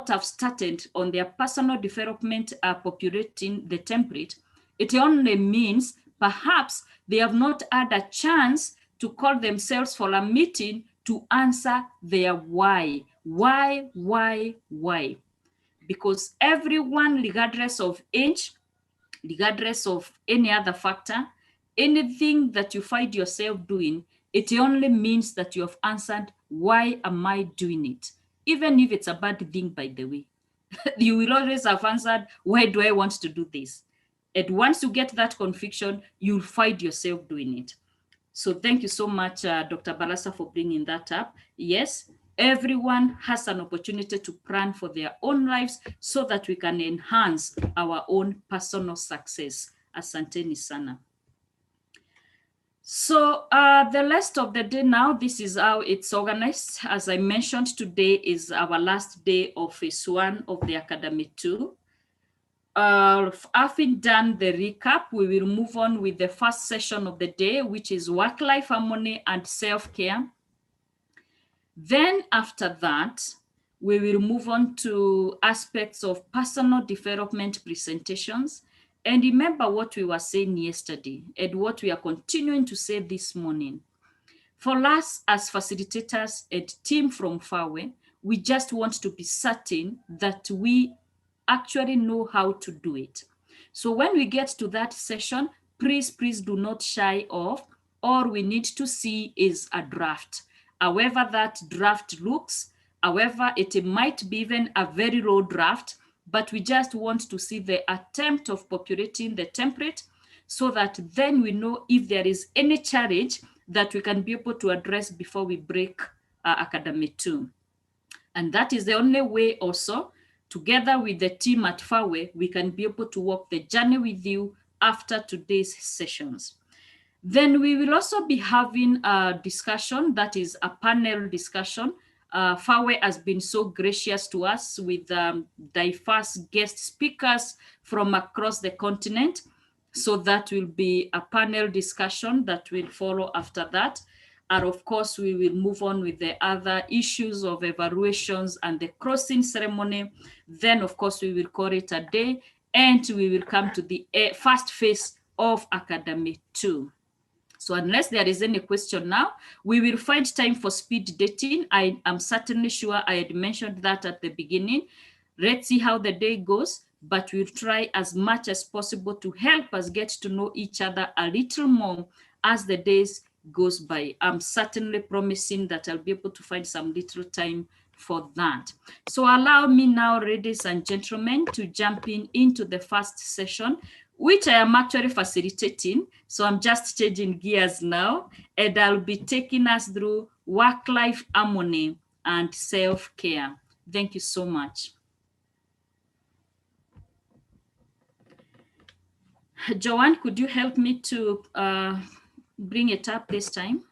have started on their personal development are populating the template, it only means perhaps they have not had a chance to call themselves for a meeting to answer their why. Why? Because everyone, regardless of age, regardless of any other factor, anything that you find yourself doing, it only means that you have answered, why am I doing it? Even if it's a bad thing, by the way. You will always have answered, why do I want to do this? And once you get that conviction, you'll find yourself doing it. So thank you so much, Dr. Balasa, for bringing that up. Yes, everyone has an opportunity to plan for their own lives so that we can enhance our own personal success. Asanteni sana. So the rest of the day now, this is how it's organized. As I mentioned, today is our last day of phase 1 of the academy 2. Having done the recap, we will move on with the first session of the day, which is work-life harmony and self-care. Then after that, we will move on to aspects of personal development presentations. And remember what we were saying yesterday and what we are continuing to say this morning. For us as facilitators and team from Fawe, we just want to be certain that we actually know how to do it. So when we get to that session, please do not shy off. All we need to see is a draft. However that draft looks, however it might be even a very low draft, but we just want to see the attempt of populating the template so that then we know if there is any challenge that we can be able to address before we break Academy 2. And that is the only way also, together with the team at Fawe, we can be able to walk the journey with you after today's sessions. Then we will also be having a discussion that is a panel discussion. Fawe has been so gracious to us with diverse guest speakers from across the continent. So that will be a panel discussion that will follow after that. And of course, we will move on with the other issues of evaluations and the crossing ceremony. Then, of course, we will call it a day and we will come to the first phase of Academy 2. So unless there is any question now, we will find time for speed dating. I am certainly sure I had mentioned that at the beginning. Let's see how the day goes, but we'll try as much as possible to help us get to know each other a little more as the days goes by. I'm certainly promising that I'll be able to find some little time for that. So allow me now, ladies and gentlemen, to jump into the first session, which I am actually facilitating. So I'm just changing gears now, and I'll be taking us through work-life harmony and self-care. Thank you so much. Joanne, could you help me to bring it up this time?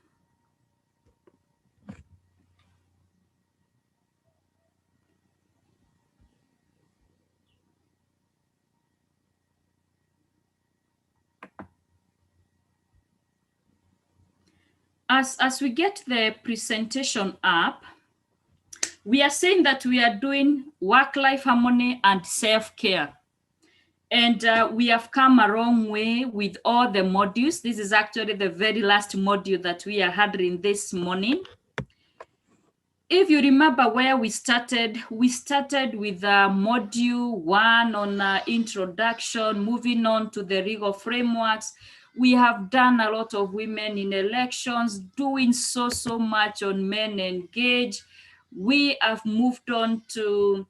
As we get the presentation up, we are saying that we are doing work-life harmony and self-care. And we have come a long way with all the modules. This is actually the very last module that we are handling this morning. If you remember where we started with module 1 on introduction, moving on to the legal frameworks. We have done a lot of women in elections, doing so much on men engaged. We have moved on to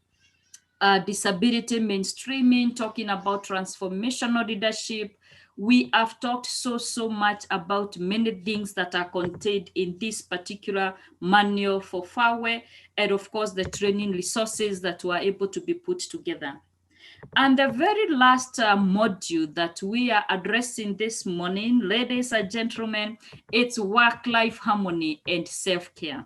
disability mainstreaming, talking about transformational leadership. We have talked so much about many things that are contained in this particular manual for Fawe, and of course the training resources that were able to be put together. And the very last module that we are addressing this morning, ladies and gentlemen, it's work-life harmony and self-care.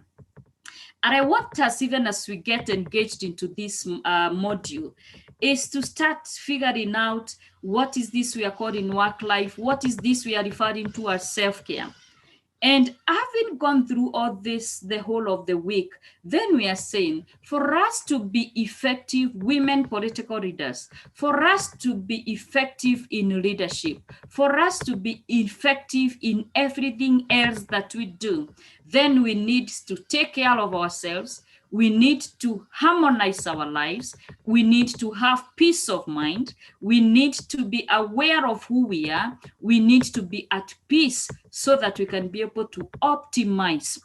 And I want us, even as we get engaged into this module, is to start figuring out what is this we are calling work life, what is this we are referring to as self-care. And having gone through all this the whole of the week, then we are saying for us to be effective women political leaders, for us to be effective in leadership, for us to be effective in everything else that we do, then we need to take care of ourselves. We need to harmonize our lives. We need to have peace of mind. We need to be aware of who we are. We need to be at peace so that we can be able to optimize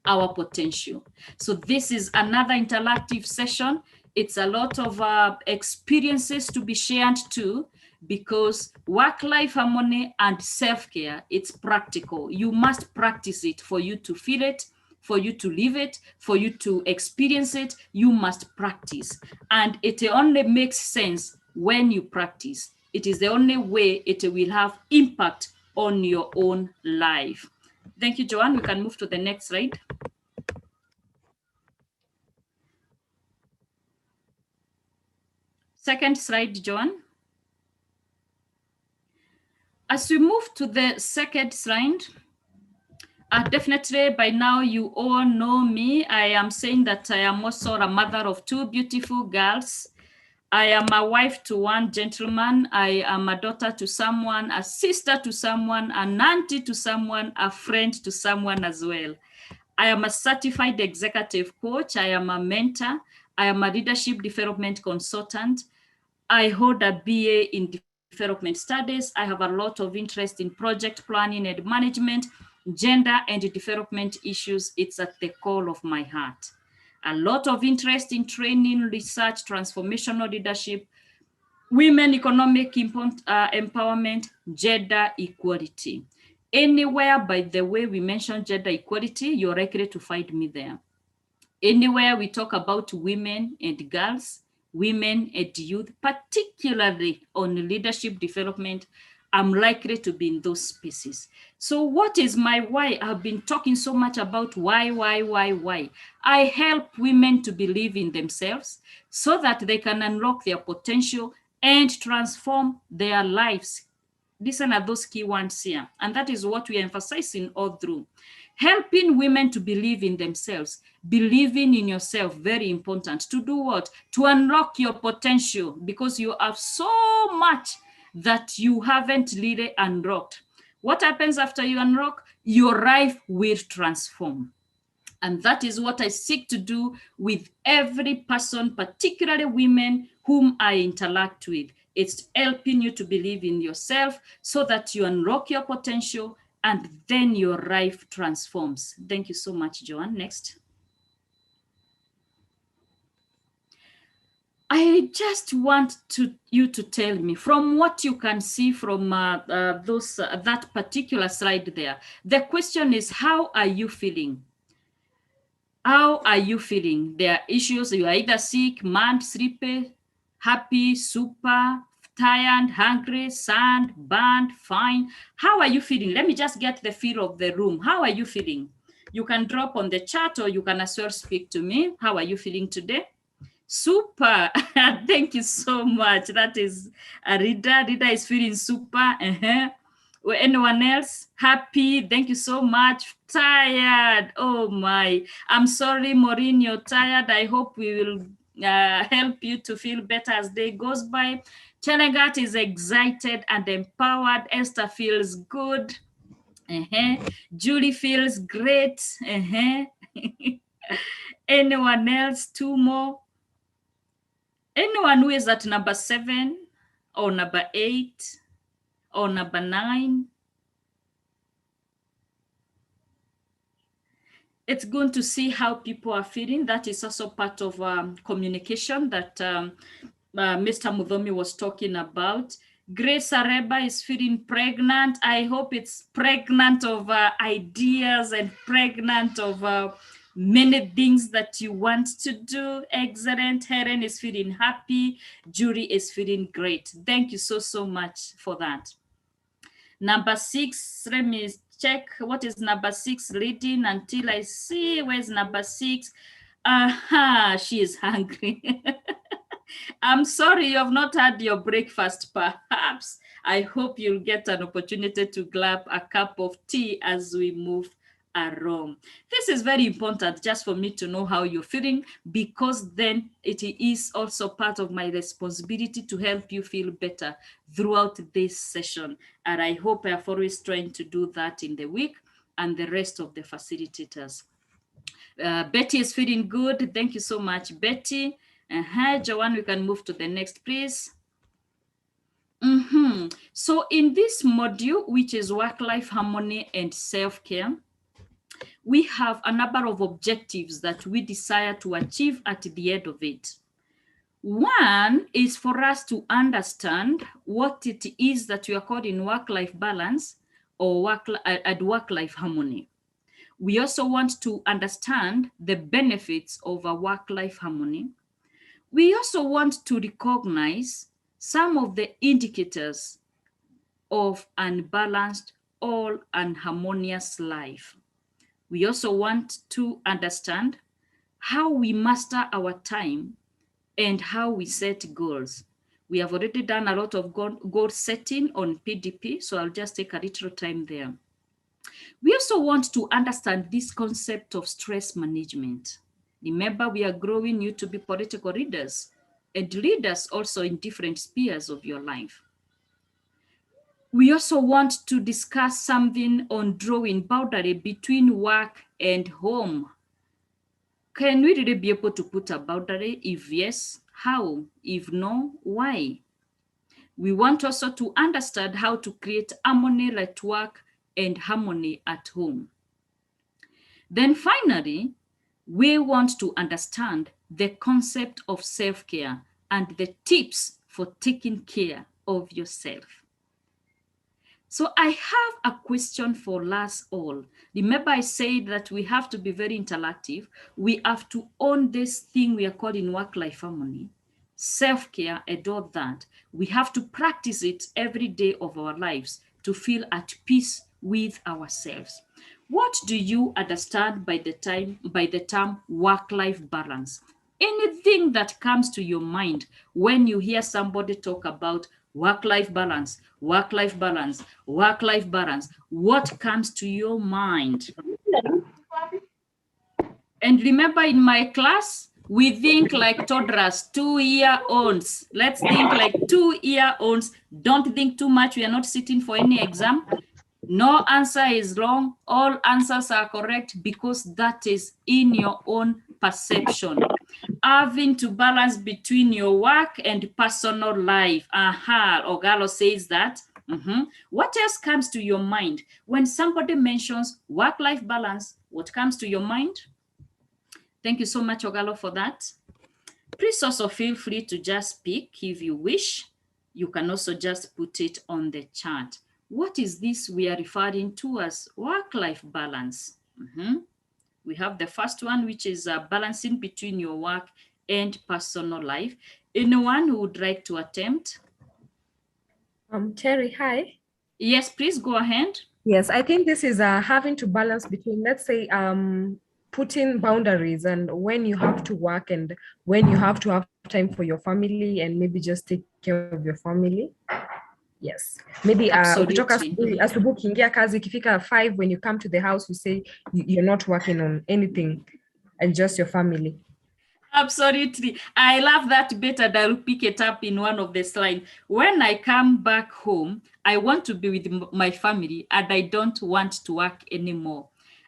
our potential. So this is another interactive session. It's a lot of experiences to be shared too, because work-life harmony and self-care, it's practical. You must practice it for you to feel it, for you to live it, for you to experience it. You must practice. And it only makes sense when you practice. It is the only way it will have impact on your own life. Thank you, Joanne. We can move to the next slide. Second slide, Joanne. As we move to the second slide, definitely by now you all know me. I am saying that I am also a mother of two beautiful girls. I am a wife to one gentleman. I am a daughter to someone, a sister to someone, an auntie to someone, a friend to someone as well. I am a certified executive coach. I am a mentor. I am a leadership development consultant. I hold a BA in development studies. I have a lot of interest in project planning and management, gender and development issues. It's at the core of my heart. A lot of interest in training, research, transformational leadership, women economic empowerment, gender equality. Anywhere, by the way, we mention gender equality, you're likely to find me there. Anywhere we talk about women and girls, women and youth, particularly on leadership development, I'm likely to be in those spaces. So what is my why? I've been talking so much about why. I help women to believe in themselves so that they can unlock their potential and transform their lives. Listen at those key ones here. And that is what we are emphasizing all through. Helping women to believe in themselves, believing in yourself, very important. To do what? To unlock your potential, because you have so much that you haven't really unlocked. What happens after you unlock? Your life will transform. And that is what I seek to do with every person, particularly women whom I interact with. It's helping you to believe in yourself so that you unlock your potential and then your life transforms. Thank you so much, Joanne. Next. I just want you to tell me, from what you can see from that particular slide there, the question is, how are you feeling? How are you feeling? There are issues. You are either sick, mad, sleepy, happy, super, tired, hungry, sad, burned, fine. How are you feeling? Let me just get the feel of the room. How are you feeling? You can drop on the chat or you can as well speak to me. How are you feeling today? Super. Thank you so much. That is Rida. Rida is feeling super. Anyone else? Happy? Thank you so much. Tired? Oh my. I'm sorry, Maureen, you're tired. I hope we will help you to feel better as day goes by. Chelagat is excited and empowered. Esther feels good. Julie feels great. Anyone else? Two more. Anyone who is at number 7 or number 8 or number 9? It's good to see how people are feeling. That is also part of communication that Mr. Mudhomi was talking about. Grace Areba is feeling pregnant. I hope it's pregnant of ideas and pregnant of many things that you want to do. Excellent. Helen is feeling happy. Julie is feeling great. Thank you so much for that. Number 6, let me check what is number 6 reading until I see where's number 6. She is hungry. I'm sorry you have not had your breakfast, perhaps. I hope you'll get an opportunity to grab a cup of tea as we move along. This is very important just for me to know how you're feeling, because then it is also part of my responsibility to help you feel better throughout this session. And I hope I have always trying to do that in the week and the rest of the facilitators. Betty is feeling good. Thank you so much, Betty. Joanne, we can move to the next, please. So in this module, which is work-life harmony and self-care, we have a number of objectives that we desire to achieve at the end of it. One is for us to understand what it is that we are calling work-life balance or work-life harmony. We also want to understand the benefits of a work-life harmony. We also want to recognize some of the indicators of unbalanced or unharmonious life. We also want to understand how we master our time and how we set goals. We have already done a lot of goal setting on PDP, so I'll just take a little time there. We also want to understand this concept of stress management. Remember, we are growing you to be political leaders and leaders also in different spheres of your life. We also want to discuss something on drawing boundary between work and home. Can we really be able to put a boundary? If yes, how? If no, why? We want also to understand how to create harmony at work and harmony at home. Then finally, we want to understand the concept of self-care and the tips for taking care of yourself. So I have a question for us all. Remember, I said that we have to be very interactive. We have to own this thing we are calling work-life harmony, self-care, and all that. We have to practice it every day of our lives to feel at peace with ourselves. What do you understand by the term work-life balance? Anything that comes to your mind when you hear somebody talk about work-life balance, work-life balance, work-life balance, what comes to your mind? And remember, in my class, we think like toddlers, 2-year-olds. Let's think like 2-year-olds. Don't think too much. We are not sitting for any exam. No answer is wrong. All answers are correct because that is in your own perception. Having to balance between your work and personal life. Ogalo says that. What else comes to your mind? When somebody mentions work-life balance, what comes to your mind? Thank you so much, Ogalo, for that. Please also feel free to just speak if you wish. You can also just put it on the chat. What is this we are referring to as work-life balance? We have the first one, which is balancing between your work and personal life. Anyone who would like to attempt? Terry, hi. Yes, please go ahead. Yes, I think this is having to balance between, let's say, putting boundaries and when you have to work and when you have to have time for your family and maybe just take care of your family. Yes, maybe ukitoka asubuhi ukiingia kazi ikifika 5, when you come to the house you say you're not working on anything and just your family. Absolutely. I love that bit, and I'll pick it up in one of the slides. When I come back home, I want to be with my family and I don't want to work anymore.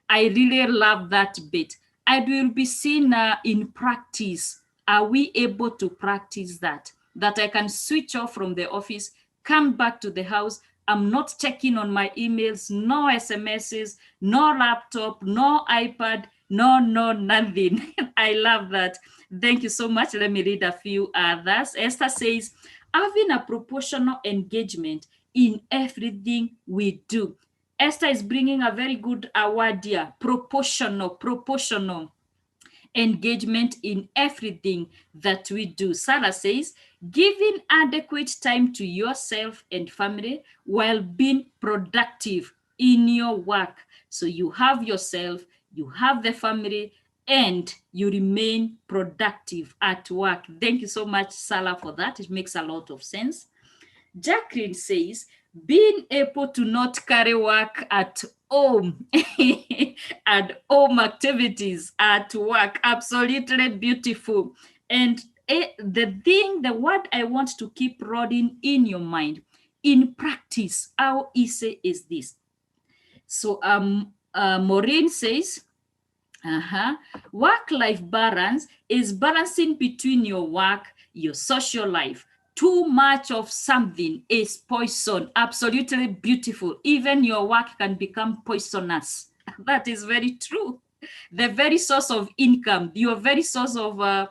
I really love that bit. I will be seeing in practice. Are we able to practice that? That I can switch off from the office, come back to the house. I'm not checking on my emails, no SMSs, no laptop, no iPad, no, nothing. I love that. Thank you so much. Let me read a few others. Esther says, having a proportional engagement in everything we do. Esther is bringing a very good word here, proportional engagement in everything that we do. Sarah says, giving adequate time to yourself and family while being productive in your work. So you have yourself, you have the family, and you remain productive at work. Thank you so much, Sarah, for that. It makes a lot of sense. Jacqueline says, being able to not carry work at home and home activities at work, absolutely beautiful. And the word I want to keep rolling in your mind, in practice, how easy is this? So Maureen says, work-life balance is balancing between your work, your social life. Too much of something is poison. Absolutely beautiful. Even your work can become poisonous. That is very true. The very source of income, your very source of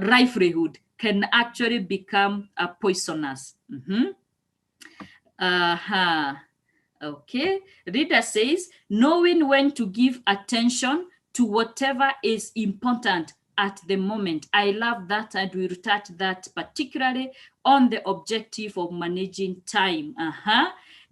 livelihood can actually become poisonous. Okay. Reader says, knowing when to give attention to whatever is important at the moment. I love that, and we will touch that particularly on the objective of managing time.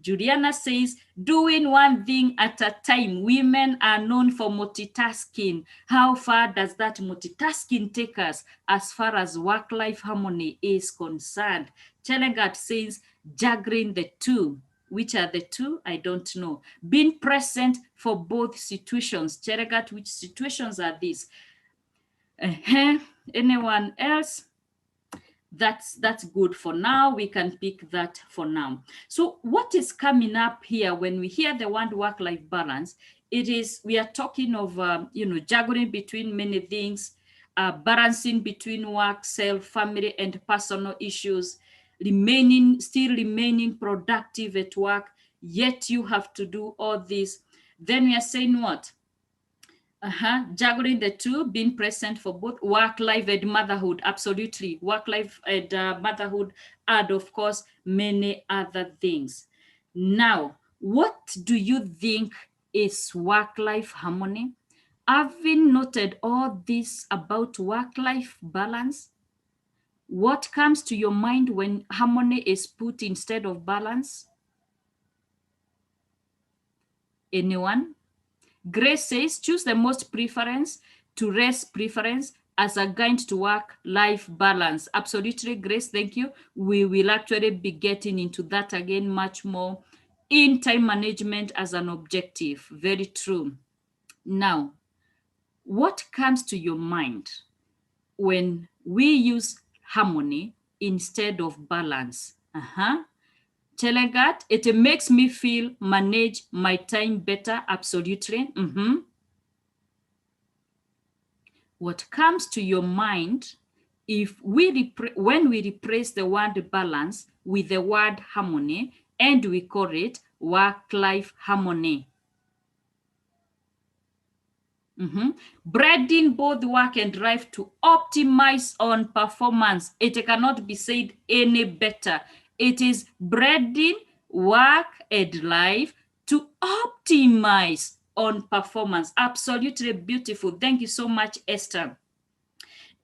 Juliana says, doing one thing at a time. Women are known for multitasking. How far does that multitasking take us as far as work-life harmony is concerned? Telegat says, juggling the two. Which are the two? I don't know. Being present for both situations. Cheregat, which situations are these? Anyone else? That's good for now. We can pick that for now. So what is coming up here when we hear the word work-life balance? It is, we are talking of, juggling between many things, balancing between work, self, family, and personal issues, still remaining productive at work, yet you have to do all this. Then we are saying what? Juggling the two, being present for both work life and motherhood. Absolutely. Work life and motherhood, and of course, many other things. Now, what do you think is work life harmony? Having noted all this about work life balance, what comes to your mind when harmony is put instead of balance? Anyone? Grace says, choose the most preference to rest preference as a guide to work-life balance. Absolutely, Grace, thank you. We will actually be getting into that again much more in time management as an objective. Very true. Now, what comes to your mind when we use harmony instead of balance? Telegat, it makes me feel manage my time better. Absolutely. What comes to your mind if when we replace the word balance with the word harmony and we call it work-life harmony? Breeding both work and life to optimize on performance. It cannot be said any better. It is breeding work and life to optimize on performance. Absolutely beautiful. Thank you so much, Esther.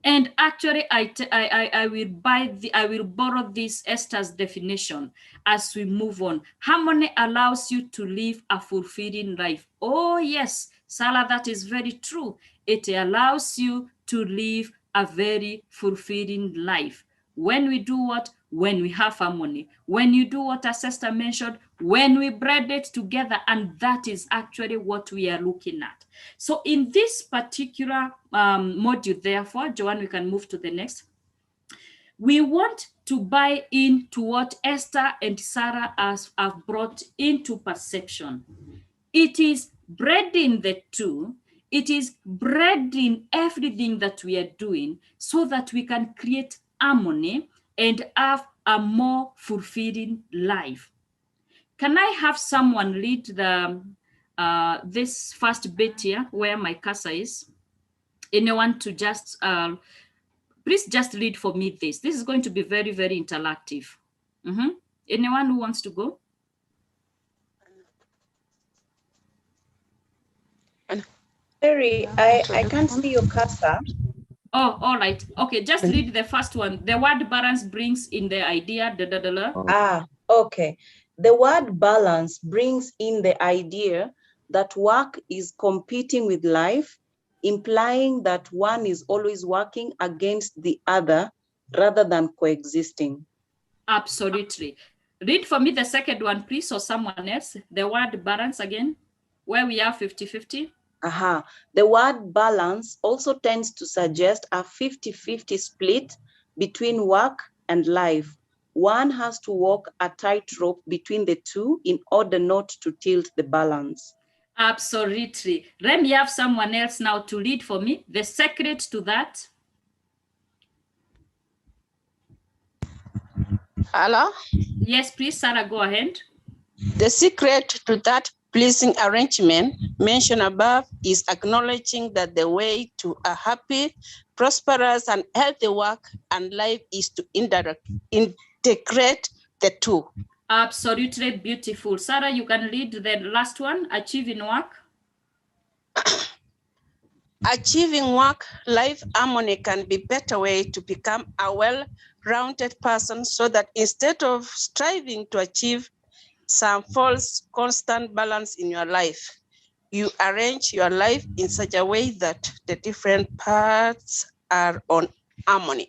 And actually, I will borrow this Esther's definition as we move on. Harmony allows you to live a fulfilling life. Oh yes, Sarah, that is very true. It allows you to live a very fulfilling life. When we do what? When we have harmony. When you do what our sister mentioned, when we breed it together, and that is actually what we are looking at. So in this particular module, therefore, Joanne, we can move to the next. We want to buy into what Esther and Sarah have brought into perception. It is breeding the two. It is breeding everything that we are doing so that we can create harmony and have a more fulfilling life. Can I have someone read the this first bit here where my cursor is? Anyone to just please just read for me this. This is going to be very, very interactive. Anyone who wants to go? Sorry, I can't see your cursor. Oh, all right. Okay, just read the first one. The word balance brings in the idea. Okay. The word balance brings in the idea that work is competing with life, implying that one is always working against the other rather than coexisting. Absolutely. Read for me the second one, please, or someone else. The word balance again, where we are 50-50. The word balance also tends to suggest a 50-50 split between work and life. One has to walk a tightrope between the two in order not to tilt the balance. Absolutely. Let me have someone else now to read for me the secret to that. Hello? Yes, please, Sarah, go ahead. The secret to that pleasing arrangement mentioned above is acknowledging that the way to a happy, prosperous, and healthy work and life is to integrate the two. Absolutely beautiful. Sarah, you can read the last one, achieving work. Achieving work-life harmony can be a better way to become a well-rounded person, so that instead of striving to achieve some false constant balance in your life, you arrange your life in such a way that the different parts are on harmony.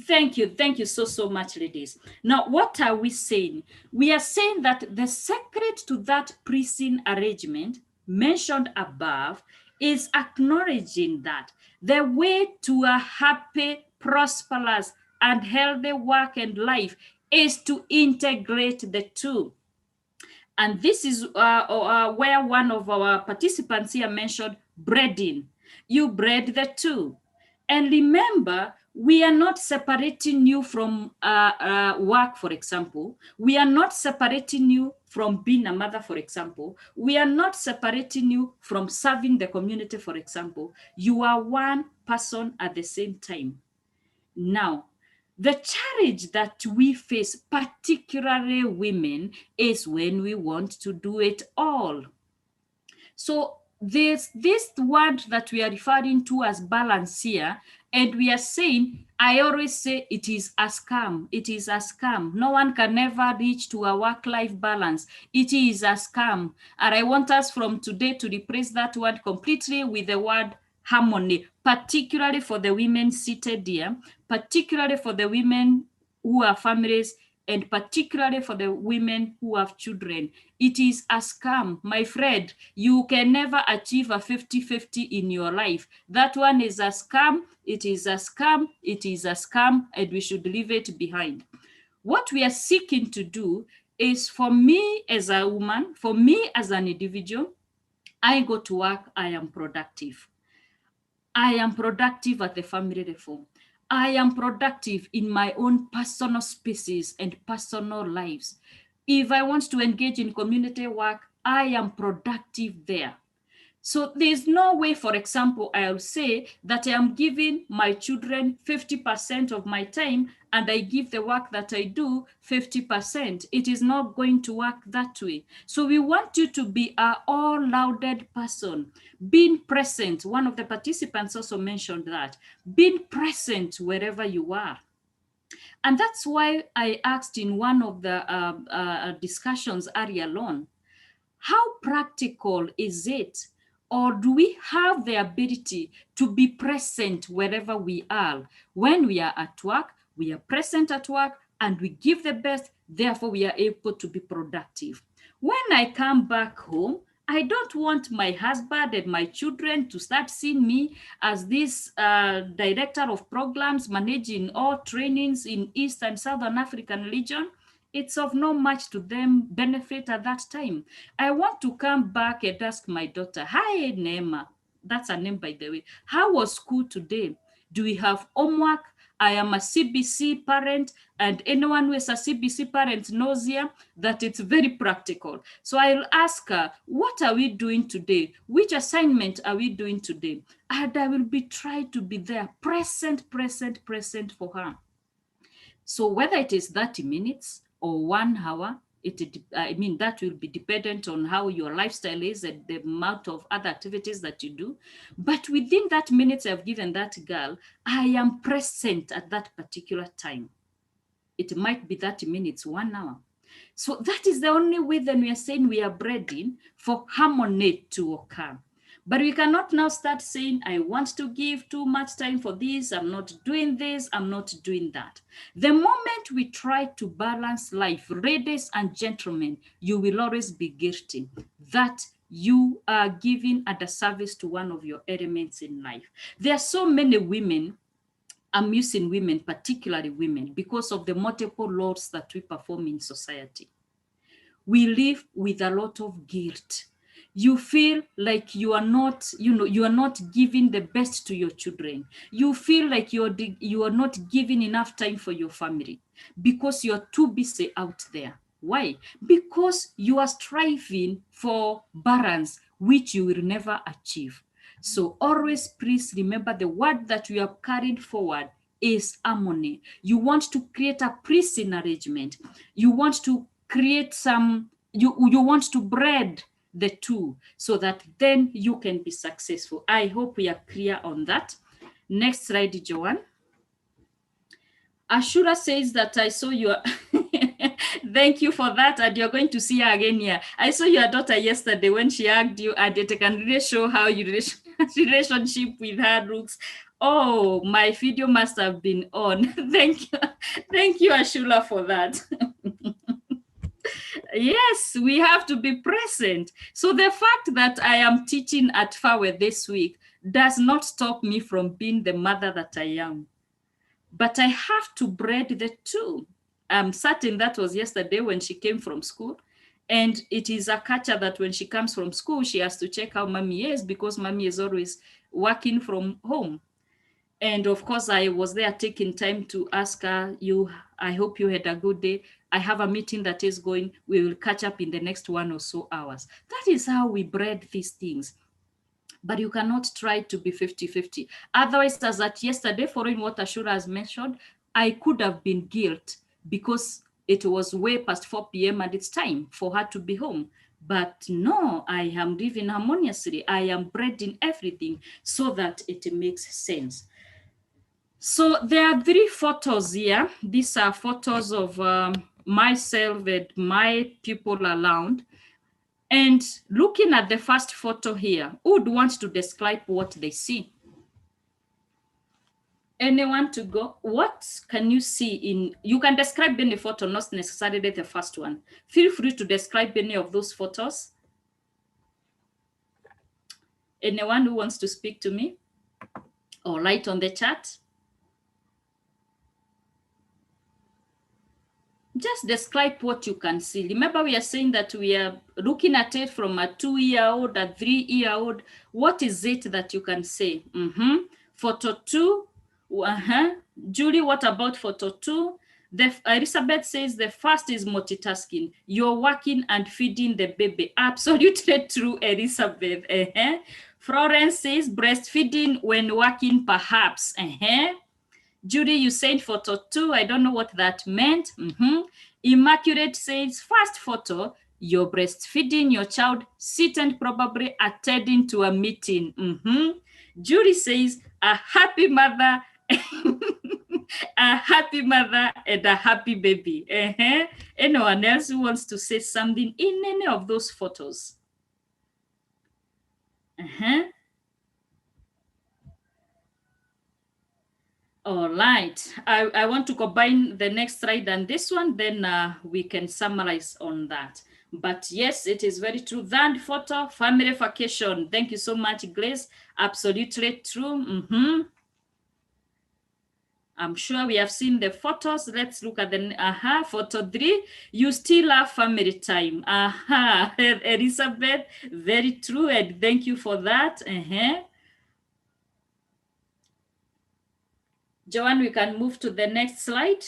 Thank you so much, ladies. Now, what are we saying? We are saying that the secret to that pleasing arrangement mentioned above is acknowledging that the way to a happy, prosperous, and healthy work and life is to integrate the two. And this is where one of our participants here mentioned breading. You bread the two. And remember, we are not separating you from work, for example. We are not separating you from being a mother, for example. We are not separating you from serving the community, for example. You are one person at the same time. Now, the challenge that we face, particularly women, is when we want to do it all. So this word that we are referring to as balance here, and we are saying, I always say it is a scam. It is a scam. No one can ever reach to a work-life balance. It is a scam. And I want us from today to replace that word completely with the word harmony, particularly for the women seated here, particularly for the women who are families, and particularly for the women who have children. It is a scam, my friend. You can never achieve a 50-50 in your life. That one is a scam. It is a scam. It is a scam, and we should leave it behind. What we are seeking to do is, for me as a woman, for me as an individual, I go to work, I am productive. I am productive at the family level. I am productive in my own personal spaces and personal lives. If I want to engage in community work, I am productive there. So there's no way, for example, I'll say that I am giving my children 50% of my time and I give the work that I do 50%. It is not going to work that way. So we want you to be an all-rounded person, being present. One of the participants also mentioned that, being present wherever you are. And that's why I asked in one of the discussions earlier on, how practical is it? Or do we have the ability to be present wherever we are? When we are at work, we are present at work and we give the best, therefore we are able to be productive. When I come back home, I don't want my husband and my children to start seeing me as this director of programs managing all trainings in East and Southern African region. It's of no much to them benefit at that time. I want to come back and ask my daughter, hi, Nema. That's her name, by the way. How was school today? Do we have homework? I am a CBC parent, and anyone who is a CBC parent knows here that it's very practical. So I'll ask her, what are we doing today? Which assignment are we doing today? And I will be trying to be there, present for her. So whether it is 30 minutes or 1 hour, that will be dependent on how your lifestyle is and the amount of other activities that you do. But within that minutes I've given that girl, I am present at that particular time. It might be 30 minutes, 1 hour. So that is the only way then we are saying we are breeding for harmony to occur. But we cannot now start saying, I want to give too much time for this, I'm not doing this, I'm not doing that. The moment we try to balance life, ladies and gentlemen, you will always be guilty that you are giving at a service to one of your elements in life. There are so many women, I'm using women, particularly women, because of the multiple roles that we perform in society. We live with a lot of guilt. You feel like you are not, you are not giving the best to your children. You feel like you are not giving enough time for your family because you're too busy out there. Why? Because you are striving for balance, which you will never achieve. So always please remember the word that we are carrying forward is harmony. You want to create a pristine arrangement. You want to create some, you want to breed the two so that then you can be successful. I hope we are clear on that. Next slide, Joanne. Ashura says that I saw your thank you for that, and you're going to see her again here. I saw your daughter yesterday when she hugged you, and it can really show how your relationship with her looks. Oh, my video must have been on. Thank you, Ashura, for that. Yes, we have to be present. So the fact that I am teaching at Fawe this week does not stop me from being the mother that I am. But I have to breed the two. I'm certain that was yesterday when she came from school. And it is a culture that when she comes from school, she has to check how mommy is because mommy is always working from home. And of course, I was there taking time to ask her, I hope you had a good day. I have a meeting that is going. We will catch up in the next 1 or so hours. That is how we breed these things. But you cannot try to be 50-50. Otherwise, as at yesterday, following what Ashura has mentioned, I could have been guilt because it was way past 4 p.m. and it's time for her to be home. But no, I am living harmoniously. I am breeding everything so that it makes sense. So there are 3 photos here. These are photos of myself and my people around. And looking at the first photo here, who would want to describe what they see? Anyone to go? What can you see in, you can describe any photo, not necessarily the first one. Feel free to describe any of those photos. Anyone who wants to speak to me or write on the chat? Just describe what you can see. Remember, we are saying that we are looking at it from a 2-year-old, a 3-year-old. What is it that you can say? Photo 2. Julie, what about photo 2? Elizabeth says the first is multitasking. You're working and feeding the baby. Absolutely true, Elizabeth. Florence says breastfeeding when working, perhaps. Judy, you said photo 2. I don't know what that meant. Immaculate says first photo, you're breastfeeding your child, sitting probably attending to a meeting. Judy says a happy mother, a happy mother and a happy baby. Anyone else who wants to say something in any of those photos? All right, I want to combine the next slide and this one, then we can summarize on that. But yes, it is very true. That photo, family vacation. Thank you so much, Grace. Absolutely true. I'm sure we have seen the photos. Let's look at the photo 3. You still have family time. Elizabeth, very true, and thank you for that. Joanne, we can move to the next slide.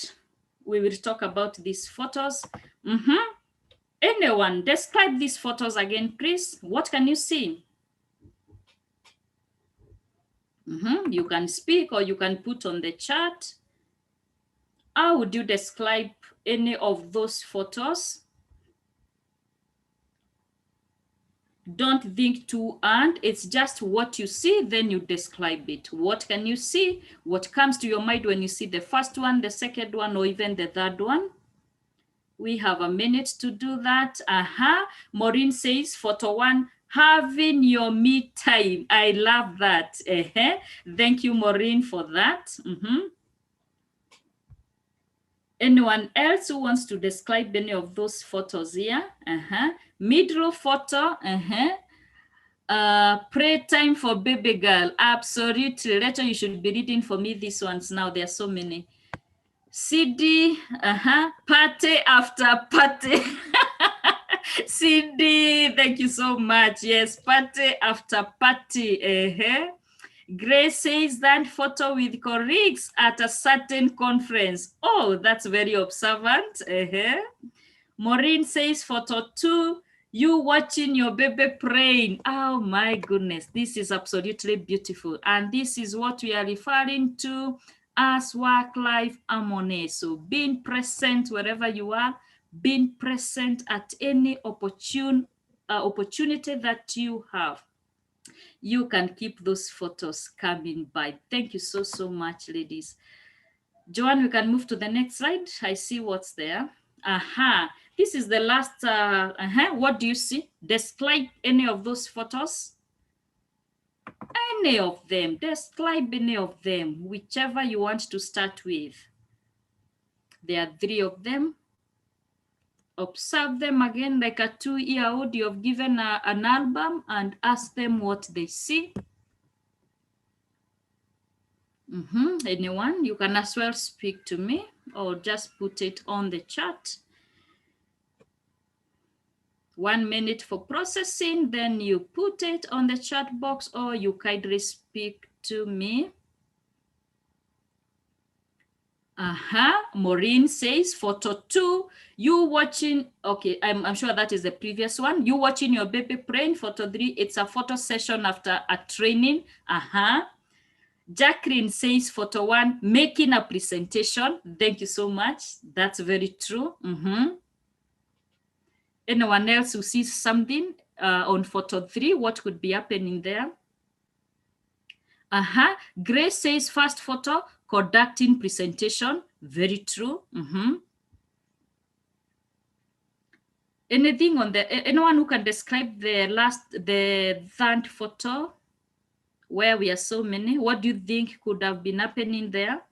We will talk about these photos. Anyone, describe these photos again, please. What can you see? You can speak or you can put on the chat. How would you describe any of those photos? Don't think too hard. It's just what you see, then you describe it. What can you see? What comes to your mind when you see the first one, the second one, or even the third one? We have a minute to do that. Maureen says, photo 1, Having your me time. I love that. Thank you, Maureen, for that. Anyone else who wants to describe any of those photos here? Middle photo. Pray time for baby girl. Absolutely. Later you should be reading for me these ones now. There are so many. CD, party after party. CD, thank you so much. Yes, party after party. Grace says that photo with colleagues at a certain conference. Oh, that's very observant. Maureen says photo 2, you watching your baby praying. Oh my goodness, this is absolutely beautiful. And this is what we are referring to as work-life harmony. So being present wherever you are, being present at any opportunity that you have. You can keep those photos coming by. Thank you so, so much, ladies. Joanne, we can move to the next slide. I see what's there. This is the last, what do you see? Describe any of those photos. Any of them, describe any of them, whichever you want to start with. There are 3 of them. Observe them again like a 2-year-old. You've given an album and ask them what they see. Anyone? You can as well speak to me or just put it on the chat. 1 minute for processing, then you put it on the chat box or you kindly speak to me. Maureen says photo 2, you watching, okay, I'm sure that is the previous one. You watching your baby praying. Photo 3, it's a photo session after a training. Jacqueline says photo 1, making a presentation. Thank you so much. That's very true. Anyone else who sees something on photo 3, what could be happening there? Grace says first photo, conducting presentation. Very true. Anything on the, anyone who can describe the third photo where we are so many? What do you think could have been happening there?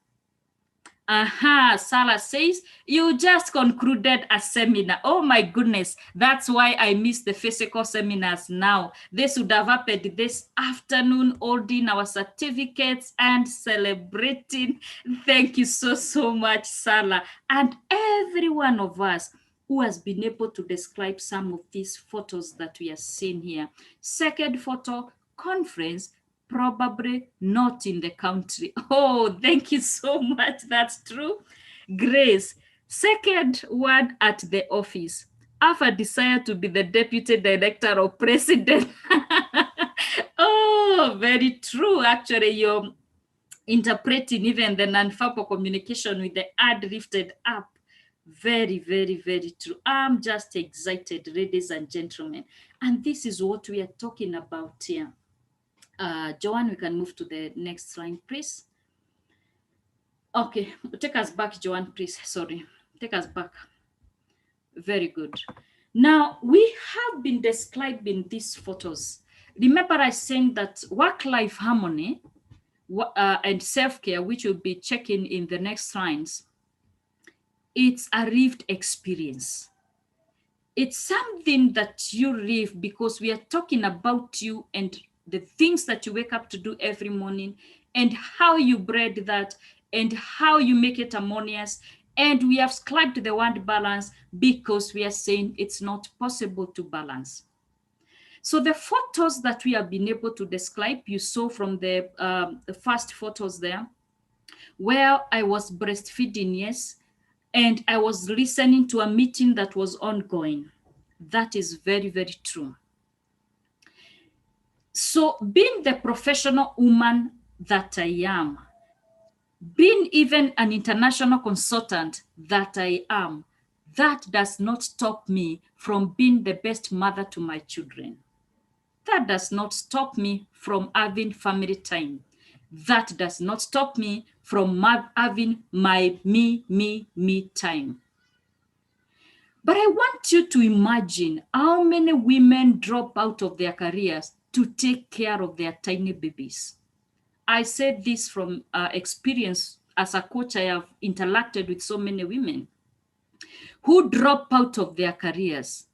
Sarah says, you just concluded a seminar. Oh my goodness, that's why I miss the physical seminars now. This would have happened this afternoon, holding our certificates and celebrating. Thank you so, so much, Sarah. And every one of us who has been able to describe some of these photos that we are seeing here. Second photo, conference, probably not in the country. Oh, thank you so much. That's true. Grace, second one at the office. I have a desire to be the deputy director or president. Oh, very true. Actually, you're interpreting even the non-verbal communication with the ad lifted up. Very, very, very true. I'm just excited, ladies and gentlemen. And this is what we are talking about here. Joanne, we can move to the next slide, please. Okay, take us back, Joanne, please. Sorry, take us back. Very good. Now, we have been describing these photos. Remember I said that work-life harmony and self-care, which we'll be checking in the next slides, it's a lived experience. It's something that you live because we are talking about you and the things that you wake up to do every morning and how you bred that and how you make it harmonious. And we have ascribed the word balance because we are saying it's not possible to balance. So the photos that we have been able to describe, you saw from the first photos there, where I was breastfeeding, yes, and I was listening to a meeting that was ongoing. That is very, very true. So being the professional woman that I am, being even an international consultant that I am, that does not stop me from being the best mother to my children. That does not stop me from having family time. That does not stop me from having my me time. But I want you to imagine how many women drop out of their careers to take care of their tiny babies. I said this from experience as a coach. I have interacted with so many women who drop out of their careers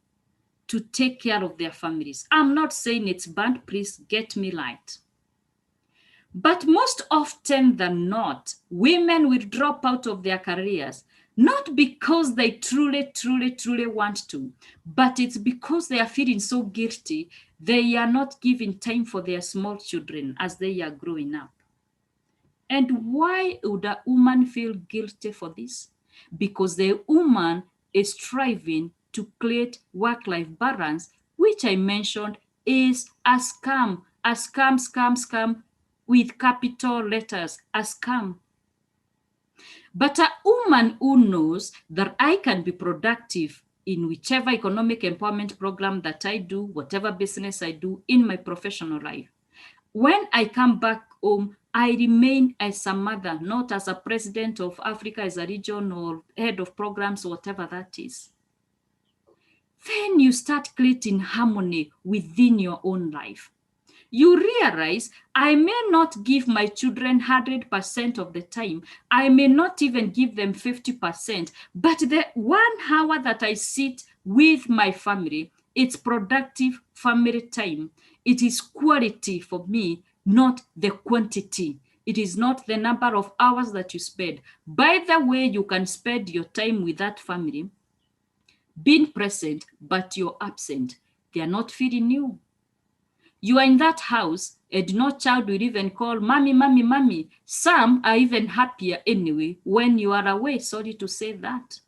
to take care of their families. I'm not saying it's bad, please get me right. But most often than not, women will drop out of their careers, not because they truly want to, but it's because they are feeling so guilty. They are not giving time for their small children as they are growing up. And why would a woman feel guilty for this? Because the woman is striving to create work-life balance, which I mentioned is a scam, scam with capital letters, a scam. But a woman who knows that I can be productive in whichever economic empowerment program that I do, whatever business I do in my professional life, when I come back home, I remain as a mother, not as a president of Africa as a region or head of programs, whatever that is. Then you start creating harmony within your own life. You realize I may not give my children 100% of the time. I may not even give them 50%, but the 1 hour that I sit with my family, it's productive family time. It is quality for me, not the quantity. It is not the number of hours that you spend. By the way, you can spend your time with that family, being present, but you're absent. They are not feeding you. You are in that house and no child will even call mommy, mommy, mommy. Some are even happier anyway when you are away. Sorry to say that.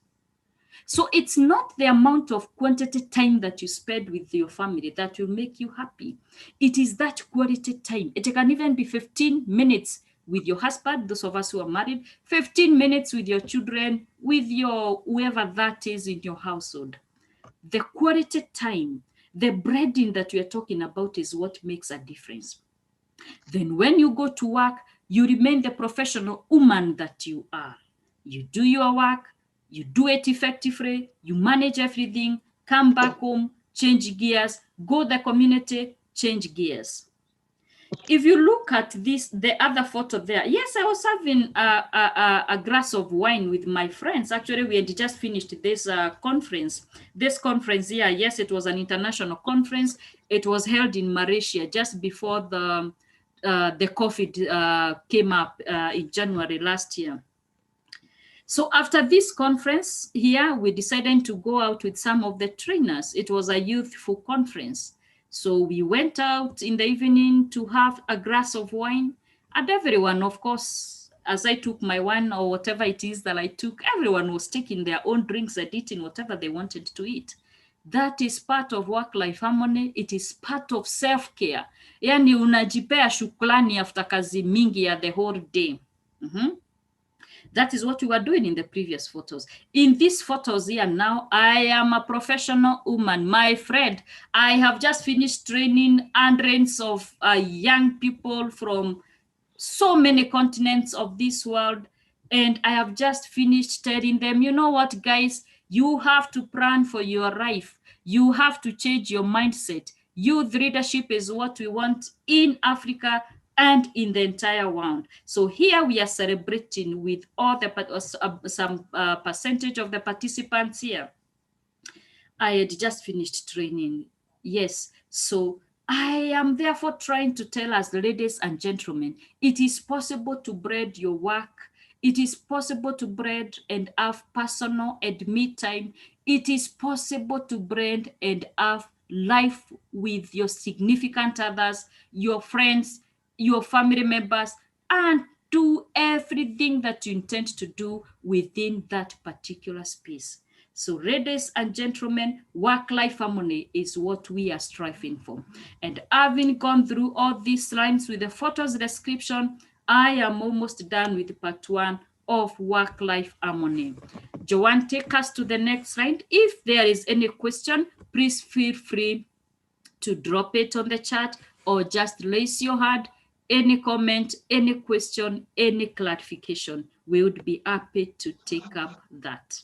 So it's not the amount of quantity time that you spend with your family that will make you happy. It is that quality time. It can even be 15 minutes with your husband, those of us who are married, 15 minutes with your children, with your whoever that is in your household. The quality time, the breading that we are talking about is what makes a difference. Then when you go to work, you remain the professional woman that you are. You do your work, you do it effectively, you manage everything, come back home, change gears, go the community, change gears. If you look at this, the other photo there, yes, I was having a glass of wine with my friends. Actually, we had just finished this conference. This conference here, yes, it was an international conference. It was held in Malaysia just before the COVID came up in January last year. So after this conference here, we decided to go out with some of the trainers. It was a youthful conference. So we went out in the evening to have a glass of wine, and everyone, of course, as I took my wine or whatever it is that I took, everyone was taking their own drinks and eating whatever they wanted to eat. That is part of work-life harmony. It is part of self-care. Yani unajipea shukrani after kazi mingi ya the whole day. That is what we were doing in the previous photos. In these photos here now, I am a professional woman. My friend, I have just finished training hundreds of young people from so many continents of this world. And I have just finished telling them, you know what, guys, you have to plan for your life. You have to change your mindset. Youth leadership is what we want in Africa and in the entire world. So here we are celebrating with all the some percentage of the participants here. I had just finished training. Yes, so I am therefore trying to tell us, ladies and gentlemen, it is possible to bread your work. It is possible to bread and have personal and me time. It is possible to bread and have life with your significant others, your friends, your family members, and do everything that you intend to do within that particular space. So ladies and gentlemen, work-life harmony is what we are striving for. And having gone through all these lines with the photos description, I am almost done with part 1 of work-life harmony. Joanne, take us to the next slide. If there is any question, please feel free to drop it on the chat or just raise your hand. Any comment, any question, any clarification, we would be happy to take up that.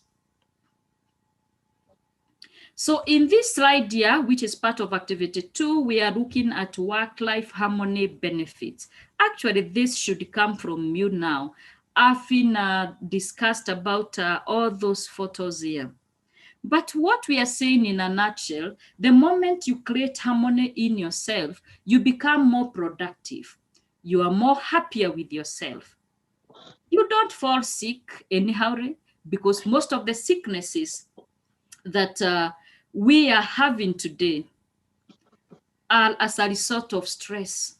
So in this slide here, which is part of activity 2, we are looking at work-life harmony benefits. Actually, this should come from you now. I've been discussed about all those photos here. But what we are saying in a nutshell, the moment you create harmony in yourself, you become more productive. You are more happier with yourself. You don't fall sick anyhow, because most of the sicknesses that we are having today are as a result of stress.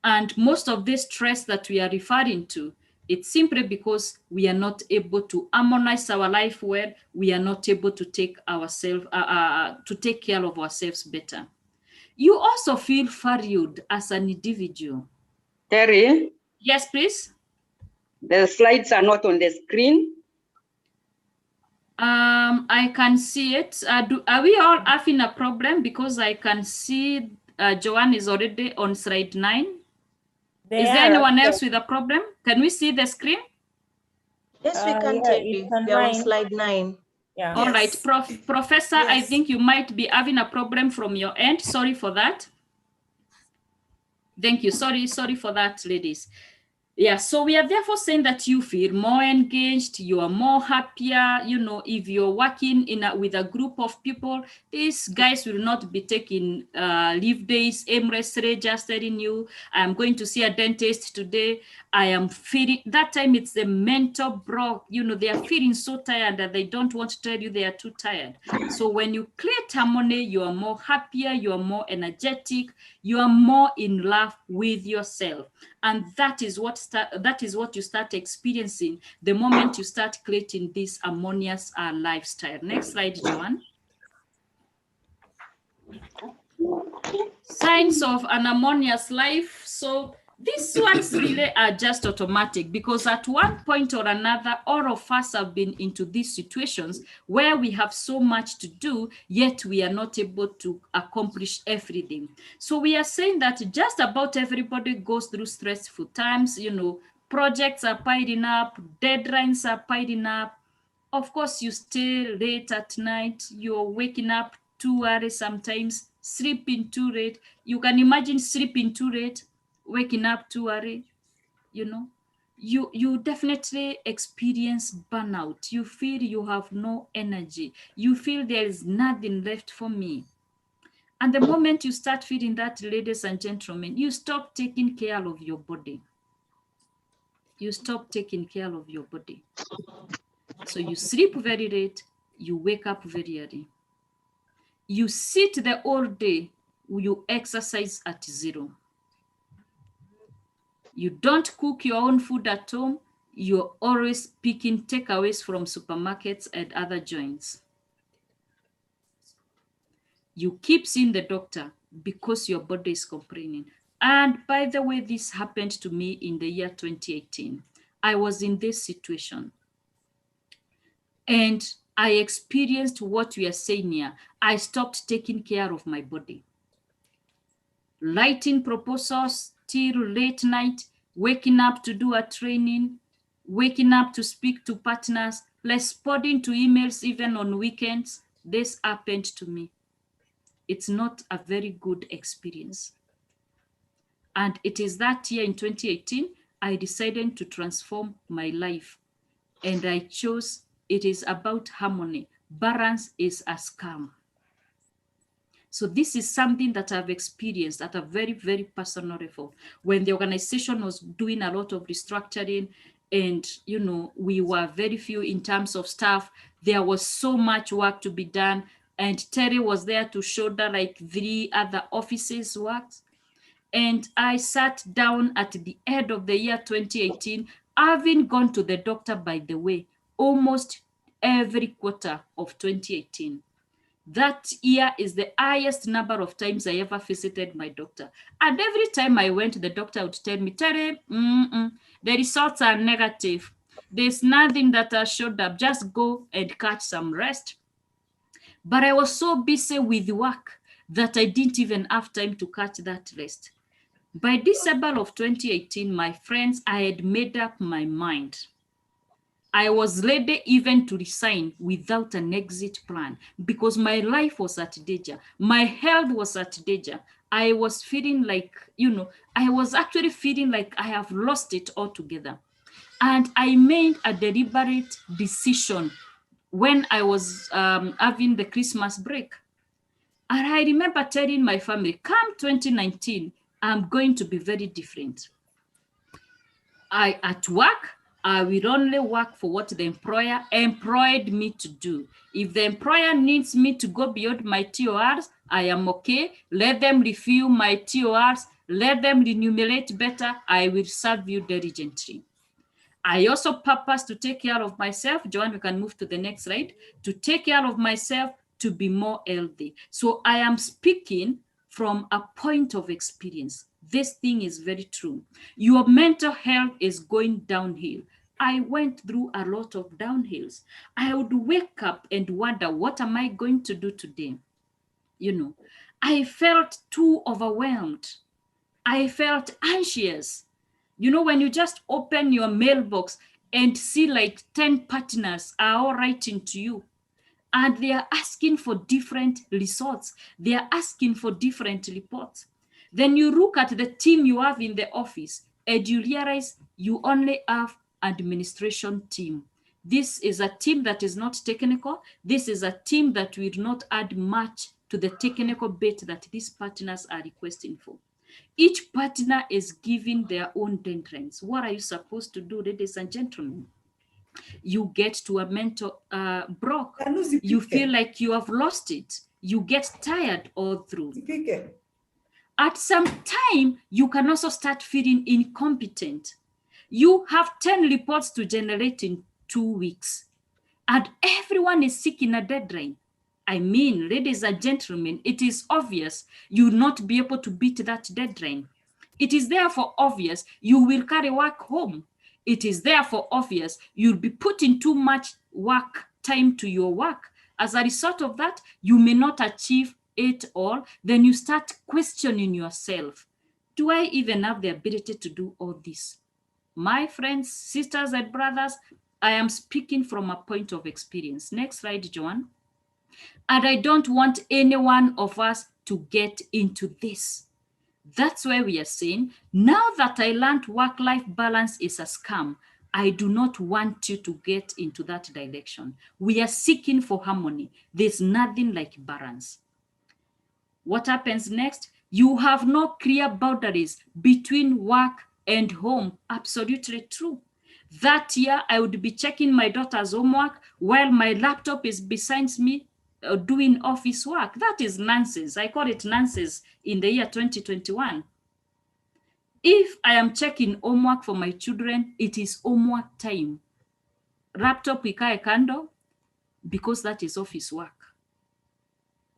And most of this stress that we are referring to, it's simply because we are not able to harmonize our life well. We are not able to take ourselves to take care of ourselves better. You also feel valued as an individual. Terry, Yes, please. the slides are not on the screen. I can see it. Are we all having a problem? Because I can see Joanne is already on slide 9. Is there anyone else with a problem? Can we see the screen? Yes, we can Yeah, tell it's you. on They're on 9. slide 9. Yeah. All right, Professor, I Yes. think you might be having a problem from your end. Sorry for that. Thank you. Sorry for that, ladies. Yeah, so we are therefore saying that you feel more engaged, you are more happier. You know, if you're working with a group of people, these guys will not be taking leave days aimlessly, just telling you, I'm going to see a dentist today. I am feeling, that time it's the mental block. You know, they are feeling so tired that they don't want to tell you they are too tired. So when you create harmony, you are more happier, you are more energetic, you are more in love with yourself. And that is what you start experiencing the moment you start creating this harmonious lifestyle. Next slide, Joanne. Signs of an harmonious life. So these ones really are just automatic, because at one point or another, all of us have been into these situations where we have so much to do, yet we are not able to accomplish everything. So we are saying that just about everybody goes through stressful times. You know, projects are piling up, deadlines are piling up. Of course, you stay late at night, you're waking up too early sometimes, sleeping too late. You can imagine sleeping too late, waking up too early. You know, you definitely experience burnout. You feel you have no energy. You feel there is nothing left for me. And the moment you start feeling that, ladies and gentlemen, you stop taking care of your body. You stop taking care of your body. So you sleep very late, you wake up very early. You sit the whole day, you exercise at 0. You don't cook your own food at home, you're always picking takeaways from supermarkets and other joints. You keep seeing the doctor because your body is complaining. And by the way, this happened to me in the year 2018. I was in this situation. And I experienced what we are saying here. I stopped taking care of my body. Writing proposals till late night, waking up to do a training, waking up to speak to partners, responding to emails even on weekends. This happened to me. It's not a very good experience. And it is that year in 2018, I decided to transform my life. And I chose, it is about harmony. Balance is a scam. So this is something that I've experienced at a very, very personal level. When the organization was doing a lot of restructuring, and you know, we were very few in terms of staff, there was so much work to be done. And Terry was there to shoulder like 3 other offices worked. And I sat down at the end of the year 2018, having gone to the doctor, by the way, almost every quarter of 2018. That year is the highest number of times I ever visited my doctor. And every time I went, the doctor would tell me, Terry, the results are negative. There's nothing that has showed up. Just go and catch some rest. But I was so busy with work that I didn't even have time to catch that rest. By December of 2018, my friends, I had made up my mind I was ready even to resign without an exit plan because my life was at danger. My health was at danger. I was feeling like, I was actually feeling like I have lost it altogether. And I made a deliberate decision when I was having the Christmas break. And I remember telling my family, come 2019, I'm going to be very different. At work, I will only work for what the employer employed me to do. If the employer needs me to go beyond my TORs, I am okay. Let them review my TORs. Let them remunerate better. I will serve you diligently. I also purpose to take care of myself. Joanne, we can move to the next slide. To take care of myself, to be more healthy. So I am speaking from a point of experience. This thing is very true. Your mental health is going downhill. I went through a lot of downhills. I would wake up and wonder, what am I going to do today? I felt too overwhelmed. I felt anxious. When you just open your mailbox and see like 10 partners are all writing to you, and they are asking for different results. They are asking for different reports. Then you look at the team you have in the office and you realize you only have administration team. This is a team that is not technical. This is a team that will not add much to the technical bit that these partners are requesting for. Each partner is giving their own deadlines. What are you supposed to do, ladies and gentlemen? You get to a mental block. You feel like you have lost it. You get tired all through. At some time, you can also start feeling incompetent. You have 10 reports to generate in 2 weeks, and everyone is seeking a deadline. I mean, ladies and gentlemen, it is obvious you will not be able to beat that deadline. It is therefore obvious you will carry work home. It is therefore obvious you'll be putting too much work time to your work. As a result of that, you may not achieve it all. Then you start questioning yourself. Do I even have the ability to do all this? My friends, sisters, and brothers, I am speaking from a point of experience. Next slide, Joanne. And I don't want any one of us to get into this. That's why we are saying, now that I learned work-life balance is a scam, I do not want you to get into that direction. We are seeking for harmony. There's nothing like balance. What happens next? You have no clear boundaries between work and home. Absolutely true. That year, I would be checking my daughter's homework while my laptop is beside me doing office work. That is nonsense. I call it nonsense in the year 2021. If I am checking homework for my children, it is homework time. Laptop ikae kando because that is office work.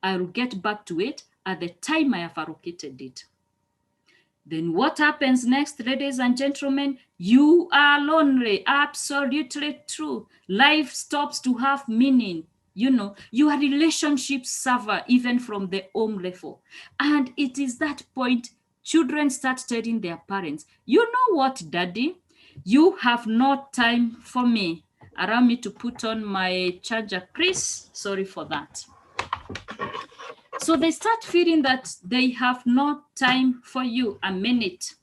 I will get back to it at the time I have allocated it. Then what happens next, ladies and gentlemen? You are lonely. Absolutely true. Life stops to have meaning. Your relationships suffer even from the home level. And it is that point children start telling their parents, you know what, daddy? You have no time for me. Allow me to put on my charger, Chris. Sorry for that. So they start feeling that they have no time for you. A minute.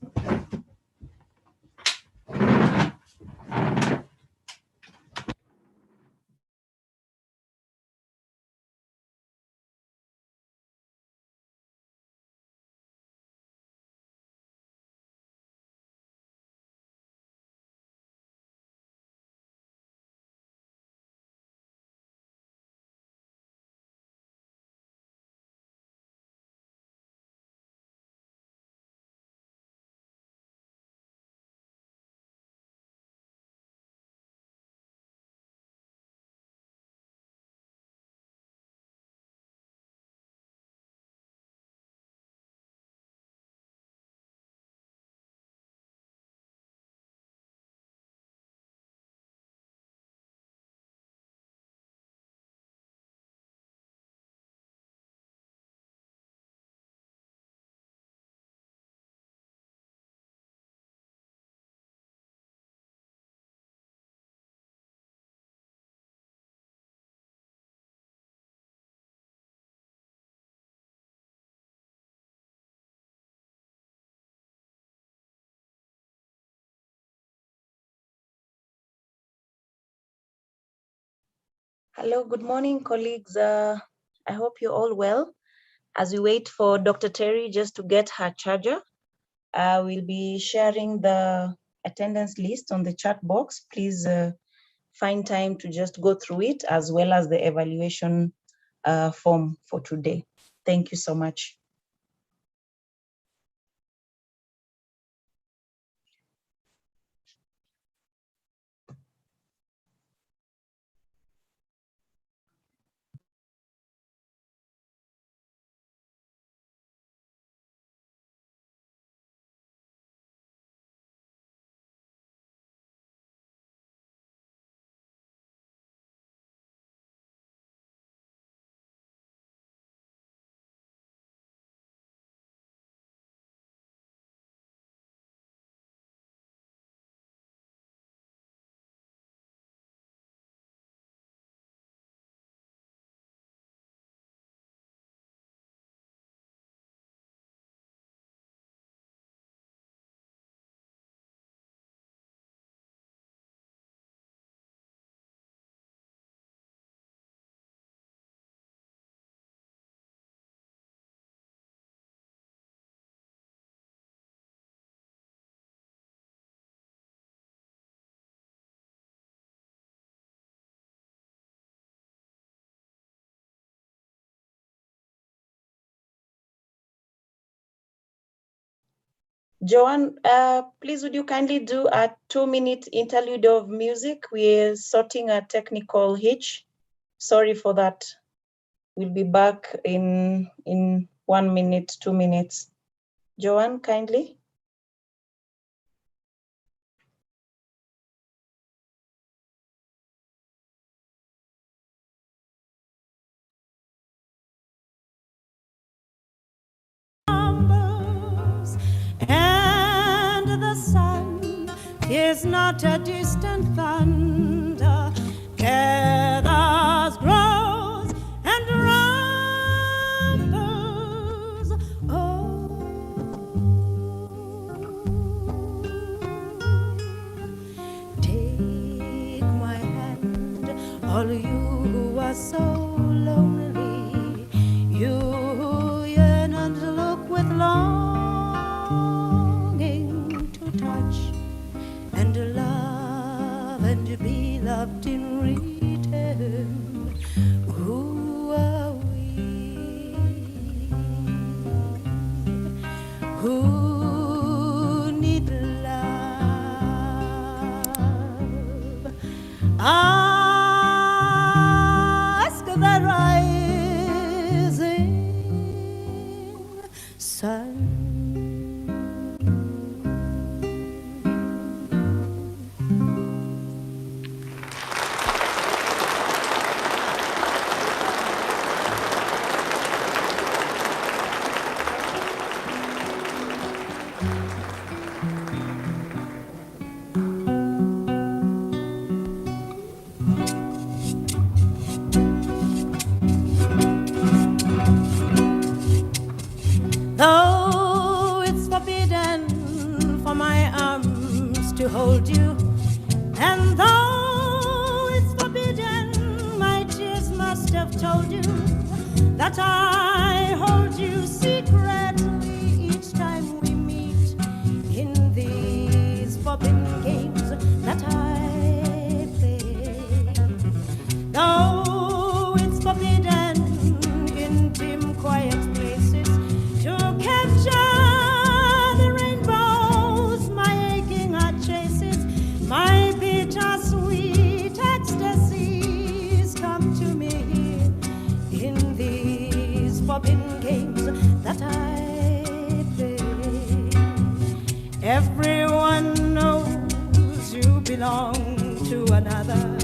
Hello, good morning, colleagues. I hope you're all well. As we wait for Dr. Terry just to get her charger, we'll be sharing the attendance list on the chat box. Please find time to just go through it, as well as the evaluation form for today. Thank you so much. Joanne, please would you kindly do a 2-minute interlude of music? We're sorting a technical hitch. Sorry for that. We'll be back in 1 minute, 2 minutes. Joanne, kindly. And the sun is not a distant thunder, gathers, grows, and rumbles. Oh, take my hand, all you who are so lonely, you who yearn and look with longing to touch and love and be loved in return. Who are we who need love? Ask the rising sun. Though it's forbidden for my arms to hold you, and though it's forbidden, my tears must have told you that I hold you secretly each time we meet in these forbidden games that I play. Though it's forbidden in dim, quiet places to capture the rainbows, my aching heart chases, my bittersweet ecstasies come to me here in these forbidden games that I play. Everyone knows you belong to another,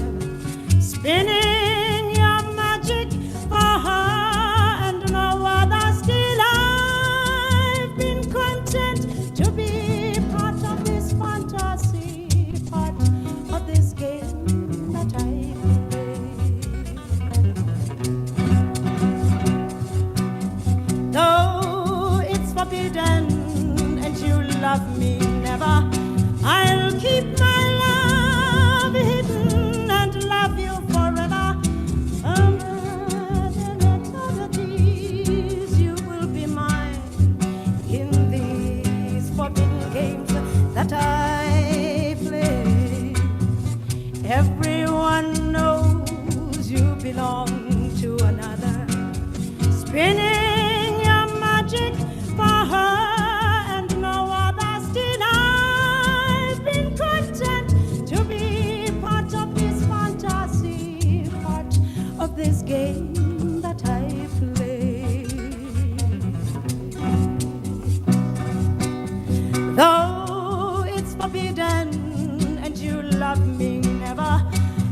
spinning your magic for her and no other. Still I've been content to be part of this fantasy, part of this game that I play. Though it's forbidden and you love me never, I'll keep my love hidden and love you forever. belong to another, spinning your magic for her and no other. Still, I've been content to be part of this fantasy, part of this game that I play. Though it's forbidden and you love me never,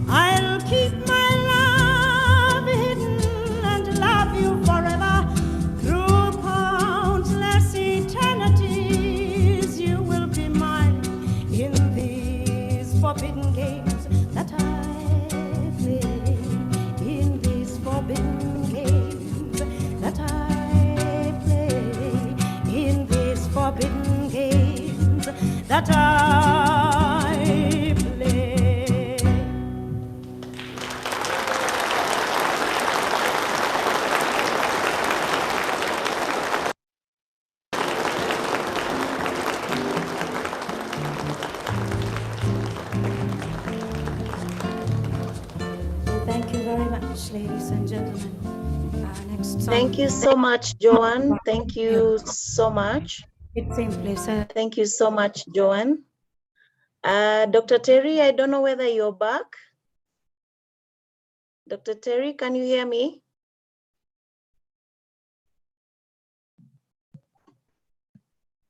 I'll keep my love hidden and love you forever. Through countless eternities, you will be mine in these forbidden games that I play. In these forbidden games that I play. In these forbidden games that I play. Thank you very much, ladies and gentlemen. Next song. Thank you so much, Joanne. Thank you so much. It's simply said. Thank you so much, Joanne. Dr. Terry, I don't know whether you're back. Dr. Terry, can you hear me?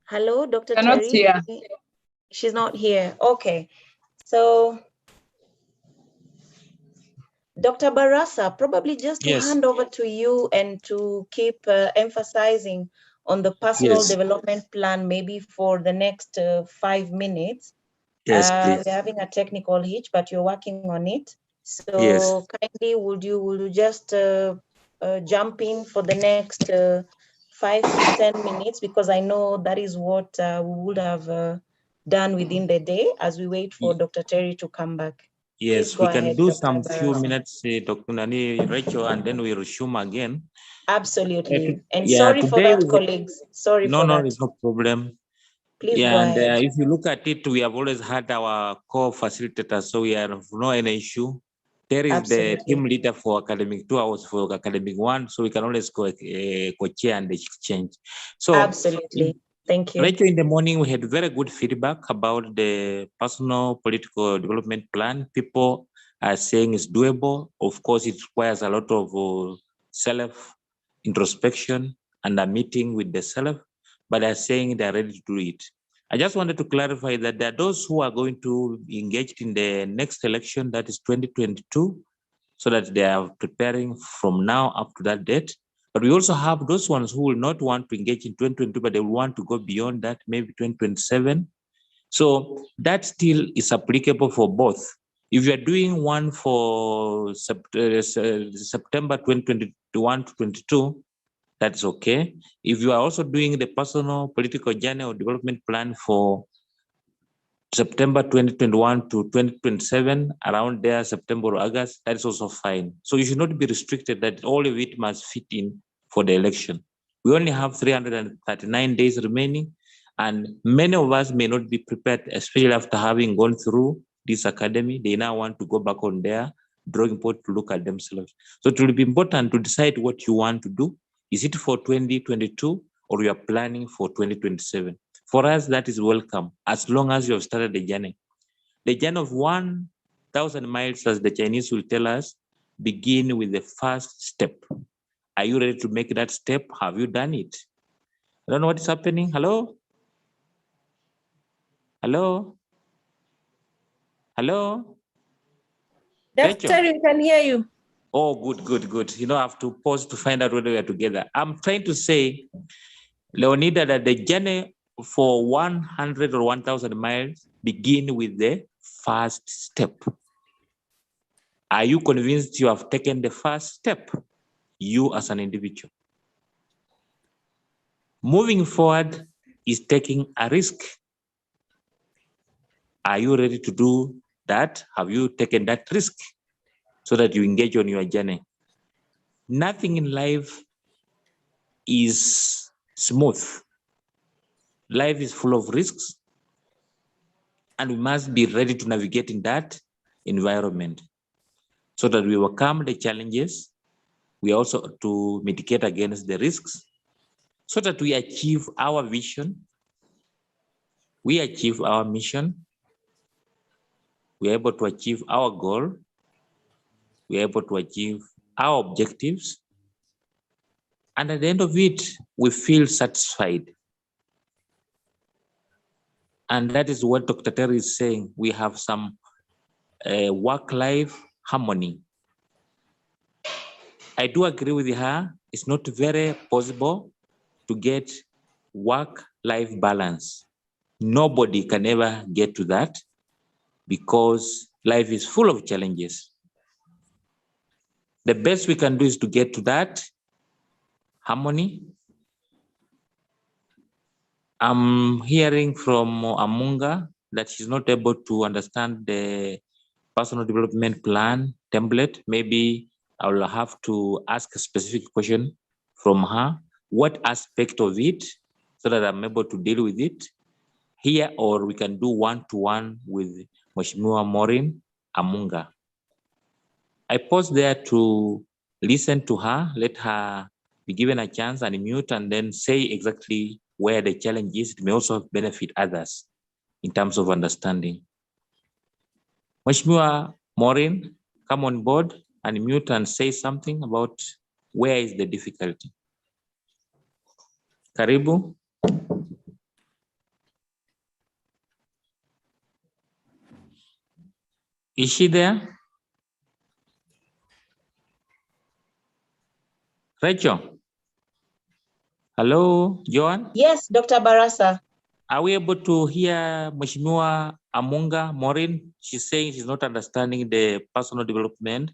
Hello, Dr. You're not Terry. here. She's not here. Okay. So, Dr. Barasa, probably just to Yes. hand over to you and to keep emphasizing on the personal Yes. development plan, maybe for the next 5 minutes. Yes, please. We're having a technical hitch, but you're working on it. So Yes. kindly, would you just jump in for the next 5 to 10 minutes, because I know that is what we would have done within the day as we wait for Dr. Terry to come back. Yes, Please go we can ahead, do Dr. some few Barasa. minutes, Dr. Nani, Rachel, and then we resume again. Absolutely. And Yeah, sorry for today that, colleagues. Sorry no, for no, that. it's no problem. Please Yeah, go and ahead. if you look at it, we have always had our co-facilitators, so we have no any issue. There is Absolutely. the team leader for academic 2 hours for academic 1, so we can always co-chair and exchange. So Absolutely. Thank you. Rachel, in the morning, we had very good feedback about the personal political development plan. People are saying it's doable. Of course, it requires a lot of self-introspection and a meeting with the self, but they're saying they're ready to do it. I just wanted to clarify that there are those who are going to be engaged in the next election, that is 2022, so that they are preparing from now up to that date. But we also have those ones who will not want to engage in 2022, but they will want to go beyond that, maybe 2027. So that still is applicable for both. If you are doing one for September 2021 to 22, that's okay. If you are also doing the personal political journey or development plan for September 2021 to 2027, around there, September or August, that is also fine. So you should not be restricted that all of it must fit in for the election. We only have 339 days remaining, and many of us may not be prepared, especially after having gone through this academy. They now want to go back on their drawing board to look at themselves. So it will be important to decide what you want to do. Is it for 2022 or you are planning for 2027? For us, that is welcome, as long as you have started the journey. The journey of 1,000 miles, as the Chinese will tell us, begin with the first step. Are you ready to make that step? Have you done it? I don't know what is happening. Hello? Hello? Hello? Doctor, we can hear you. Oh, good. You know, I have to pause to find out whether we are together. I'm trying to say, Leonida, that the journey for 100 or 1,000 miles begin with the first step. Are you convinced you have taken the first step, you as an individual? Moving forward is taking a risk. Are you ready to do that? Have you taken that risk so that you engage on your journey? Nothing in life is smooth. Life is full of risks, and we must be ready to navigate in that environment. so that we overcome the challenges. We also to mitigate against the risks so that we achieve our vision. We achieve our mission. We're able to achieve our goal. We're able to achieve our objectives. And at the end of it, we feel satisfied. And that is what Dr. Terry is saying. We have some work-life harmony. I do agree with her. It's not very possible to get work-life balance. Nobody can ever get to that because life is full of challenges. The best we can do is to get to that harmony. I'm hearing from Amunga that she's not able to understand the personal development plan template. Maybe I will have to ask a specific question from her. What aspect of it, so that I'm able to deal with it here, or we can do one-to-one with Mheshimiwa Maureen Amunga. I pause there to listen to her, let her be given a chance and mute, and then say exactly where the challenge is. It may also benefit others in terms of understanding. Mheshimiwa Maureen, come on board and mute and say something about where is the difficulty. Karibu. Is she there? Rachel? Hello, Joan? Yes, Dr. Barasa. Are we able to hear Mheshimiwa Amunga Maureen? She's saying she's not understanding the personal development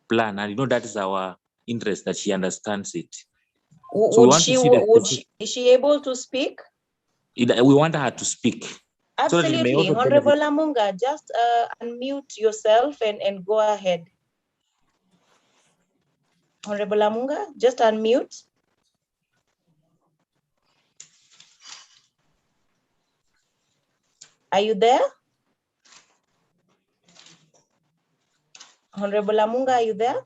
plan. And you know that is our interest, that she understands it. So Is she able to speak? We want her to speak. Absolutely. So Honorable Amunga, just unmute yourself and go ahead. Honorable Amunga, just unmute. Are you there? Honorable Amunga, are you there?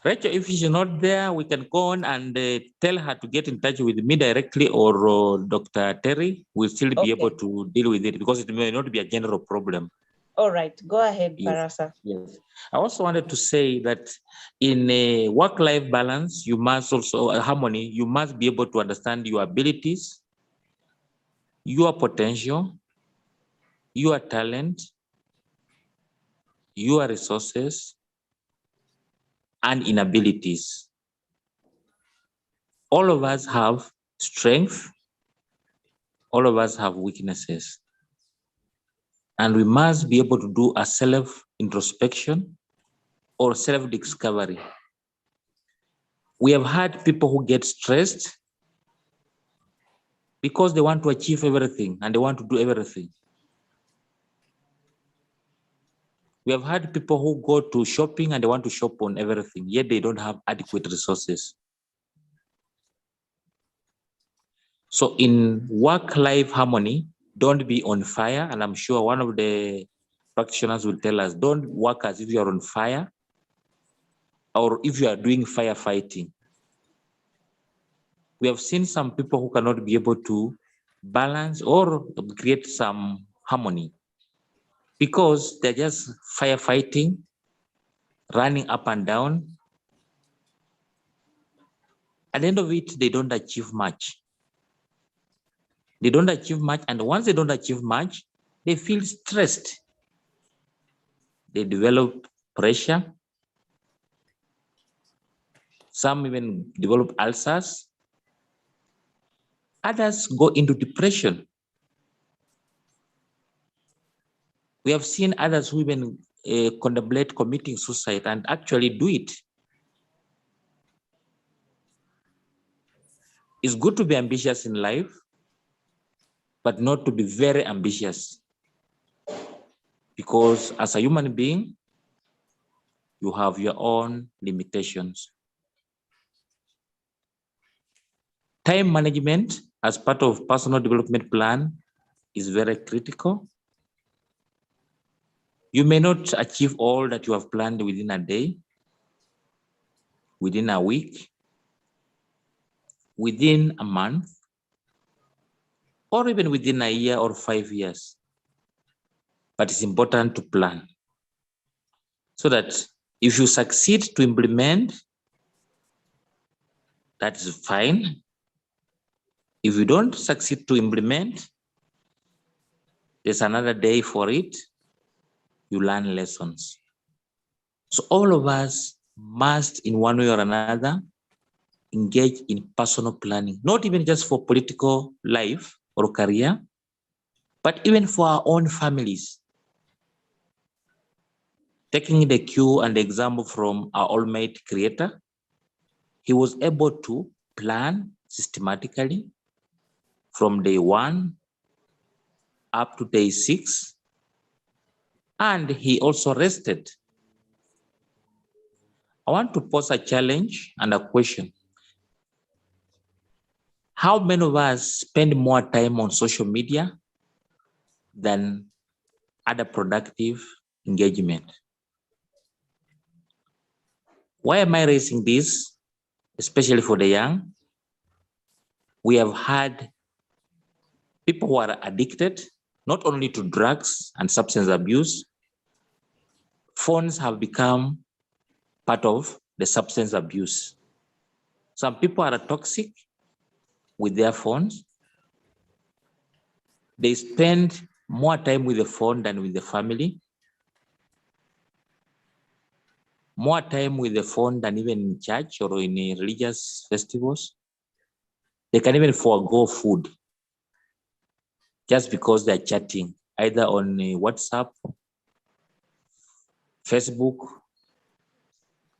Rachel, if she's not there, we can go on and tell her to get in touch with me directly, or Dr. Terry will still be able to deal with it, because it may not be a general problem. All right, go ahead, Yes. Barasa. Yes. I also wanted to say that in a work-life balance, you must also, harmony, you must be able to understand your abilities, your potential, your talent, your resources, and inabilities. All of us have strength, all of us have weaknesses. And we must be able to do a self-introspection or self-discovery. We have had people who get stressed because they want to achieve everything and they want to do everything. We have had people who go to shopping and they want to shop on everything, yet they don't have adequate resources. So in work-life harmony, don't be on fire. And I'm sure one of the practitioners will tell us, don't work as if you're on fire or if you are doing firefighting. We have seen some people who cannot be able to balance or create some harmony because they're just firefighting, running up and down. At the end of it, they don't achieve much. They don't achieve much, and once they don't achieve much, they feel stressed. They develop pressure. Some even develop ulcers. Others go into depression. We have seen others who even contemplate committing suicide and actually do it. It's good to be ambitious in life, but not to be very ambitious. Because as a human being, you have your own limitations. Time management as part of personal development plan is very critical. You may not achieve all that you have planned within a day, within a week, within a month, or even within a year or 5 years. But it's important to plan so that if you succeed to implement, that is fine. If you don't succeed to implement, there's another day for it. You learn lessons. So all of us must, in one way or another, engage in personal planning, not even just for political life or career, but even for our own families. Taking the cue and the example from our Almighty Creator, he was able to plan systematically from day 1 up to day 6, and he also rested. I want to pose a challenge and a question. How many of us spend more time on social media than other productive engagement? Why am I raising this, especially for the young? We have had people who are addicted, not only to drugs and substance abuse. Phones have become part of the substance abuse. Some people are toxic with their phones. They spend more time with the phone than with the family, more time with the phone than even in church or in religious festivals. They can even forego food just because they're chatting, either on WhatsApp, Facebook,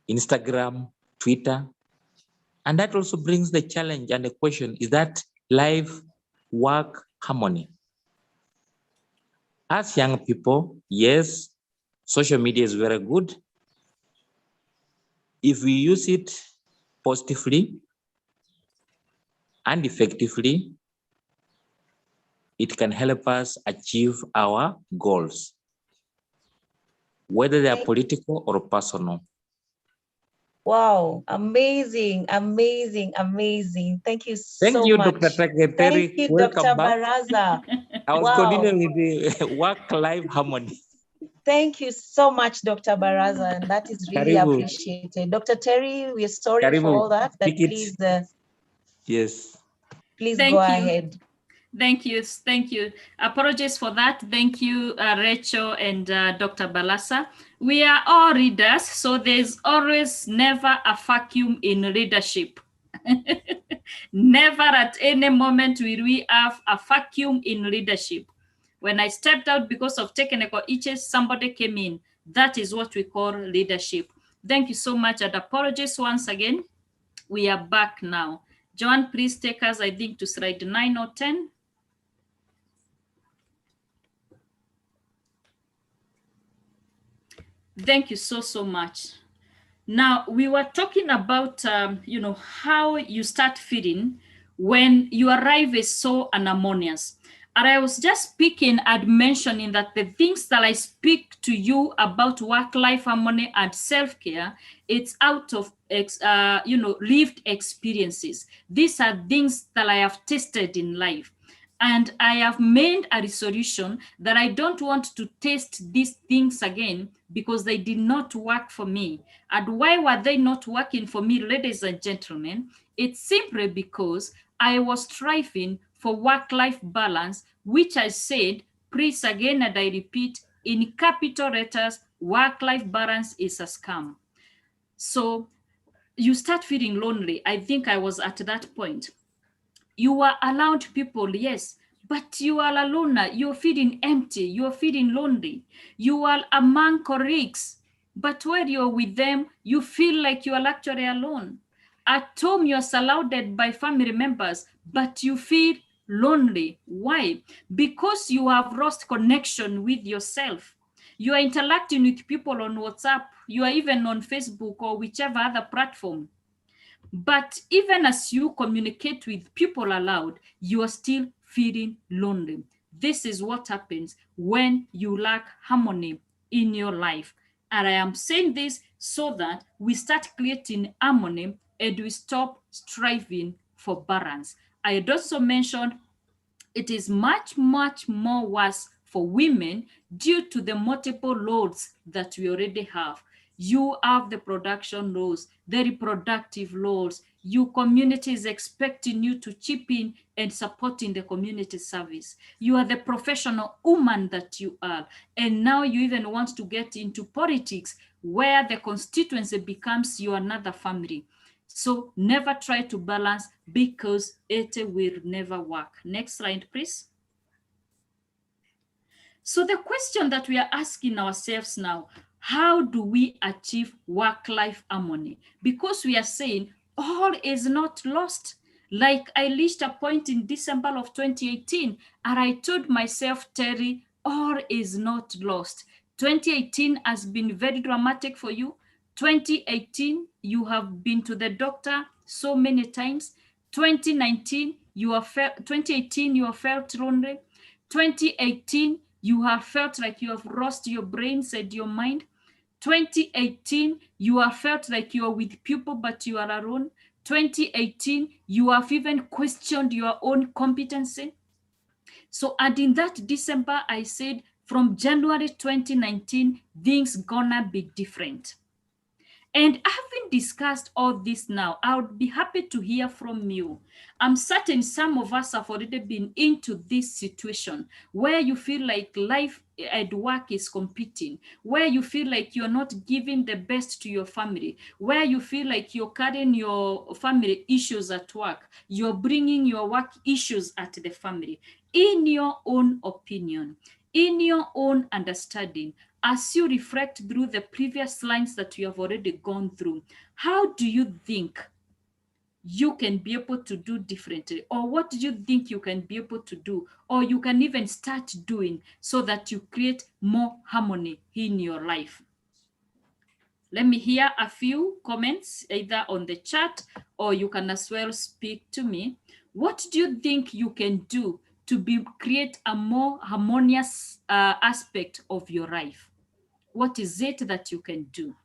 Instagram, Twitter. And that also brings the challenge and the question, is that life-work harmony? As young people, yes, social media is very good. If we use it positively and effectively, it can help us achieve our goals, whether they are political or personal. Wow, amazing, amazing, amazing. Thank you so Thank you, much. Dr. Secretary. Thank you, Welcome Dr. back. Baraza. I was Wow. continuing with the work-life harmony. Thank you so much, Dr. Baraza, and that is really Karibu. appreciated. Dr. Terry, we're sorry Karibu. for all that, but Pick it. please, Yes. please Thank go you. ahead. Thank you. Thank you. Apologies for that. Thank you, Rachel and Dr. Balasa. We are all readers, so there's always never a vacuum in leadership. Never at any moment will we have a vacuum in leadership. When I stepped out because of technical issues, somebody came in. That is what we call leadership. Thank you so much, and apologies once again. We are back now. Joan, please take us, I think, to slide 9 or 10. Thank you so much. Now, we were talking about, how you start feeding when you arrive is so unharmonious. And I was just speaking and mentioning that the things that I speak to you about work-life harmony and self-care, it's out of, lived experiences. These are things that I have tested in life. And I have made a resolution that I don't want to test these things again because they did not work for me. And why were they not working for me, ladies and gentlemen? It's simply because I was striving for work-life balance, which I said, please again, and I repeat, in capital letters, work-life balance is a scam. So you start feeling lonely. I think I was at that point. You are around people, yes, but you are alone. You're feeling empty. You're feeling lonely. You are among colleagues, but when you're with them, you feel like you are actually alone. At home, you're surrounded by family members, but you feel lonely. Why? Because you have lost connection with yourself. You are interacting with people on WhatsApp. You are even on Facebook or whichever other platform. But even as you communicate with people aloud, you are still feeling lonely. This is what happens when you lack harmony in your life. And I am saying this so that we start creating harmony and we stop striving for balance. I had also mentioned it is much, much more worse for women due to the multiple loads that we already have. You have the production loads, the reproductive loads. Your community is expecting you to chip in and supporting the community service. You are the professional woman that you are. And now you even want to get into politics where the constituency becomes your another family. So never try to balance because it will never work. Next slide, please. So the question that we are asking ourselves now, how do we achieve work-life harmony? Because we are saying all is not lost. Like I reached a point in December of 2018 and I told myself, Terry, all is not lost. 2018 has been very dramatic for you. 2018, you have been to the doctor so many times. 2019, 2018, you have felt lonely. 2018, you have felt like you have lost your brains and your mind. 2018, you have felt like you are with people, but you are alone. 2018, you have even questioned your own competency. So, and in that December, I said, from January 2019, things gonna be different. And having discussed all this now, I would be happy to hear from you. I'm certain some of us have already been into this situation where you feel like life and work is competing, where you feel like you're not giving the best to your family, where you feel like you're carrying your family issues at work, you're bringing your work issues at the family. In your own opinion, in your own understanding, as you reflect through the previous lines that you have already gone through, how do you think you can be able to do differently? Or what do you think you can be able to do? Or you can even start doing so that you create more harmony in your life? Let me hear a few comments either on the chat or you can as well speak to me. What do you think you can do to create a more harmonious aspect of your life? What is it that you can do?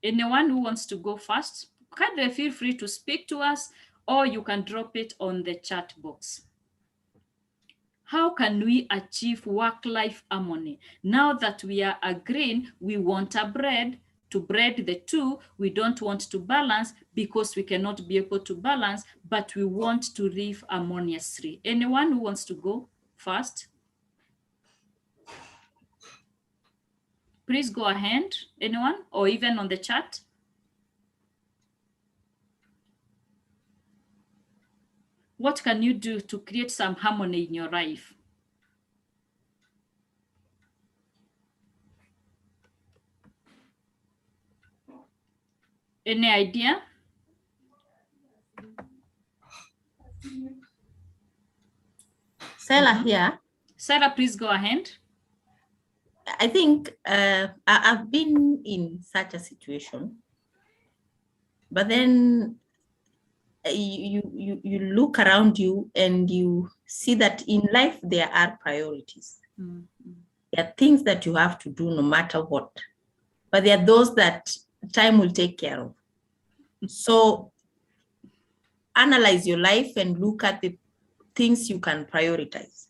Anyone who wants to go first, kindly feel free to speak to us or you can drop it on the chat box. How can we achieve work-life harmony? Now that we are agreeing, we want a bread. To bread the two, we don't want to balance because we cannot be able to balance, but we want to live harmoniously. Anyone who wants to go first? Please go ahead, anyone, or even on the chat. What can you do to create some harmony in your life? Any idea? Sarah here. Sarah, please go ahead. I think I've been in such a situation, but then you look around you and you see that in life there are priorities. Mm-hmm. There are things that you have to do no matter what, but there are those that time will take care of. So analyze your life and look at the things you can prioritize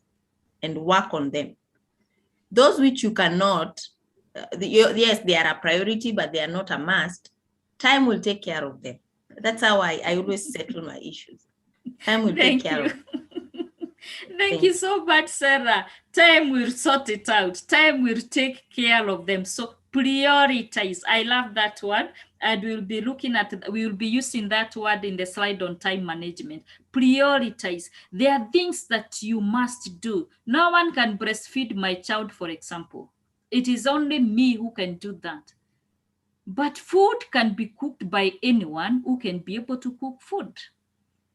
and work on them. Those which you cannot, yes, they are a priority, but they are not a must. Time will take care of them. That's how I always settle my issues. Time will take care of them. Thank you so much, Sarah. Time will sort it out. Time will take care of them. So prioritize. I love that word. And we will be using that word in the slide on time management. Prioritize. There are things that you must do. No one can breastfeed my child, for example. It is only me who can do that. But food can be cooked by anyone who can be able to cook food.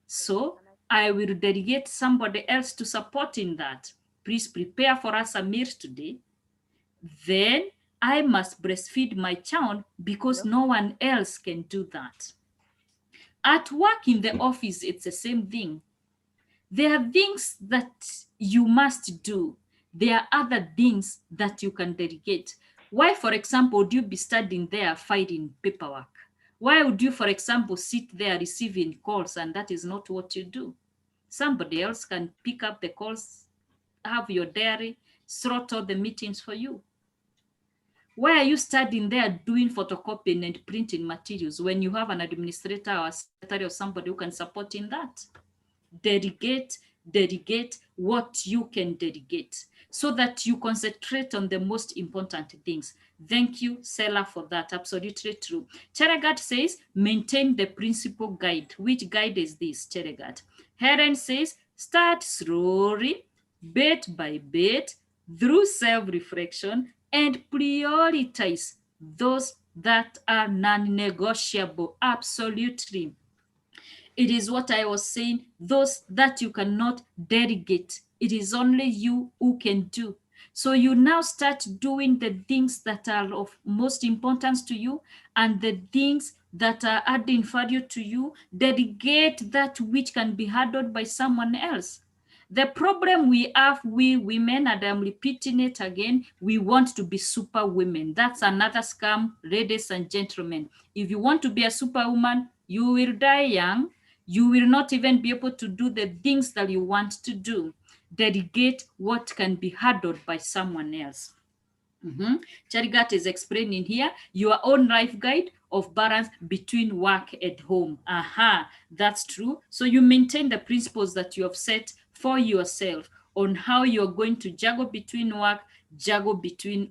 So I will delegate somebody else to support in that. Please prepare for us a meal today. Then I must breastfeed my child because no one else can do that. At work in the office, it's the same thing. There are things that you must do. There are other things that you can delegate. Why, for example, would you be standing there filing paperwork? Why would you, for example, sit there receiving calls and that is not what you do? Somebody else can pick up the calls, have your diary, sort out the meetings for you. Why are you standing there doing photocopying and printing materials when you have an administrator or a secretary or somebody who can support in that? Delegate what you can delegate so that you concentrate on the most important things. Thank you, Selah, for that. Absolutely true. Cheregat says, maintain the principal guide. Which guide is this, Cheregat? Helen says, start slowly, bit by bit, through self-reflection, and prioritize those that are non-negotiable. Absolutely. It is what I was saying, those that you cannot delegate. It is only you who can do. So you now start doing the things that are of most importance to you and the things that are adding value to you. Delegate that which can be handled by someone else. The problem we have, we women, and I'm repeating it again, we want to be super women. That's another scam, ladies and gentlemen. If you want to be a superwoman, you will die young. You will not even be able to do the things that you want to do. Delegate what can be handled by someone else. Charigat is explaining here your own life guide of balance between work and home. That's true. So you maintain the principles that you have set for yourself on how you're going to juggle between work, juggle between,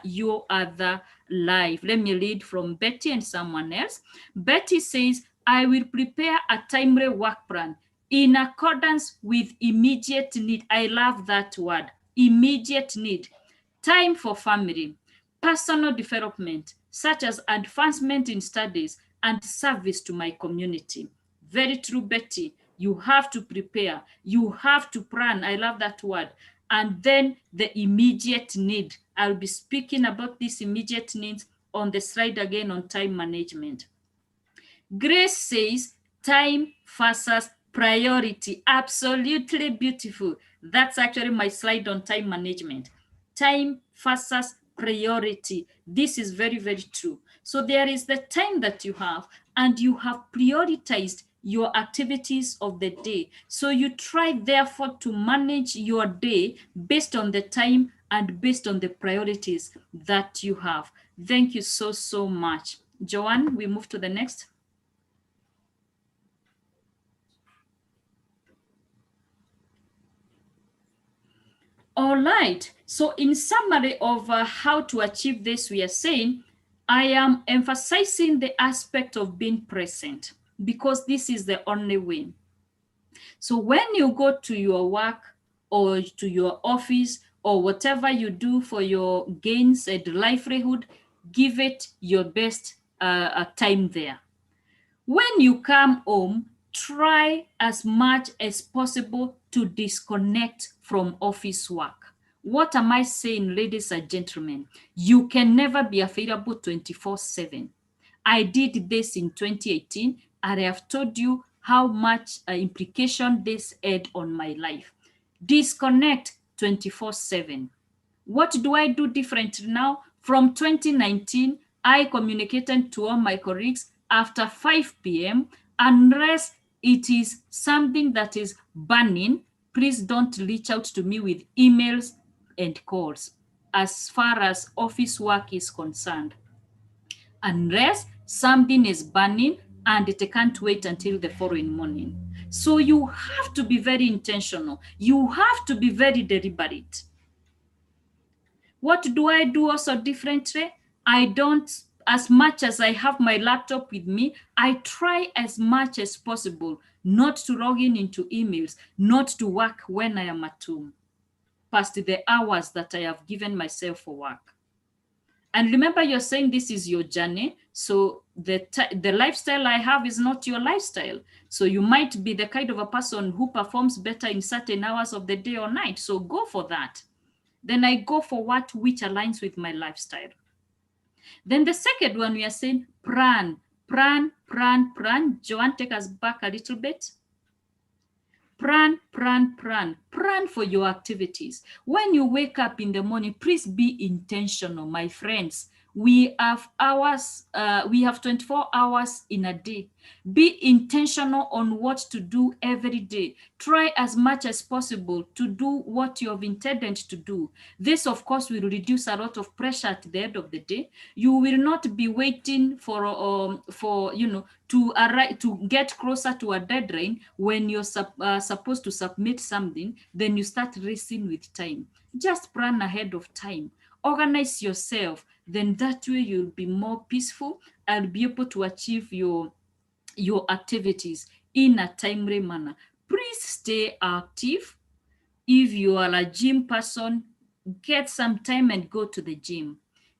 your other life. Let me read from Betty and someone else. Betty says, I will prepare a timely work plan in accordance with immediate need. I love that word, immediate need. Time for family, personal development, such as advancement in studies and service to my community. Very true, Betty. You have to prepare. You have to plan. I love that word. And then the immediate need. I'll be speaking about these immediate needs on the slide again on time management. Grace says time versus priority. Absolutely beautiful. That's actually my slide on time management. Time versus priority. This is very, very true. So there is the time that you have, and you have prioritized your activities of the day. So you try, therefore, to manage your day based on the time and based on the priorities that you have. Thank you so, so much. Joanne, we move to the next. All right. So in summary of how to achieve this, we are saying, I am emphasizing the aspect of being present because this is the only way. So when you go to your work or to your office or whatever you do for your gains and livelihood, give it your best time there. When you come home, try as much as possible to disconnect from office work. What am I saying, ladies and gentlemen? You can never be available 24/7. I did this in 2018, and I have told you how much implication this had on my life. Disconnect 24/7. What do I do differently now? From 2019, I communicated to all my colleagues after 5 p.m. unless it is something that is burning. Please don't reach out to me with emails and calls as far as office work is concerned. Unless something is burning and it can't wait until the following morning. So you have to be very intentional. You have to be very deliberate. What do I do also differently? I don't, as much as I have my laptop with me, I try as much as possible not to log in into emails, not to work when I am at home, past the hours that I have given myself for work. And remember, you're saying this is your journey. So the lifestyle I have is not your lifestyle. So you might be the kind of a person who performs better in certain hours of the day or night. So go for that. Then I go for which aligns with my lifestyle. Then the second one, we are saying plan. Joanne, take us back a little bit. Plan for your activities. When you wake up in the morning, please be intentional, my friends. We have hours, we have 24 hours in a day. Be intentional on what to do every day. Try as much as possible to do what you have intended to do. This, of course, will reduce a lot of pressure at the end of the day. You will not be waiting for to arrive, to get closer to a deadline when you're supposed to submit something. Then you start racing with time. Just plan ahead of time. Organize yourself. Then that way you'll be more peaceful and be able to achieve your activities in a timely manner. Please stay active. If you are a gym person, get some time and go to the gym.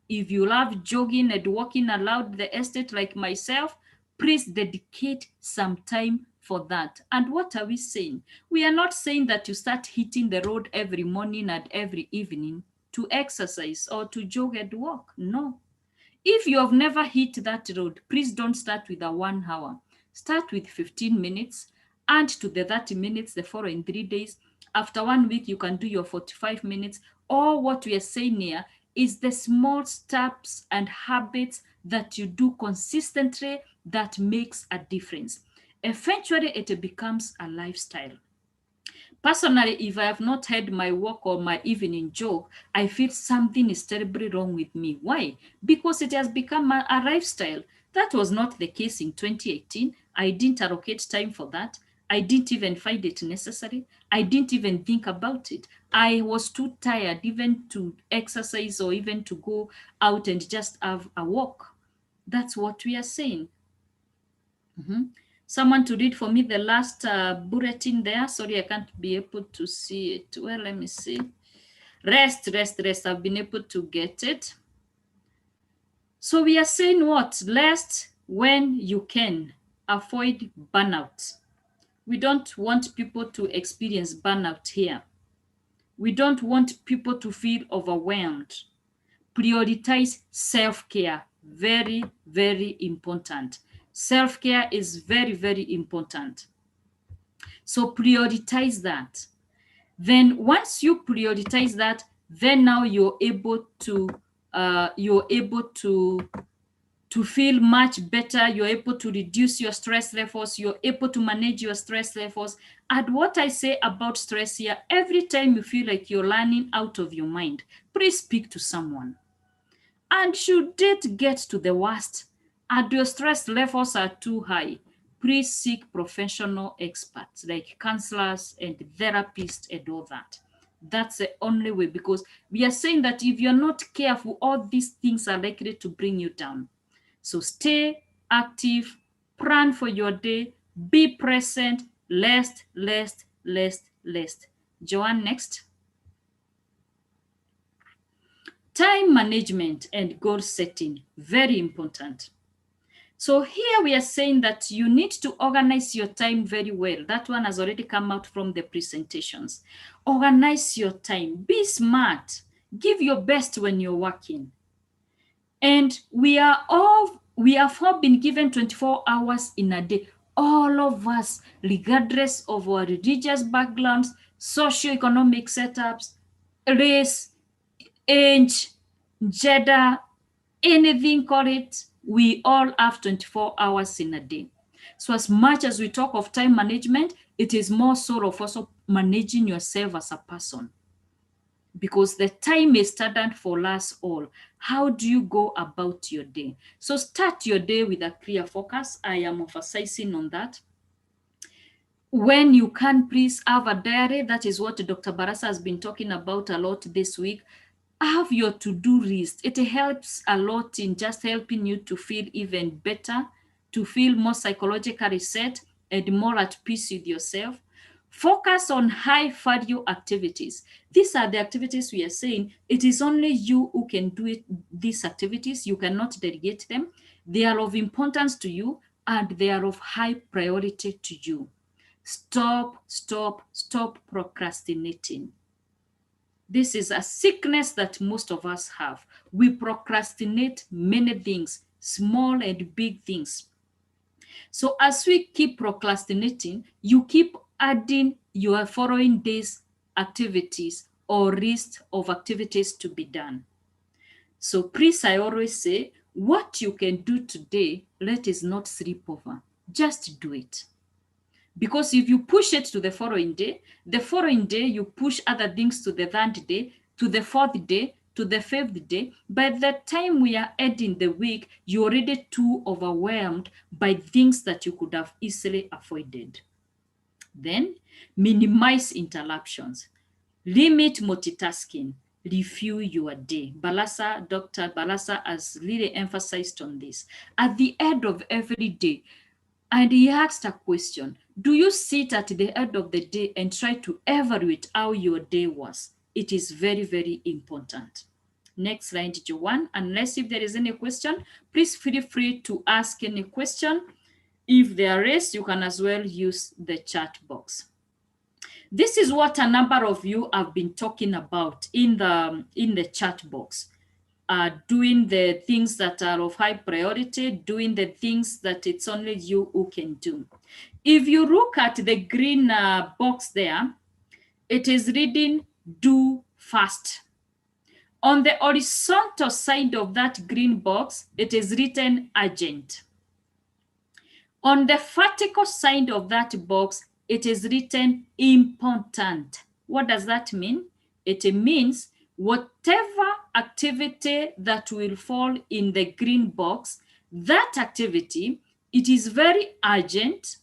If you love jogging and walking around the estate like myself, please dedicate some time for that. And what are we saying? We are not saying that you start hitting the road every morning and every evening to exercise or to jog and walk. No. If you have never hit that road, please don't start with a 1 hour. Start with 15 minutes, add to the 30 minutes the following 3 days. After 1 week, you can do your 45 minutes. Or what we are saying here is the small steps and habits that you do consistently that makes a difference. Eventually, it becomes a lifestyle. Personally, if I have not had my walk or my evening jog, I feel something is terribly wrong with me. Why? Because it has become a lifestyle. That was not the case in 2018. I didn't allocate time for that. I didn't even find it necessary. I didn't even think about it. I was too tired even to exercise or even to go out and just have a walk. That's what we are saying. Someone to read for me the last bulletin there. Sorry, I can't be able to see it. Well, let me see. Rest. I've been able to get it. So we are saying what? Rest when you can. Avoid burnout. We don't want people to experience burnout here. We don't want people to feel overwhelmed. Prioritize self-care. Very, very important. Self-care is very, very important. So prioritize that. Then once you prioritize that, then now you're able to feel much better. You're able to reduce your stress levels. You're able to manage your stress levels. And what I say about stress here, every time you feel like you're running out of your mind, please speak to someone. And should it get to the worst and your stress levels are too high, please seek professional experts like counselors and therapists and all that. That's the only way, because we are saying that if you're not careful, all these things are likely to bring you down. So stay active, plan for your day, be present, rest. Joanne, next. Time management and goal setting, very important. So here we are saying that you need to organize your time very well. That one has already come out from the presentations. Organize your time, be smart, give your best when you're working. And we have all been given 24 hours in a day. All of us, regardless of our religious backgrounds, socioeconomic setups, race, age, gender, anything, call it, we all have 24 hours in a day. So as much as we talk of time management, it is more so of also managing yourself as a person, because the time is standard for us all. How do you go about your day? So start your day with a clear focus. I am emphasizing on that. When you can, please have a diary. That is what Dr. Barasa has been talking about a lot this week. Have your to-do list. It helps a lot in just helping you to feel even better, to feel more psychologically set and more at peace with yourself. Focus on high value activities. These are the activities we are saying it is only you who can do it. These activities, you cannot delegate them. They are of importance to you and they are of high priority to you. Stop procrastinating. This is a sickness that most of us have. We procrastinate many things, small and big things. So as we keep procrastinating, you keep adding your following day's activities or list of activities to be done. So please, I always say, what you can do today, let us not sleep over. Just do it. Because if you push it to the following day you push other things to the third day, to the fourth day, to the fifth day. By the time we are ending the week, you're already too overwhelmed by things that you could have easily avoided. Then minimize interruptions, limit multitasking, review your day. Dr. Balasa has really emphasized on this. At the end of every day, and he asked a question, do you sit at the end of the day and try to evaluate how your day was? It is very, very important. Next slide, Joanne. Unless if there is any question, please feel free to ask any question. If there is, you can as well use the chat box. This is what a number of you have been talking about in the chat box. Doing the things that are of high priority, doing the things that it's only you who can do. If you look at the green box there, it is reading do fast. On the horizontal side of that green box, it is written urgent. On the vertical side of that box, it is written important. What does that mean? It means whatever activity that will fall in the green box, that activity, it is very urgent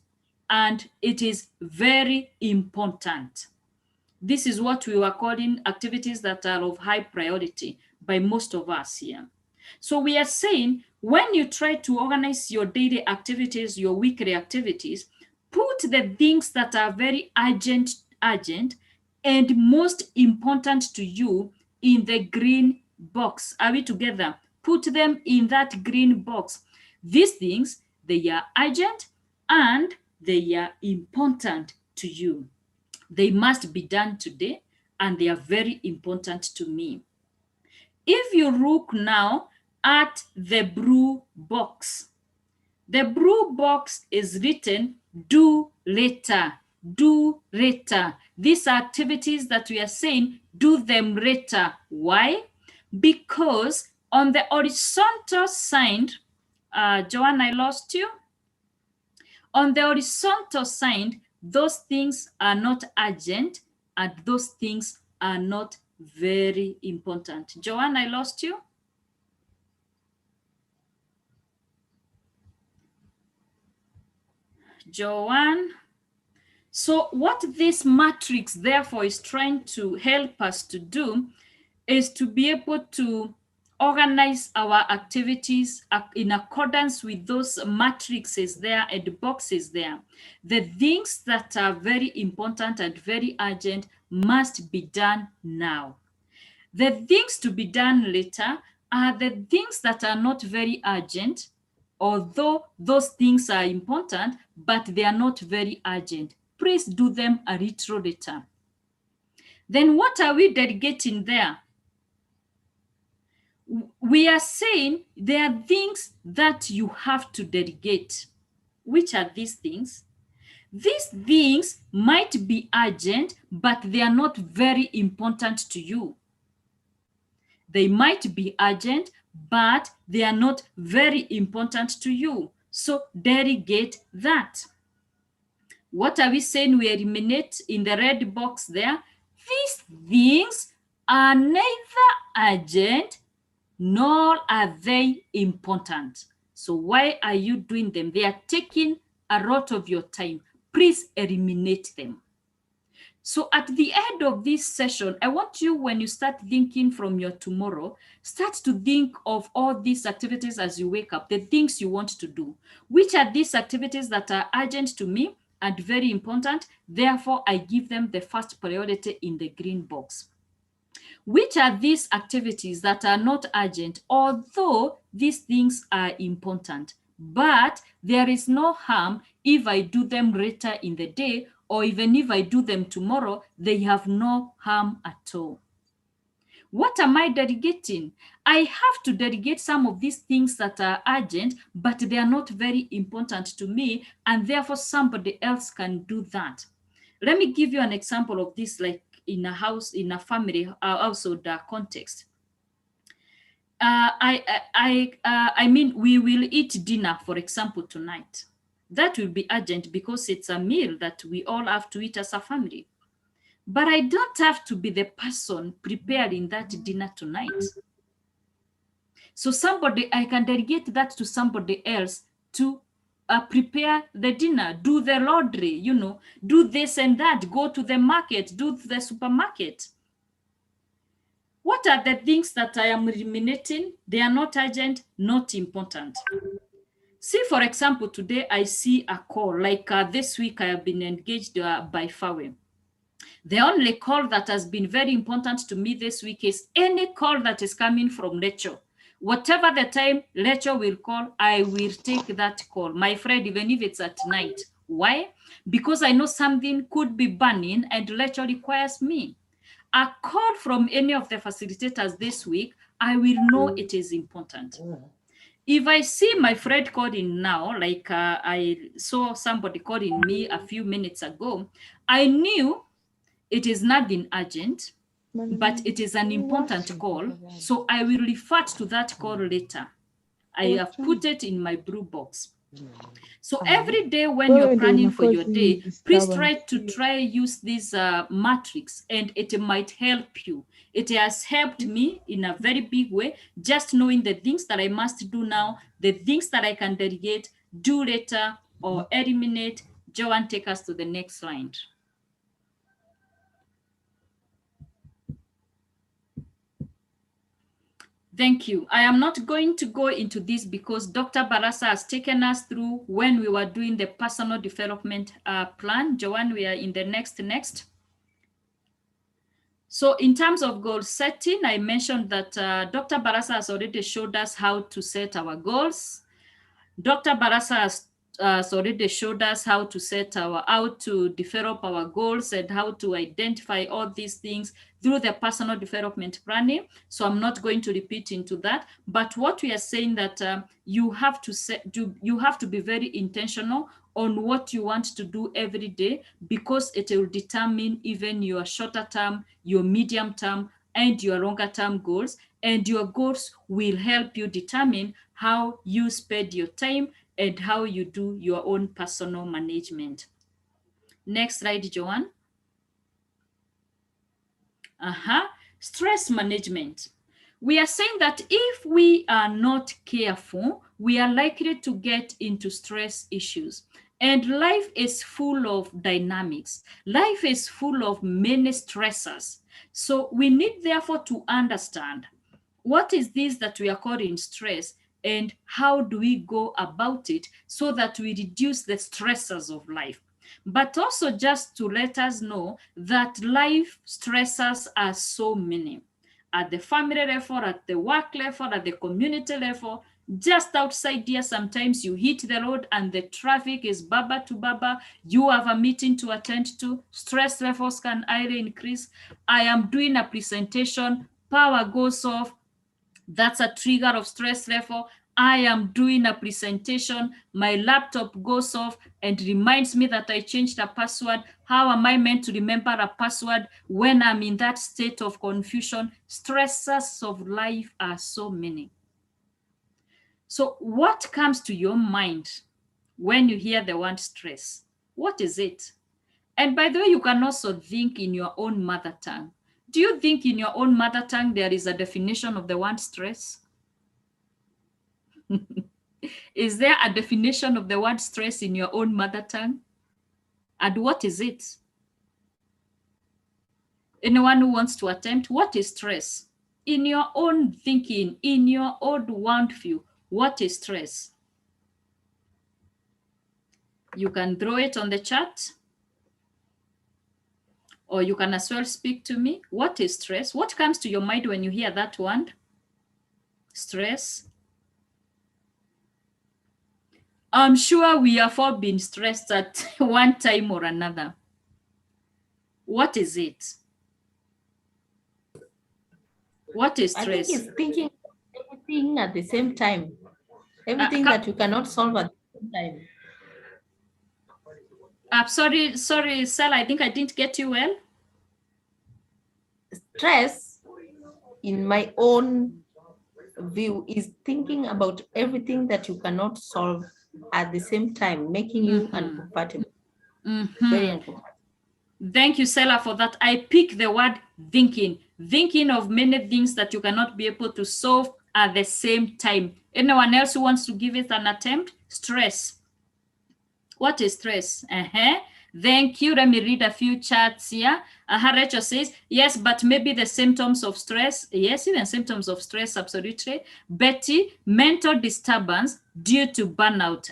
and it is very important. This is what we were calling activities that are of high priority by most of us here. So we are saying when you try to organize your daily activities, your weekly activities, put the things that are very urgent and most important to you in the green box. Are we together? Put them in that green box. These things, they are urgent and they are important to you. They must be done today and they are very important to me. If you look now at the blue box, the blue box is written do later, do later. These are activities that we are saying do them later. Why? Because on the horizontal side, Joanne, I lost you. On the horizontal side, those things are not urgent and those things are not very important. Joanne, I lost you. Joanne. So what this matrix therefore is trying to help us to do is to be able to organize our activities in accordance with those matrices there and boxes there. The things that are very important and very urgent must be done now. The things to be done later are the things that are not very urgent, although those things are important, but they are not very urgent. Please do them a little later. Then what are we delegating there? We are saying there are things that you have to delegate. Which are these things? These things might be urgent, but they are not very important to you. They might be urgent, but they are not very important to you. So delegate that. What are we saying we eliminate in the red box there? These things are neither urgent nor are they important. So why are you doing them? They are taking a lot of your time. Please eliminate them. So at the end of this session, I want you, when you start thinking from your tomorrow, start to think of all these activities as you wake up, the things you want to do. Which are these activities that are urgent to me and very important? Therefore, I give them the first priority in the green box. Which are these activities that are not urgent, although these things are important, but there is no harm if I do them later in the day, or even if I do them tomorrow, they have no harm at all. What am I delegating? I have to delegate some of these things that are urgent, but they are not very important to me, and therefore somebody else can do that. Let me give you an example of this, like in a house, in a family household context. I mean, we will eat dinner, for example, tonight. That will be urgent because it's a meal that we all have to eat as a family. But I don't have to be the person preparing that dinner tonight. So I can delegate that to somebody else to prepare the dinner, do the laundry, you know, do this and that, go to the market, do the supermarket. What are the things that I am ruminating? They are not urgent, not important. See, for example, today I see a call, like this week I have been engaged by Fawe. The only call that has been very important to me this week is any call that is coming from Rachel. Whatever the time Rachel will call, I will take that call. My friend, even if it's at night. Why? Because I know something could be burning and Rachel requires me. A call from any of the facilitators this week, I will know it is important. If I see my friend calling now, like I saw somebody calling me a few minutes ago, I knew it is nothing urgent, but it is an important call. So I will refer to that call later. I have put it in my blue box. So every day when you're planning for your day, please try use this matrix, and it might help you. It has helped me in a very big way, just knowing the things that I must do now, the things that I can delegate, do later, or eliminate. Joanne, take us to the next slide. Thank you. I am not going to go into this because Dr. Barasa has taken us through when we were doing the personal development plan. Joanne, we are in the next. So in terms of goal setting, I mentioned that Dr. Barasa has already showed us how to set our goals. Dr. Barasa has already showed us how to develop our goals and how to identify all these things through the personal development planning. So I'm not going to repeat into that. But what we are saying that you have to be very intentional on what you want to do every day, because it will determine even your shorter term, your medium term, and your longer term goals. And your goals will help you determine how you spend your time and how you do your own personal management. Next slide, Joanne. Stress management. We are saying that if we are not careful, we are likely to get into stress issues. And life is full of dynamics. Life is full of many stressors. So we need therefore to understand what is this that we are calling stress, and how do we go about it so that we reduce the stressors of life. But also just to let us know that life stressors are so many. At the family level, at the work level, at the community level, just outside here, sometimes you hit the road and the traffic is baba to baba. You have a meeting to attend to. Stress levels can either increase. I am doing a presentation, power goes off. That's a trigger of stress level. I am doing a presentation, my laptop goes off and reminds me that I changed a password. How am I meant to remember a password when I'm in that state of confusion? Stresses of life are so many. So what comes to your mind when you hear the word stress? What is it? And by the way, you can also think in your own mother tongue. Do you think in your own mother tongue there is a definition of the word stress? Is there a definition of the word stress in your own mother tongue? And what is it? Anyone who wants to attempt, what is stress? In your own thinking, in your own worldview, what is stress? You can draw it on the chat, or you can as well speak to me. What is stress? What comes to your mind when you hear that word? Stress. I'm sure we have all been stressed at one time or another. What is it? What is stress? I think it's thinking everything at the same time. Everything that you cannot solve at the same time. Sorry, Sal, I think I didn't get you well. Stress, in my own view, is thinking about everything that you cannot solve at the same time, making you uncomfortable. Very uncomfortable. Thank you, Sela, for that. I pick the word thinking. Thinking of many things that you cannot be able to solve at the same time. Anyone else who wants to give it an attempt? Stress. What is stress? Thank you. Let me read a few charts here. Rachel says, yes, but maybe the symptoms of stress. Yes, even symptoms of stress, absolutely. Betty, mental disturbance due to burnout.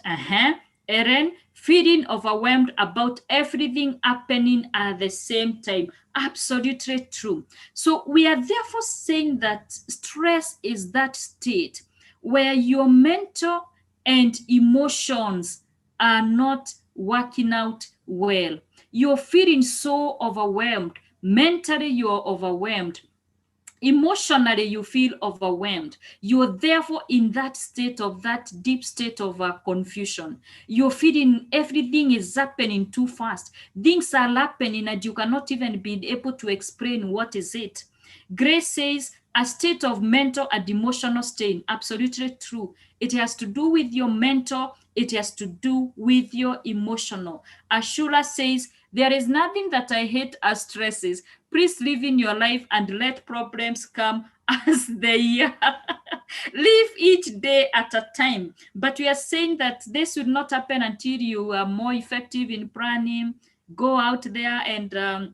Erin, feeling overwhelmed about everything happening at the same time. Absolutely true. So we are therefore saying that stress is that state where your mental and emotions are not working out well. You're feeling so overwhelmed. Mentally, you're overwhelmed. Emotionally, you feel overwhelmed. You're therefore in that state of that deep state of confusion. You're feeling everything is happening too fast. Things are happening and you cannot even be able to explain what is it. Grace says a state of mental and emotional strain. Absolutely true. It has to do with your mental, it has to do with your emotional. Ashura says, there is nothing that I hate as stresses. Please live in your life and let problems come as they are. Live each day at a time. But we are saying that this will not happen until you are more effective in planning. Go out there and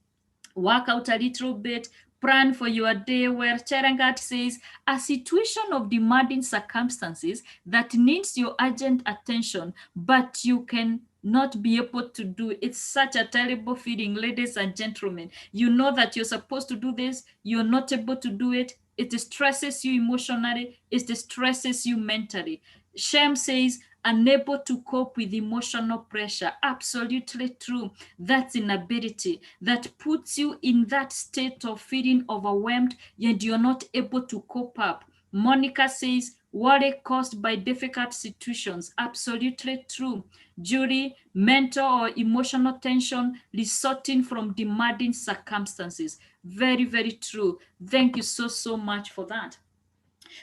work out a little bit, plan for your day, where Cherangat says, a situation of demanding circumstances that needs your urgent attention, but you can not be able to do. It's such a terrible feeling, ladies and gentlemen. You know that you're supposed to do this, you're not able to do it. It stresses you emotionally, it stresses you mentally. Shem says, unable to cope with emotional pressure. Absolutely true. That's inability that puts you in that state of feeling overwhelmed and you're not able to cope up. Monica says, worry caused by difficult situations. Absolutely true. Julie, mental or emotional tension resulting from demanding circumstances. Very, very true. Thank you so much for that.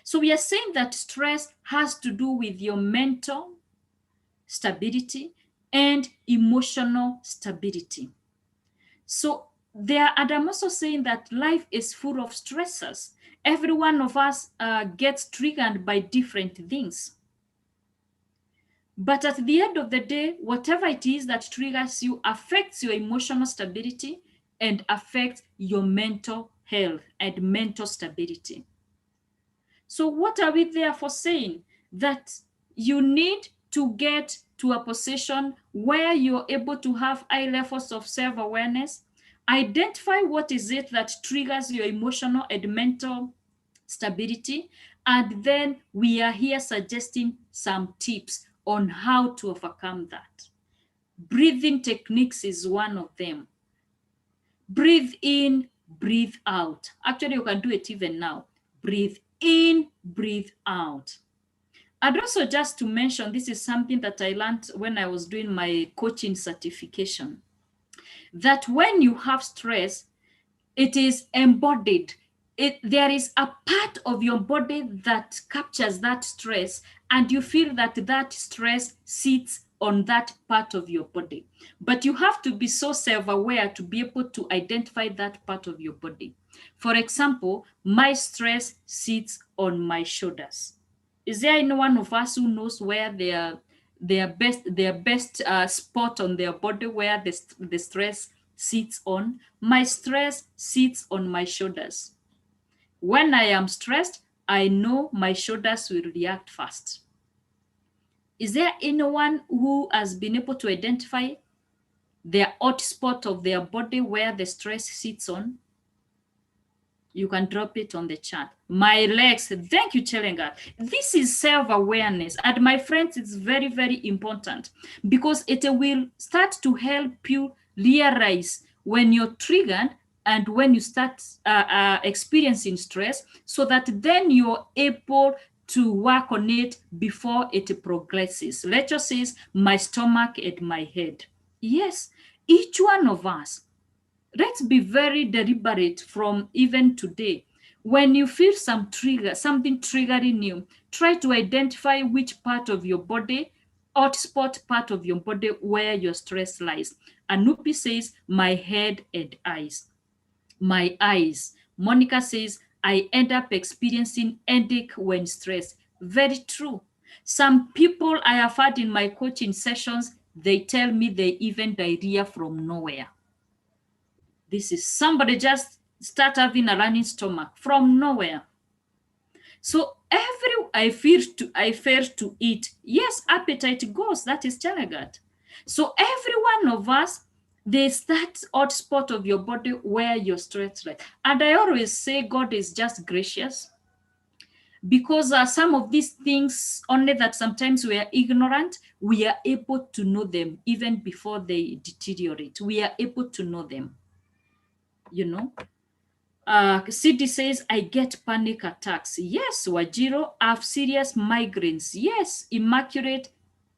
So we are saying that stress has to do with your mental stability and emotional stability. So there, and I'm also saying that life is full of stressors. Every one of us gets triggered by different things. But at the end of the day, whatever it is that triggers you affects your emotional stability and affects your mental health and mental stability. So what are we therefore saying? That you need to get to a position where you're able to have high levels of self-awareness, identify what is it that triggers your emotional and mental stability, and then we are here suggesting some tips on how to overcome that. Breathing techniques is one of them. Breathe in, breathe out. Actually, you can do it even now. Breathe in, breathe out. And also, just to mention, this is something that I learned when I was doing my coaching certification, that when you have stress, it is embodied. There is a part of your body that captures that stress, and you feel that that stress sits on that part of your body. But you have to be so self-aware to be able to identify that part of your body. For example, my stress sits on my shoulders. Is there any one of us who knows where their best spot on their body where the stress sits on? My stress sits on my shoulders. When I am stressed, I know my shoulders will react fast. Is there anyone who has been able to identify their hot spot of their body where the stress sits on? You can drop it on the chat. My legs. Thank you, Chelenga. This is self-awareness. And my friends, it's very, very important because it will start to help you realize when you're triggered and when you start experiencing stress, so that then you're able to work on it before it progresses. Rachel says, my stomach and my head. Yes, each one of us. Let's be very deliberate from even today. When you feel some trigger, something triggering you, try to identify which part of your body, hotspot part of your body where your stress lies. Anupi says, my head and eyes. My eyes. Monica says, I end up experiencing headache when stressed. Very true. Some people I have had in my coaching sessions, they tell me they even diarrhea from nowhere. This is somebody just start having a running stomach from nowhere. So I fear to eat. Yes, appetite goes. That is Chalagat. So every one of us, there's that odd spot of your body where you're stressed, right? And I always say God is just gracious because some of these things, only that sometimes we are ignorant, we are able to know them even before they deteriorate. We are able to know them, you know. Cindy says, I get panic attacks. Yes, Wajiro, I have serious migraines. Yes, immaculate,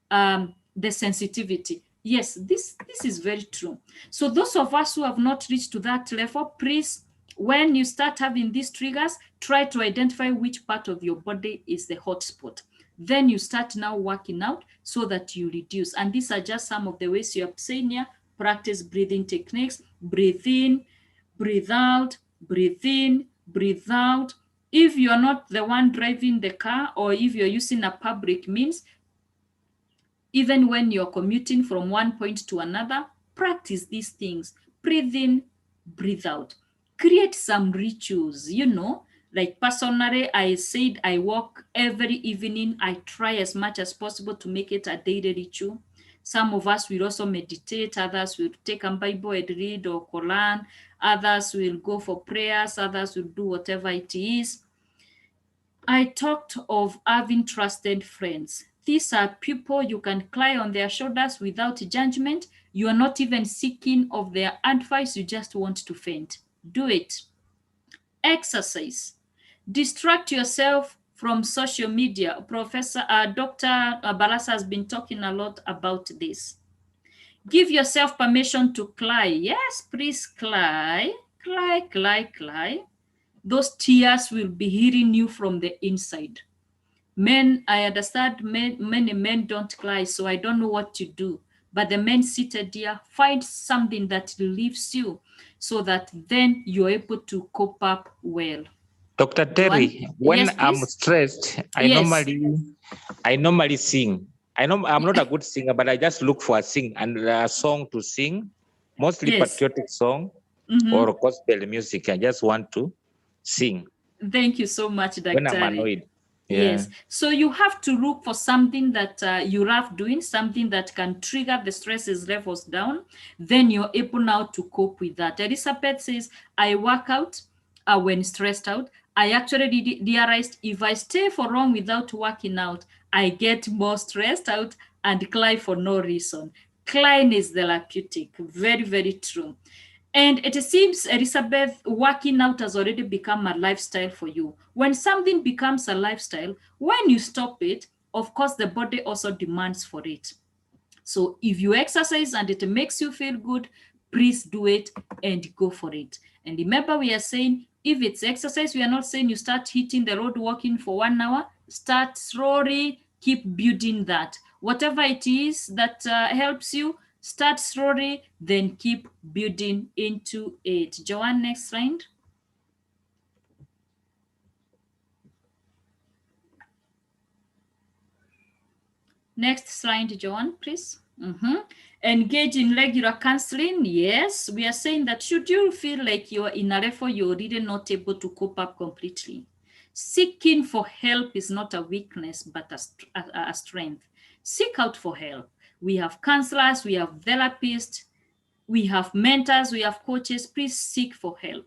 the sensitivity. Yes, this is very true. So those of us who have not reached to that level, please, when you start having these triggers, try to identify which part of your body is the hotspot. Then you start now working out so that you reduce. And these are just some of the ways you have seen here. Practice breathing techniques, breathe in, breathe out, breathe in, breathe out. If you're not the one driving the car or if you're using a public means, even when you're commuting from one point to another, practice these things. Breathe in, breathe out. Create some rituals, you know. Like personally, I said I walk every evening. I try as much as possible to make it a daily ritual. Some of us will also meditate. Others will take a Bible and read or Quran. Others will go for prayers. Others will do whatever it is. I talked of having trusted friends. These are people you can cry on their shoulders without judgment. You are not even seeking of their advice. You just want to faint. Do it. Exercise. Distract yourself from social media. Dr. Barasa has been talking a lot about this. Give yourself permission to cry. Yes, please cry. Cry, cry, cry. Those tears will be healing you from the inside. Men, I understand many men don't cry, so I don't know what to do. But the men seated here, find something that relieves you so that then you're able to cope up well. Dr. Terry, when Yes, I'm please. stressed, I Yes. normally sing. I know I'm not a good singer, but I just look for a song to sing, mostly Yes. patriotic song Mhm. or gospel music. I just want to sing Thank you so much, Dr. when I'm annoyed. Yes. So you have to look for something that you love doing, something that can trigger the stresses levels down. Then you're able now to cope with that. Elizabeth says, I work out when stressed out. I actually realized if I stay for long without working out, I get more stressed out and cry for no reason. Crying is therapeutic. Very, very true. And it seems, Elizabeth, working out has already become a lifestyle for you. When something becomes a lifestyle, when you stop it, of course, the body also demands for it. So if you exercise and it makes you feel good, please do it and go for it. And remember, we are saying if it's exercise, we are not saying you start hitting the road walking for 1 hour. Start slowly, keep building that. Whatever it is that helps you, start slowly, then keep building into it. Joanne, next slide. Next slide, Joanne, please. Engage in regular counseling. Yes, we are saying that should you feel like you're in a level you're really not able to cope up completely, seeking for help is not a weakness, but a strength. Seek out for help. We have counselors, we have therapists, we have mentors, we have coaches. Please seek for help.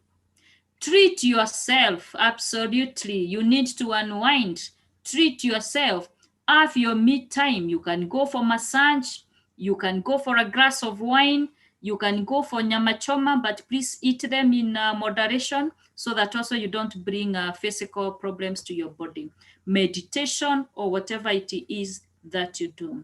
Treat yourself. Absolutely. You need to unwind. Treat yourself. Have your me time. You can go for massage. You can go for a glass of wine. You can go for nyama choma, but please eat them in moderation so that also you don't bring physical problems to your body. Meditation or whatever it is that you do.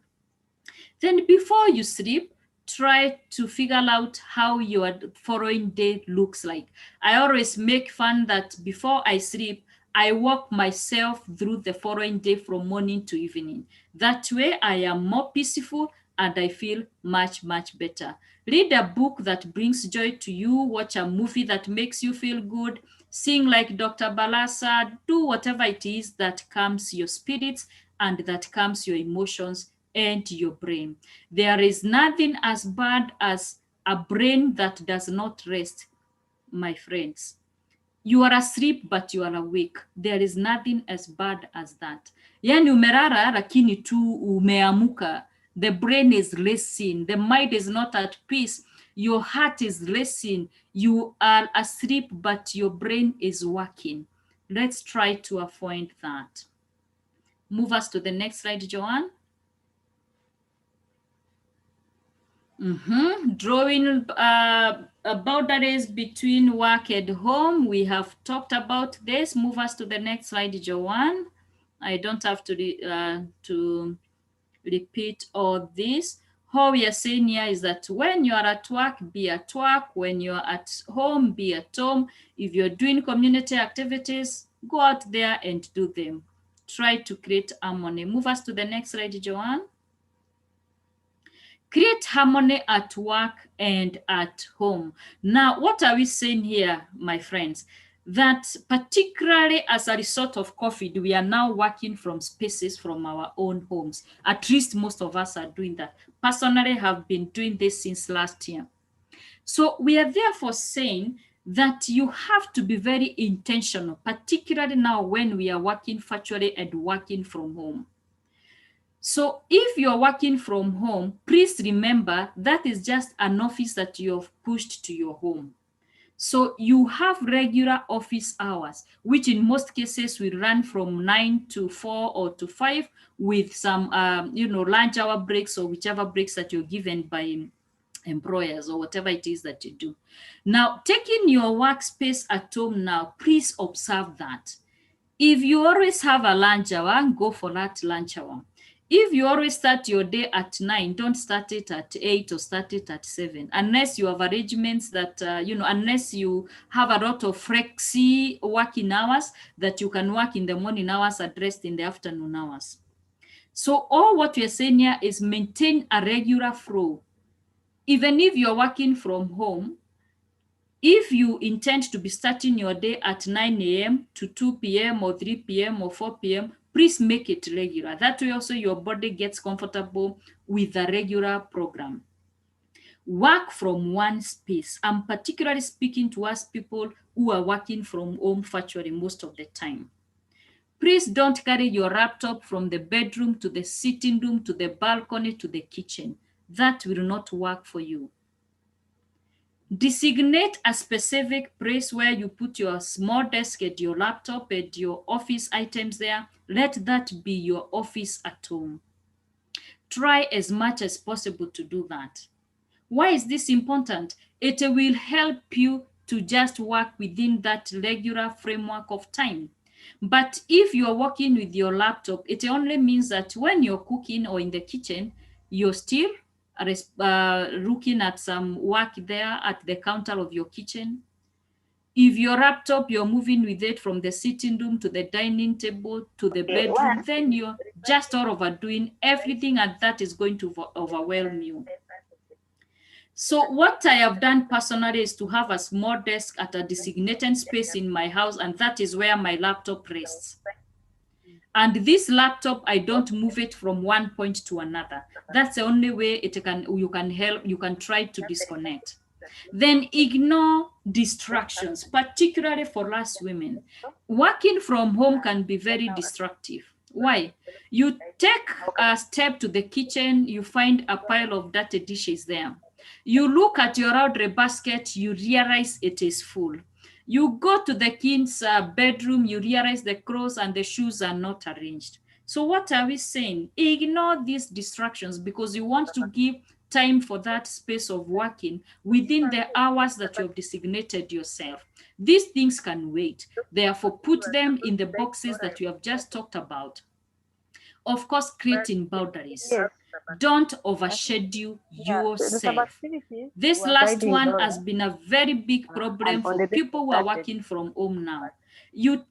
Then before you sleep, try to figure out how your following day looks like. I always make fun that before I sleep, I walk myself through the following day from morning to evening. That way I am more peaceful and I feel much, much better. Read a book that brings joy to you, watch a movie that makes you feel good, sing like Dr. Balasa, do whatever it is that calms your spirits and that calms your emotions and your brain. There is nothing as bad as a brain that does not rest, my friends. You are asleep but you are awake. There is nothing as bad as that. Yani umerara lakini tu umeamuka. The brain is racing. The mind is not at peace. Your heart is racing. You are asleep but your brain is working. Let's try to avoid that. Move us to the next slide, Joanne. Drawing boundaries between work and home. We have talked about this. Move us to the next slide, Joanne. I don't have to repeat all this. All we are saying here is that when you are at work, be at work. When you are at home, be at home. If you're doing community activities, go out there and do them. Try to create harmony. Move us to the next slide, Joanne. Create harmony at work and at home. Now, what are we saying here, my friends? That particularly as a result of COVID, we are now working from spaces from our own homes. At least most of us are doing that. Personally, have been doing this since last year. So we are therefore saying that you have to be very intentional, particularly now when we are working virtually and working from home. So if you're working from home, please remember that is just an office that you've pushed to your home. So you have regular office hours, which in most cases will run from 9 to 4 or to 5 with some, lunch hour breaks or whichever breaks that you're given by employers or whatever it is that you do. Now, taking your workspace at home now, please observe that. If you always have a lunch hour, go for that lunch hour. If you always start your day at 9, don't start it at 8 or start it at 7, unless you have arrangements that, unless you have a lot of flexi working hours that you can work in the morning hours and rest in the afternoon hours. So all what we're saying here is maintain a regular flow. Even if you're working from home, if you intend to be starting your day at 9 a.m. to 2 p.m. or 3 p.m. or 4 p.m., please make it regular. That way also your body gets comfortable with the regular program. Work from one space. I'm particularly speaking to us people who are working from home virtually most of the time. Please don't carry your laptop from the bedroom to the sitting room to the balcony to the kitchen. That will not work for you. Designate a specific place where you put your small desk and your laptop and your office items there. Let that be your office at home. Try as much as possible to do that. Why is this important? It will help you to just work within that regular framework of time. But if you're working with your laptop, it only means that when you're cooking or in the kitchen, you're still looking at some work there at the counter of your kitchen. If your laptop, you're moving with it from the sitting room to the dining table to the bedroom, then you're just all overdoing everything and that is going to overwhelm you. So what I have done personally is to have a small desk at a designated space in my house, and that is where my laptop rests. And this laptop, I don't move it from one point to another. That's the only way you can try to disconnect. Then ignore distractions, particularly for us women. Working from home can be very destructive. Why? You take a step to the kitchen, you find a pile of dirty dishes there. You look at your laundry basket, you realize it is full. You go to the kids' bedroom, you realize the clothes and the shoes are not arranged. So what are we saying? Ignore these distractions because you want to give time for that space of working within the hours that you have designated yourself. These things can wait. Therefore, put them in the boxes that you have just talked about. Of course, creating boundaries. Don't overschedule yourself. activities This were last guiding one Dora, has been a very big problem and on for the day people who are started, working from home now. You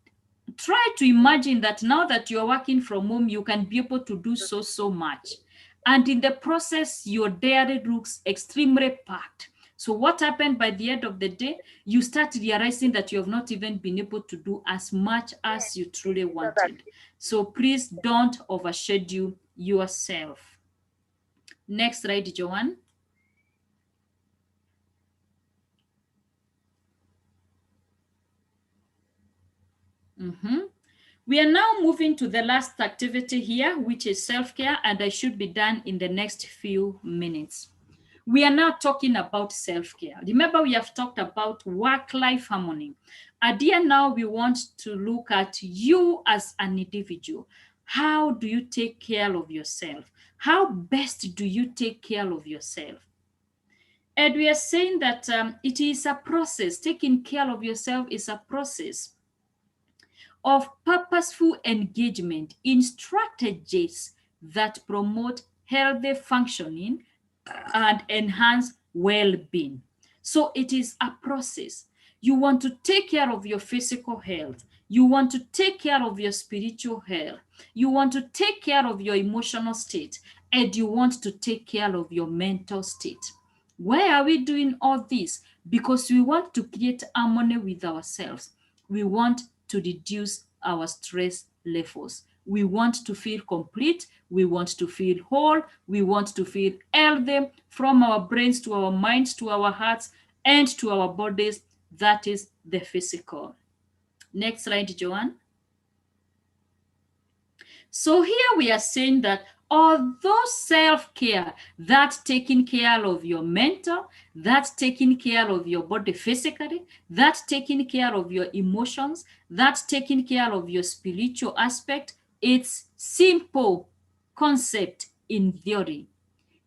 try to imagine that now that you're working from home, you can be able to do so much. And in the process, your diary looks extremely packed. So what happened by the end of the day, you start realizing that you have not even been able to do as much as you truly wanted. So please don't overschedule yourself. Next slide, Joanne. We are now moving to the last activity here, which is self-care, and I should be done in the next few minutes. We are now talking about self-care. Remember, we have talked about work-life harmony. And here now we want to look at you as an individual. How do you take care of yourself? How best do you take care of yourself? And we are saying that it is a process. Taking care of yourself is a process of purposeful engagement in strategies that promote healthy functioning and enhance well-being. So it is a process. You want to take care of your physical health. You want to take care of your spiritual health. You want to take care of your emotional state, and you want to take care of your mental state. Why are we doing all this? Because we want to create harmony with ourselves. We want to reduce our stress levels. We want to feel complete. We want to feel whole. We want to feel healthy from our brains to our minds to our hearts and to our bodies. That is the physical. Next slide, Joanne. So here we are saying that although self-care, that's taking care of your mental, that's taking care of your body physically, that's taking care of your emotions, that's taking care of your spiritual aspect, it's simple concept in theory.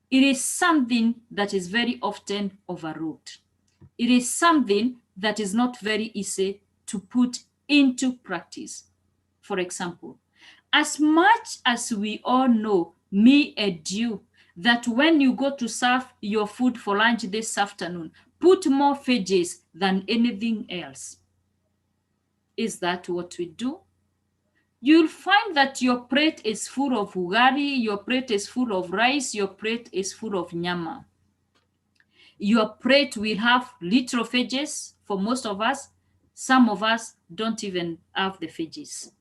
It is something that is very often overlooked. It is something that is not very easy to put into practice. For example, as much as we all know, me and you, that when you go to serve your food for lunch this afternoon, put more veggies than anything else. Is that what we do? You'll find that your plate is full of ugali, your plate is full of rice, your plate is full of nyama. Your plate will have little veggies for most of us. Some of us don't even have the veggies.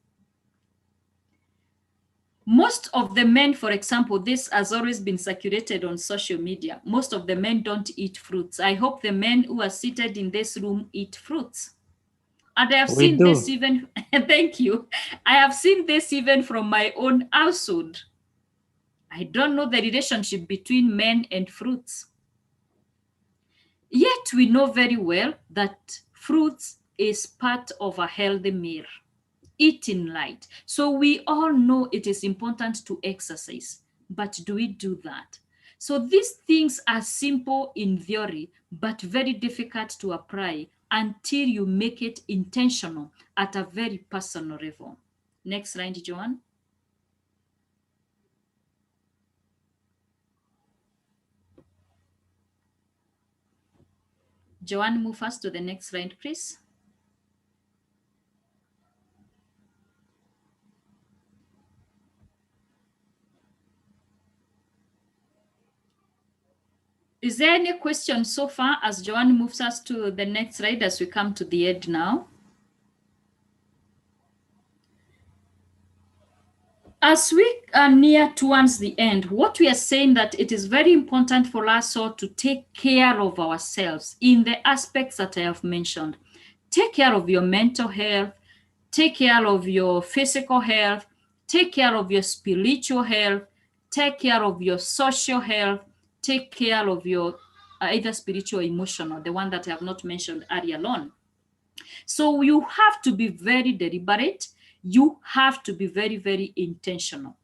Most of the men, for example, this has always been circulated on social media. Most of the men don't eat fruits. I hope the men who are seated in this room eat fruits. And I have seen this even, thank you. I have seen this even from my own household. I don't know the relationship between men and fruits. Yet we know very well that fruits is part of a healthy meal. Eating light. So we all know it is important to exercise, but do we do that? So these things are simple in theory, but very difficult to apply until you make it intentional at a very personal level. Next slide, Joanne. Joanne, move us to the next slide, please. Is there any question so far as Joanne moves us to the next slide as we come to the end now? As we are near towards the end, what we are saying that it is very important for us all to take care of ourselves in the aspects that I have mentioned. Take care of your mental health, take care of your physical health, take care of your spiritual health, take care of your social health, take care of your either spiritual or emotional, the one that I have not mentioned earlier on. So you have to be very deliberate. You have to be very, very intentional.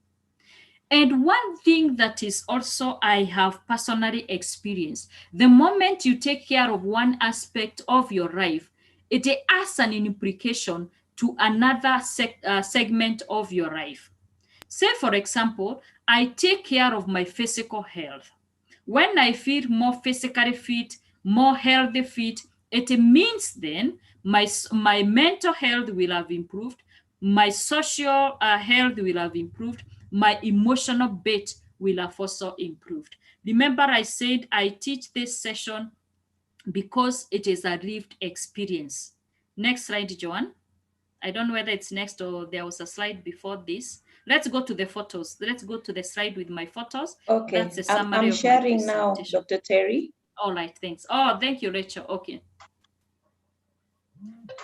And one thing that is also I have personally experienced, the moment you take care of one aspect of your life, it has an implication to another segment of your life. Say, for example, I take care of my physical health. When I feel more physically fit, more healthy fit, it means then my mental health will have improved, my social health will have improved, my emotional bit will have also improved. Remember, I said I teach this session because it is a lived experience. Next slide, Joanne. I don't know whether it's next or there was a slide before this. Let's go to the photos. Let's go to the slide with my photos. Okay, That's a summary I'm of sharing my now, presentation. Dr. Terry. All right, thanks. Oh, thank you, Rachel. Okay.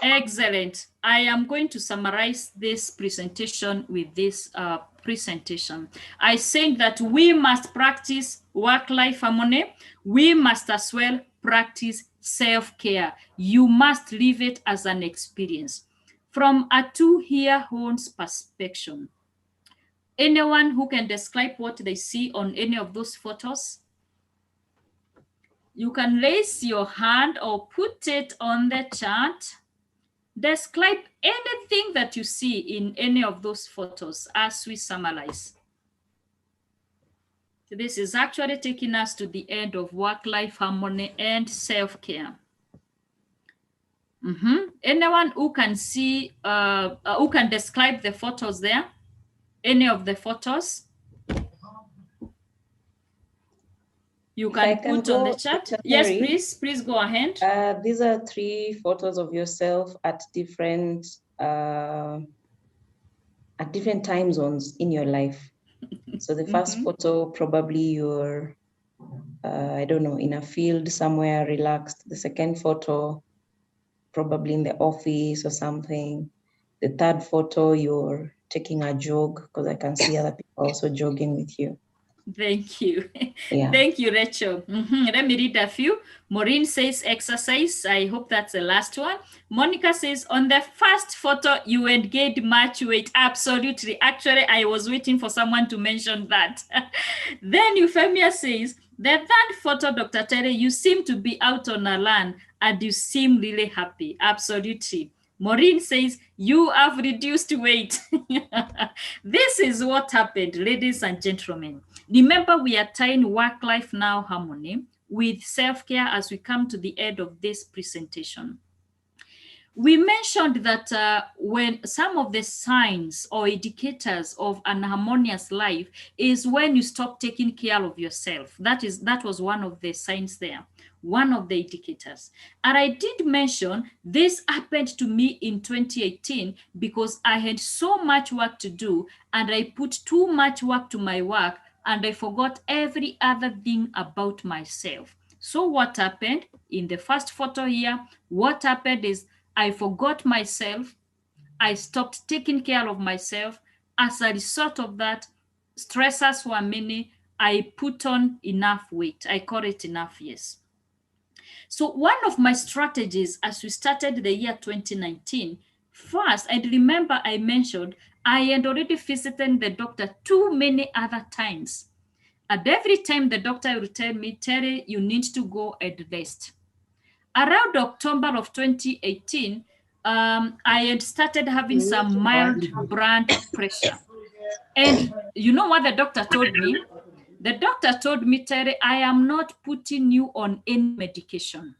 Excellent. I am going to summarize this presentation with this presentation. I say that we must practice work-life harmony. We must as well practice self-care. You must live it as an experience. From a two-ear horns perspective, anyone who can describe what they see on any of those photos? You can raise your hand or put it on the chat. Describe anything that you see in any of those photos as we summarize. This is actually taking us to the end of work-life harmony and self-care. Anyone who can see, who can describe the photos there? Any of the photos? You can put on the chat. Yes, please go ahead. These are 3 photos of yourself at different time zones in your life. So the first photo, probably you're, I don't know, in a field somewhere relaxed. The second photo, probably in the office or something. The third photo, you're taking a jog, because I can see other people also jogging with you. Thank you. Yeah. Thank you, Rachel. Let me read a few. Maureen says exercise. I hope that's the last one. Monica says on the first photo, you gained much weight. Absolutely. Actually, I was waiting for someone to mention that. Then Euphemia says, the third photo, Dr. Terry, you seem to be out on a run and you seem really happy. Absolutely. Maureen says, you have reduced weight. This is what happened, ladies and gentlemen. Remember, we are tying work-life now harmony with self-care as we come to the end of this presentation. We mentioned that when some of the signs or indicators of an harmonious life is when you stop taking care of yourself. That was one of the signs there, one of the indicators. And I did mention this happened to me in 2018 because I had so much work to do and I put too much work to my work and I forgot every other thing about myself. So what happened in the first photo here, what happened is I forgot myself. I stopped taking care of myself. As a result of that, stressors were many. I put on enough weight. I call it enough, yes. So one of my strategies as we started the year 2019, first, and remember I mentioned, I had already visited the doctor too many other times. And every time the doctor would tell me, Terry, you need to go and rest. Around October of 2018, I had started having some mild blood pressure. And you know what the doctor told me? The doctor told me, Terry, I am not putting you on any medication,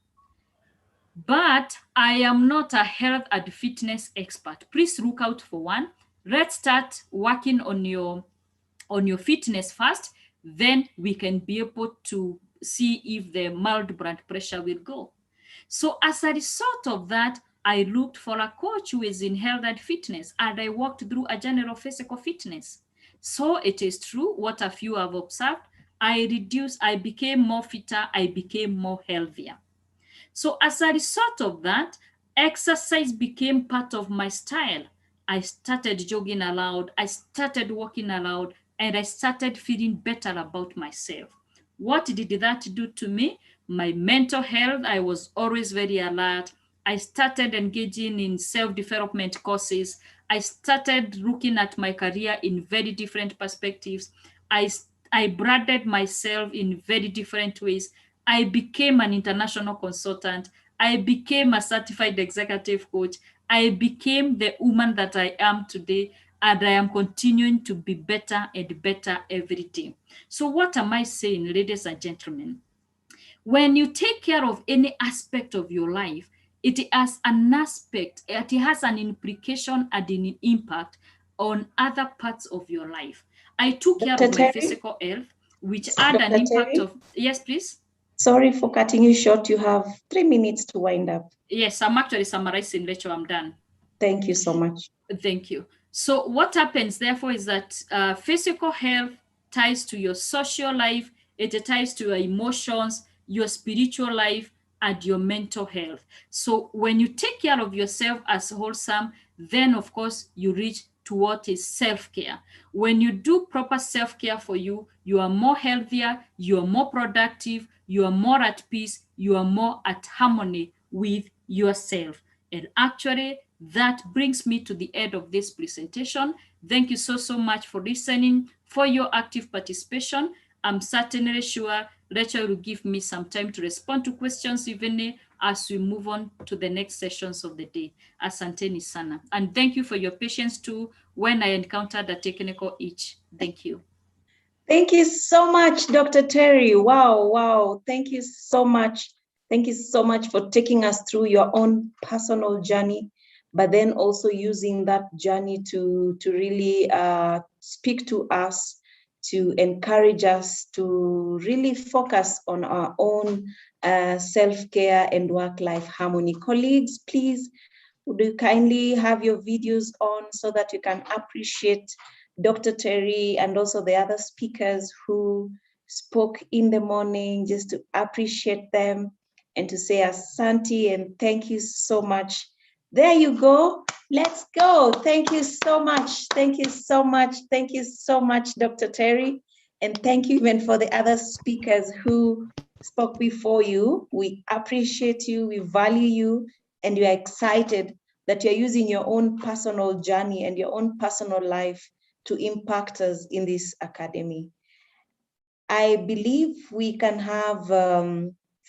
but I am not a health and fitness expert. Please look out for one. Let's start working on your fitness first. Then we can be able to see if the mild blood pressure will go. So as a result of that, I looked for a coach who is in health and fitness, and I walked through a general physical fitness. So it is true what a few have observed. I became more fitter, I became more healthier. So as a result of that, exercise became part of my style. I started jogging aloud, I started walking aloud, and I started feeling better about myself. What did that do to me? My mental health, I was always very alert. I started engaging in self-development courses. I started looking at my career in very different perspectives. I branded myself in very different ways. I became an international consultant. I became a certified executive coach. I became the woman that I am today. and I am continuing to be better and better every day. So what am I saying, ladies and gentlemen? When you take care of any aspect of your life, it has an aspect, it has an implication and an impact on other parts of your life. I took care Dr. of my Terry? physical health, which had an impact of, yes, please? Sorry for cutting you short. You have 3 minutes to wind up. Yes, I'm actually summarizing, Rachel, I'm done. Thank you so much. Thank you. So what happens, therefore, is that physical health ties to your social life, it ties to your emotions, your spiritual life, and your mental health. So when you take care of yourself as wholesome, then, of course, you reach to what is self-care. When you do proper self-care for you, you are more healthier, you are more productive, you are more at peace, you are more at harmony with yourself. And actually, that brings me to the end of this presentation. Thank you so much for listening, for your active participation. I'm certainly sure Rachel will give me some time to respond to questions even as we move on to the next sessions of the day. Asanteni sana. And thank you for your patience too when I encountered a technical itch. Thank you. Thank you so much, Dr. Terry. Wow. Thank you so much. Thank you so much for taking us through your own personal journey, but then also using that journey to really speak to us, to encourage us to really focus on our own self-care and work-life harmony. Colleagues, please, would you kindly have your videos on so that you can appreciate Dr. Terry and also the other speakers who spoke in the morning, just to appreciate them and to say asante and thank you so much. There you go. Let's go. Thank you so much. Thank you so much. Thank you so much, Dr. Terry. And thank you even for the other speakers who spoke before you. We appreciate you, we value you, and we are excited that you're using your own personal journey and your own personal life to impact us in this academy. I believe we can have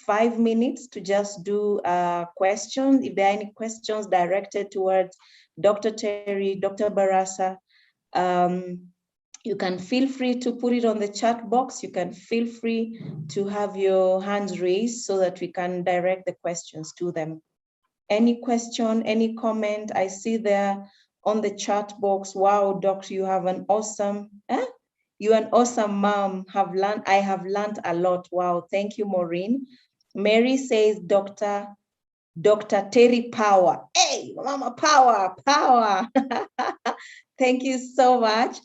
5 minutes to just do questions. If there are any questions directed towards Dr. Terry, Dr. Barasa, you can feel free to put it on the chat box. You can feel free to have your hands raised so that we can direct the questions to them. Any question, any comment? I see there on the chat box. Wow, Doctor, you have an awesome, you're an awesome mom. I have learned a lot. Wow, thank you, Maureen. Mary says, Dr. Terry Power. Hey, Mama Power. Thank you so much.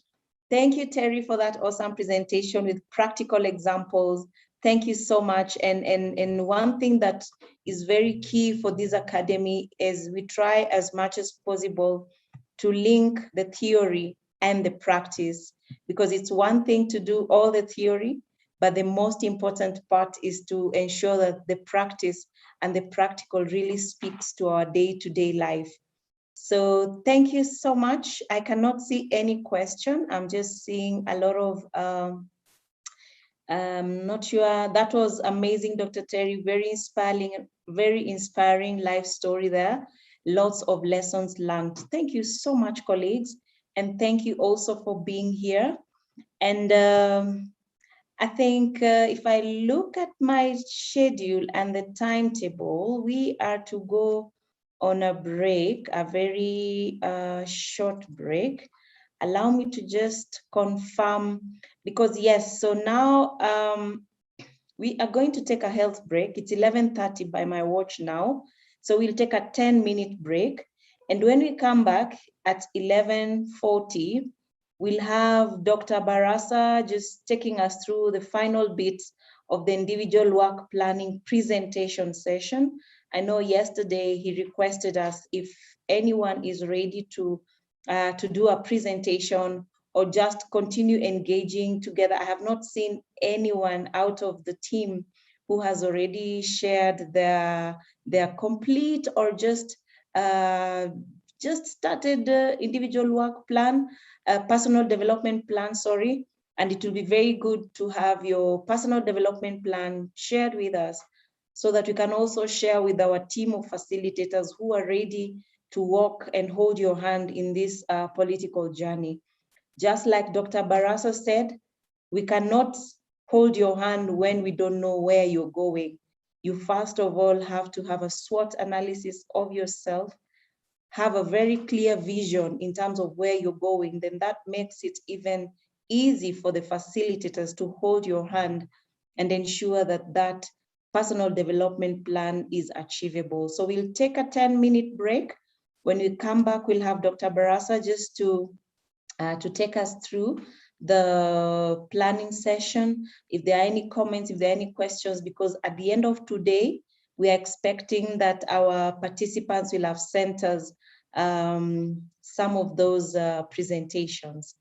Thank you, Terry, for that awesome presentation with practical examples. Thank you so much. And one thing that is very key for this academy is we try as much as possible to link the theory and the practice, because it's one thing to do all the theory, but the most important part is to ensure that the practice and the practical really speaks to our day-to-day life. So thank you so much. I cannot see any question. I'm just seeing a lot of, not sure. That was amazing, Dr. Terry. Very inspiring life story there. Lots of lessons learned. Thank you so much, colleagues. And thank you also for being here. And I think if I look at my schedule and the timetable, we are to go on a break, a very short break. Allow me to just confirm, because yes, so now we are going to take a health break. It's 11:30 by my watch now. So we'll take a 10-minute break. And when we come back at 11:40, we'll have Dr. Barasa just taking us through the final bits of the individual work planning presentation session. I know yesterday he requested us if anyone is ready to do a presentation or just continue engaging together. I have not seen anyone out of the team who has already shared their complete or just started individual work plan, personal development plan, sorry. And it will be very good to have your personal development plan shared with us so that we can also share with our team of facilitators who are ready to walk and hold your hand in this political journey. Just like Dr. Barasa said, we cannot hold your hand when we don't know where you're going. You first of all have to have a SWOT analysis of yourself, have a very clear vision in terms of where you're going. Then that makes it even easy for the facilitators to hold your hand and ensure that that personal development plan is achievable. So we'll take a 10-minute break. When we come back, we'll have Dr. Barasa just to take us through the planning session. If there are any comments, if there are any questions, because at the end of today, we are expecting that our participants will have sent us some of those presentations.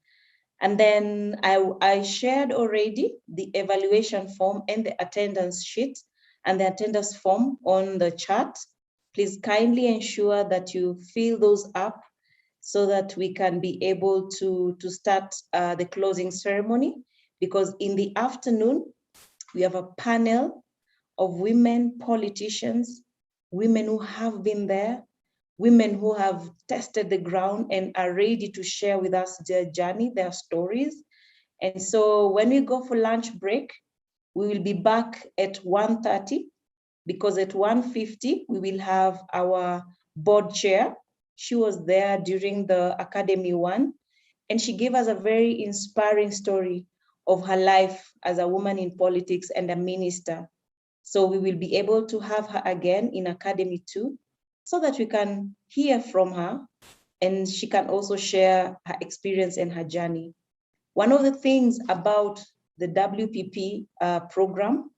And then I shared already the evaluation form and the attendance sheet and the attendance form on the chat. Please kindly ensure that you fill those up so that we can be able to start the closing ceremony, because in the afternoon, we have a panel of women politicians, women who have been there, women who have tested the ground and are ready to share with us their journey, their stories. And so when we go for lunch break, we will be back at 1:30, because at 1:50, we will have our board chair. She was there during the Academy 1, and she gave us a very inspiring story of her life as a woman in politics and a minister. So we will be able to have her again in Academy 2 so that we can hear from her and she can also share her experience and her journey. One of the things about the WPP program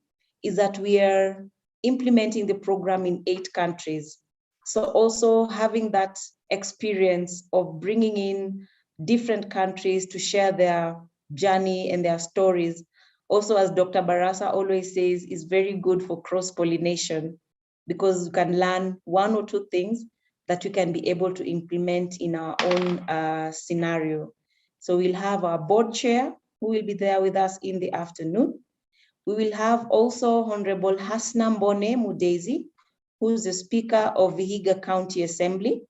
is that we are implementing the program in 8 countries. So also having that experience of bringing in different countries to share their journey and their stories, also, as Dr. Barasa always says, is very good for cross-pollination, because you can learn 1 or 2 things that you can be able to implement in our own scenario. So we'll have our board chair who will be there with us in the afternoon. We will have also Honorable Hasna Mbone Mudezi, who's the Speaker of Vihiga County Assembly.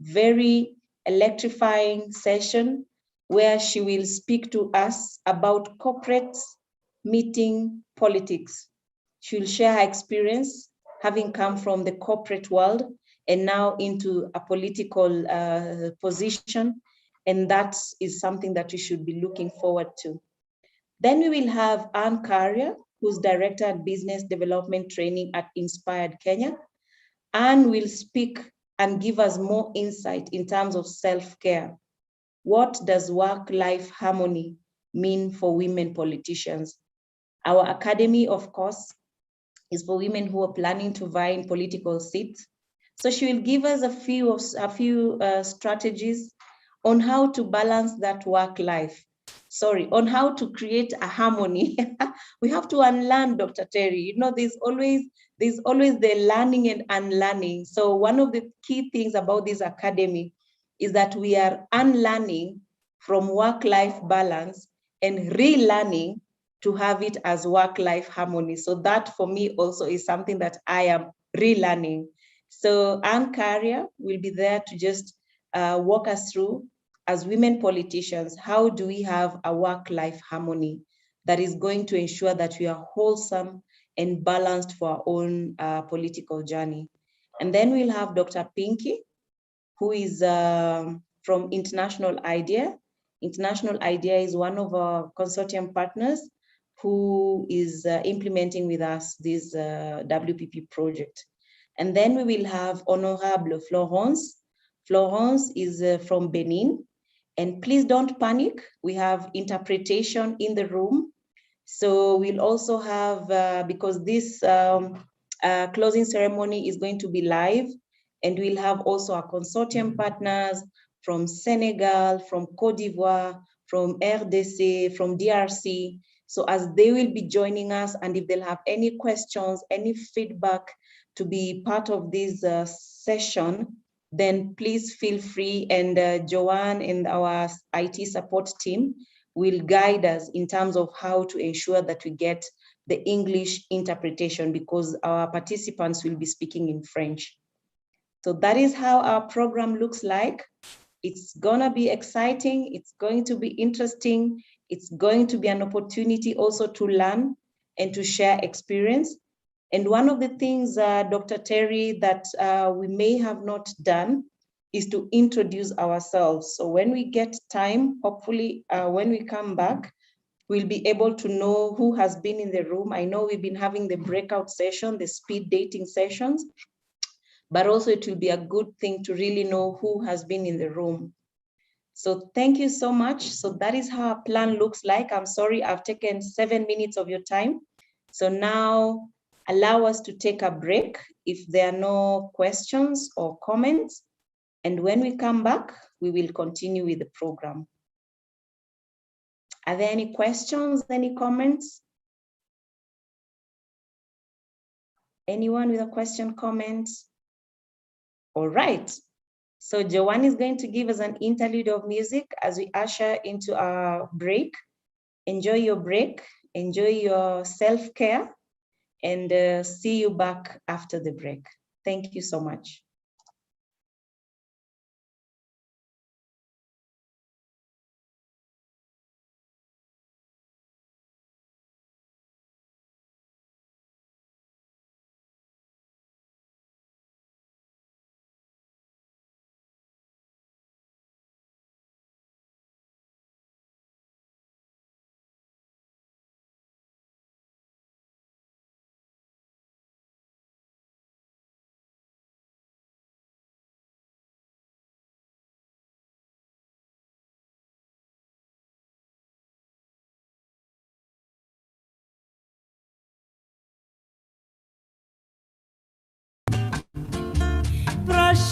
Very electrifying session where she will speak to us about corporate meeting politics. She will share her experience, having come from the corporate world and now into a political position. And that is something that we should be looking forward to. Then we will have Anne Carrier, who's Director at Business Development Training at Inspired Kenya. Anne will speak and give us more insight in terms of self-care. What does work-life harmony mean for women politicians? Our academy, of course, is for women who are planning to vie in political seats. So she will give us a few strategies on how to balance that work life. Sorry, on how to create a harmony. We have to unlearn, Dr. Terry. You know, there's always the learning and unlearning. So one of the key things about this academy is that we are unlearning from work-life balance and relearning to have it as work-life harmony. So that for me also is something that I am relearning. So Anne Carrier will be there to just walk us through, as women politicians, how do we have a work-life harmony that is going to ensure that we are wholesome and balanced for our own political journey. And then we'll have Dr. Pinky, who is from International IDEA. International IDEA is one of our consortium partners who is implementing with us this WPP project. And then we will have Honorable Florence. Florence is from Benin. And please don't panic. We have interpretation in the room. So we'll also have, because this closing ceremony is going to be live, and we'll have also our consortium partners from Senegal, from Cote d'Ivoire, from RDC, from DRC. So as they will be joining us, and if they'll have any questions, any feedback to be part of this session, then please feel free, and Joanne and our IT support team will guide us in terms of how to ensure that we get the English interpretation, because our participants will be speaking in French. So that is how our program looks like. It's gonna be exciting. It's going to be interesting. It's going to be an opportunity also to learn and to share experience. And one of the things, Dr. Terry, that we may have not done is to introduce ourselves. So when we get time, hopefully when we come back, we'll be able to know who has been in the room. I know we've been having the breakout session, the speed dating sessions, but also it will be a good thing to really know who has been in the room. So thank you so much. So that is how our plan looks like. I'm sorry, I've taken 7 minutes of your time. So now allow us to take a break if there are no questions or comments. And when we come back, we will continue with the program. Are there any questions, any comments? Anyone with a question, comment? All right. So Joanne is going to give us an interlude of music as we usher into our break. Enjoy your break, enjoy your self-care, and see you back after the break. Thank you so much.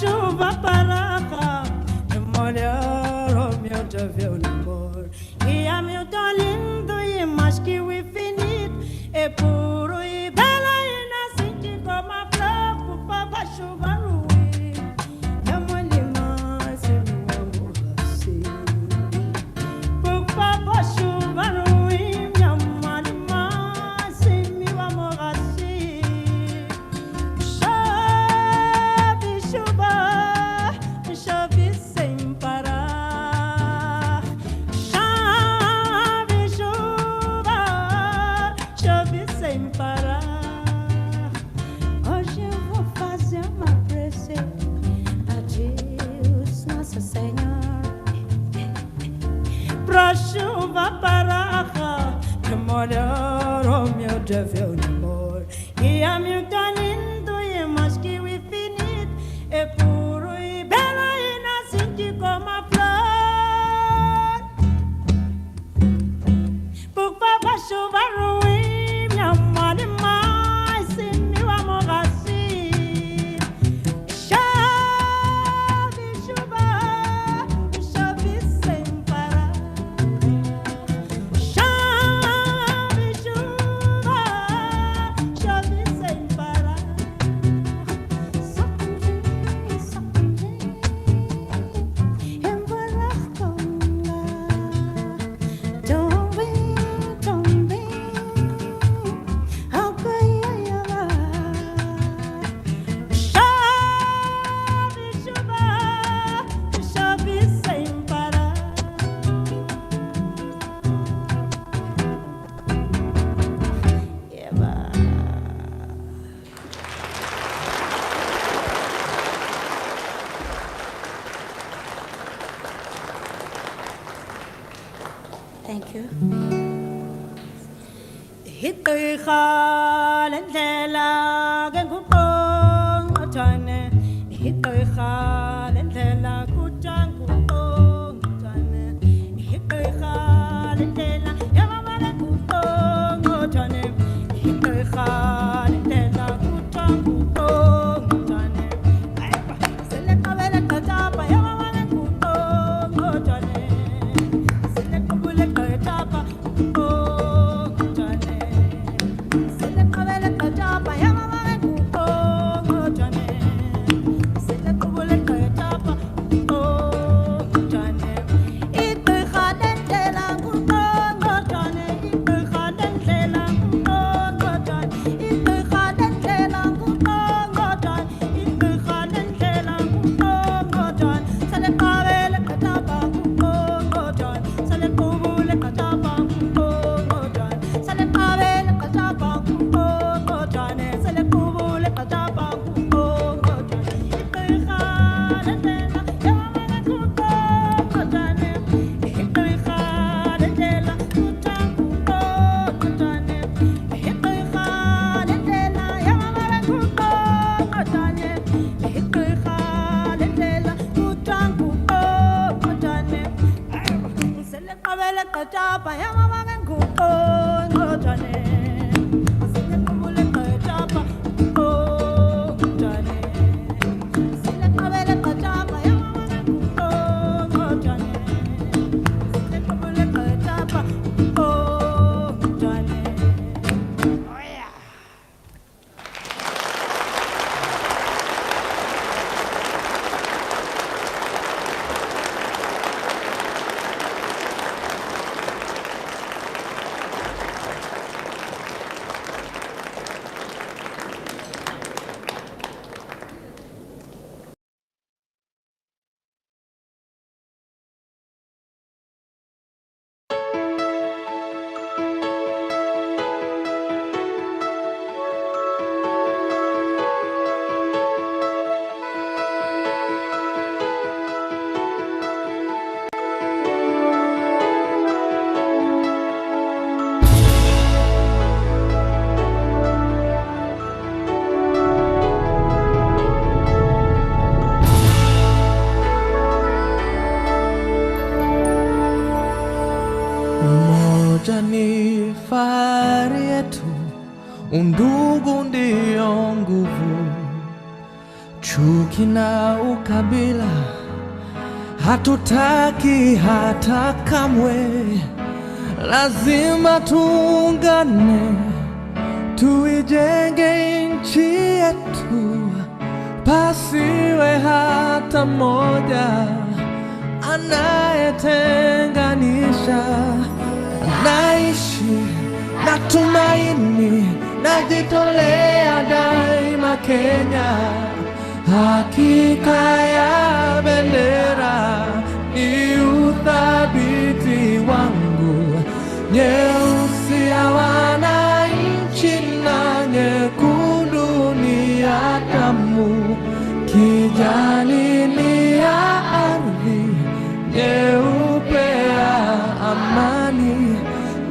Chuva paraca, molhar o meu deveu namor. E a meu tão lindo e mais que o infinito é puro e bela e nascente como a flor para chuva ruim. Eu molhei mais e meu amor assim. Por favor, chuva ruim, meu molhei mais e meu amor assim. Chove sem parar, chove, chuva, chove sem parar. Hoje eu vou fazer uma prece a Deus, Nossa Senhora, pra chuva parar, que molhar o meu devil de amor. E a meu tão lindo e mais que o infinito é puro e belo e nascente como a flor. Por favor, chuva ruim, me amore mais e meu amor assim. Chove, chuva, chove sem parar. Chove, chuva, chove sem parar. Thank you. Hikay khalan lela gan kupong atane. Hikay khalan lela kutang kupong atane. Hikay khalan lela yamamala kupong atane. Hikay khalan lela kutang kupong atane. Aypa sele kabela katapa yamamala kupong atane. Sele kabula katapa kupong atane. Sele kabela katapa yamamala kupong atane. Sele kabula katapa kupong atane. Ito khalan lela kupong atane. Ito khalan lela kupong atane. Ito Umoja ni fahari yetu, undugu ndio nguvu. Chuki na ukabila hatutaki hata kamwe. Lazima tuungane, tuijenge nchi yetu, pasiwe hata mmoja anayetenganisha. Naishi na tumaini, najitolea daima Kenya. Hakika ya bendera ni uthabiti wangu, nyeusi ya wananchi na nyekundu ni ya damu, kijani ni ya ardhi, nyeupe ya amani.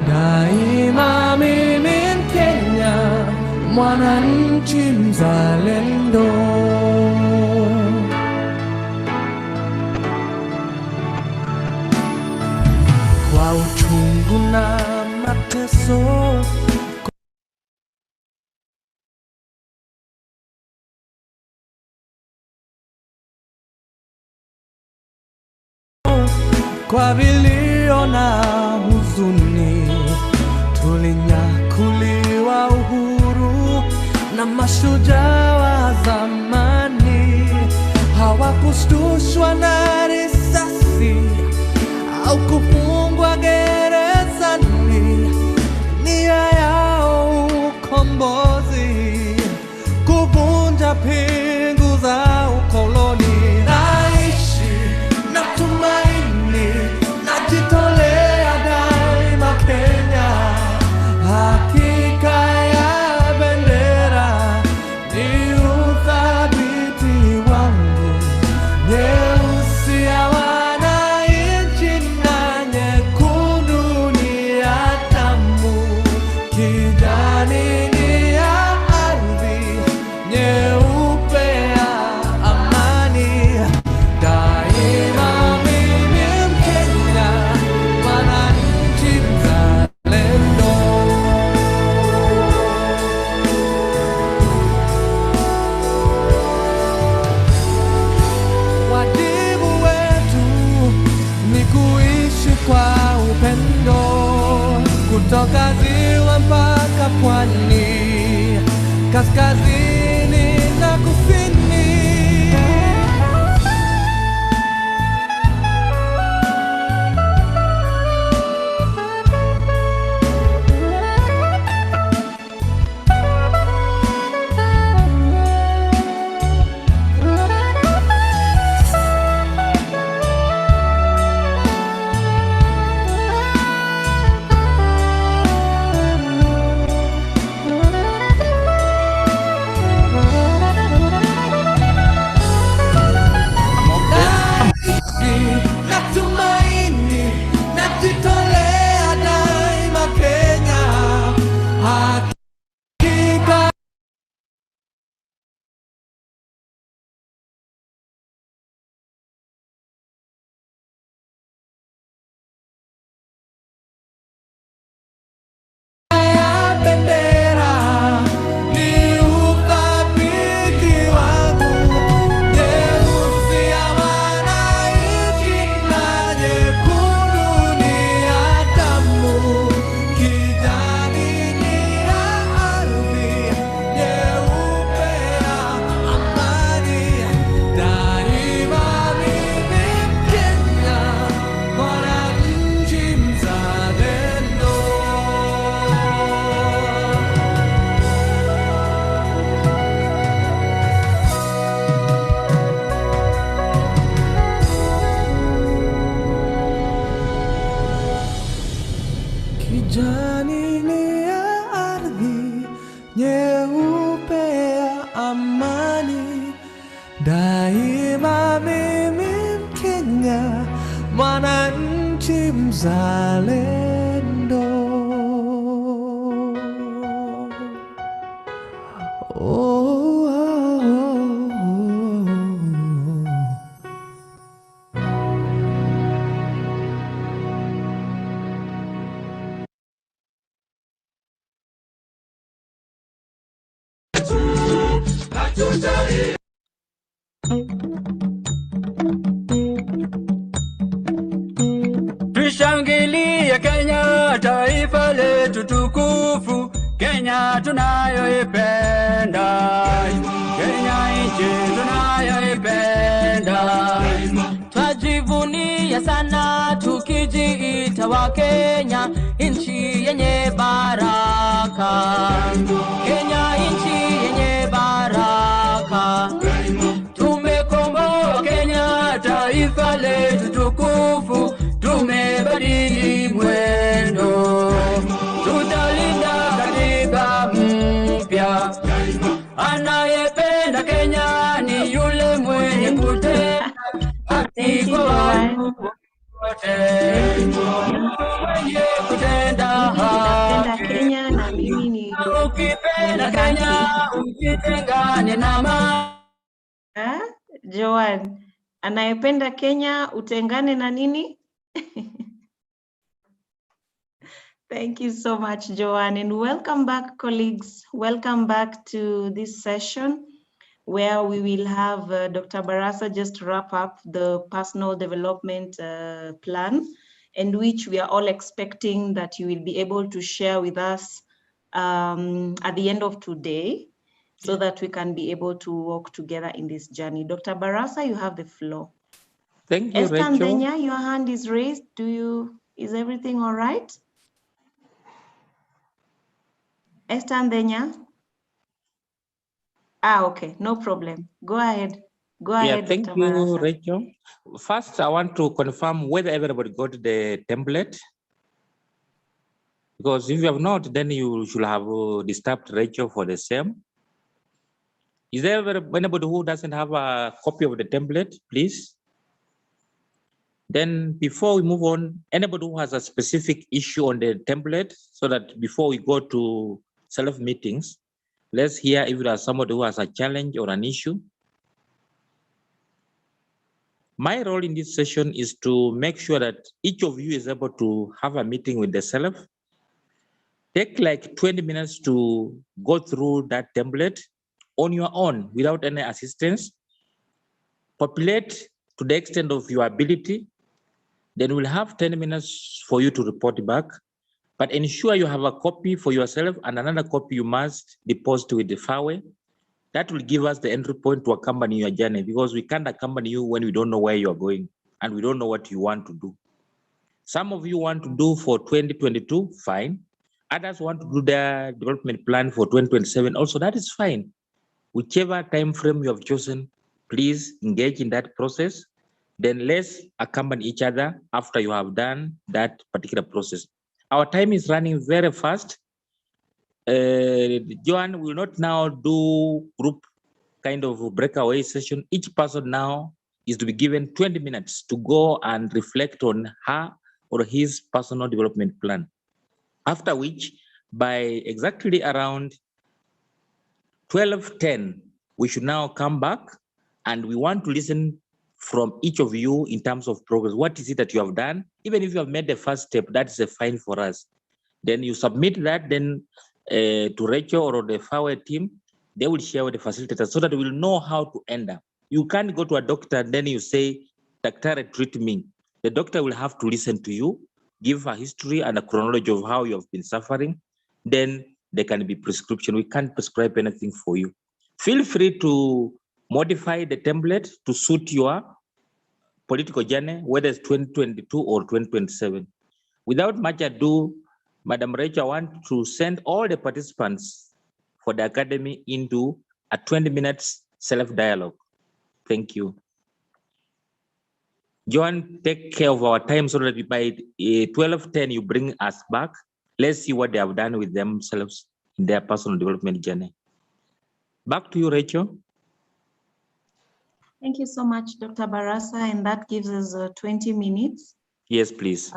Daima mimi Mkenya, mwananchi mzalendo. Kwa uchungu na mateso, kwa vilio na huzuni, tulinyakuliwa uhuru na mashujaa wa zamani. Hawakushtushwa na risasi au kufungwa gerezani. Nia yao ukombozi, kuvunja pingu za ukoloni. Naishi na tumaini, najitolea daima Kenya. Hakika ya bendera ni uthabiti wangu, nyeusi ya wananchi na nyekundu ni ya damu, kijani ni ya ardhi, nyeupe ya amani. Daima mimi Mkenya, mwananchi mzalendo. Wajibu wetu ni kuishi kwa upendo, kutoka ziwa mpaka pwani, kaskazini na kusini. nyeupe ya amani. Daima mimi Mkenya, mwananchi mzalendo. Tushangilie Kenya, taifa letu tukufu, Kenya tunayoipenda, Kenya nchi tunayoipenda. Twajivunia sana tukijiita wa Kenya, nchi yenye baraka. Kenya nchi yenye baraka. Tumekomboa Kenya, taifa letu tukufu, tumebadili mwendo, tutalinda katiba mpya. Anayependa Kenya ni yule mwenye kutenda haki kwa watu wote, mwenye kutenda haki. Kenya na mimi ni ukipenda Kenya usitengane na Joan, anayependa Kenya utengane na nini? Thank you so much, Joanne, and welcome back, colleagues. Welcome back to this session where we will have Dr. Barasa just wrap up the personal development plan, and which we are all expecting that you will be able to share with us at the end of today, so that we can be able to walk together in this journey. Dr. Barasa, you have the floor. Thank you, Rachel. Estandenya, your hand is raised. Is everything all right? Estandenya? Okay, no problem. Go ahead. Go ahead, Thank Dr. you, Barasa. Rachel. First, I want to confirm whether everybody got the template. Because if you have not, then you should have disturbed Rachel for the same. Is there anybody who doesn't have a copy of the template, please? Then before we move on, anybody who has a specific issue on the template, so that before we go to self-meetings, let's hear if there's somebody who has a challenge or an issue. My role in this session is to make sure that each of you is able to have a meeting with the self. Take like 20 minutes to go through that template on your own without any assistance. Populate to the extent of your ability. Then we'll have 10 minutes for you to report back. But ensure you have a copy for yourself and another copy you must deposit with the Fairway. That will give us the entry point to accompany your journey, because we can't accompany you when we don't know where you're going and we don't know what you want to do. Some of you want to do for 2022, fine. Others want to do their development plan for 2027, also that is fine. Whichever time frame you have chosen, please engage in that process. Then let's accompany each other after you have done that particular process. Our time is running very fast. Joan will not now do group kind of breakaway session. Each person now is to be given 20 minutes to go and reflect on her or his personal development plan. After which, by exactly around 12:10, we should now come back and we want to listen from each of you in terms of progress. What is it that you have done? Even if you have made the first step, that's a fine for us. Then you submit that then to Rachel or the Fairway team. They will share with the facilitator so that we'll know how to end up. You can't go to a doctor and then you say, "Doctor, treat me." The doctor will have to listen to you, give a history and a chronology of how you have been suffering. Then there can be prescription. We can't prescribe anything for you. Feel free to modify the template to suit your political journey, whether it's 2022 or 2027. Without much ado, Madam Rachel, I want to send all the participants for the academy into a 20 minutes self-dialogue. Thank you. Joan, take care of our time so that by 12:10 you bring us back. Let's see what they have done with themselves in their personal development journey. Back to you, Rachel. Thank you so much, Dr. Barasa, and that gives us 20 minutes. Yes, please.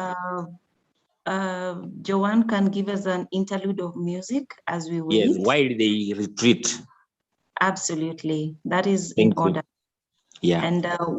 Joanne can give us an interlude of music as we wait. Yes, while they retreat. Absolutely, that is Thank in order. you. Yeah. And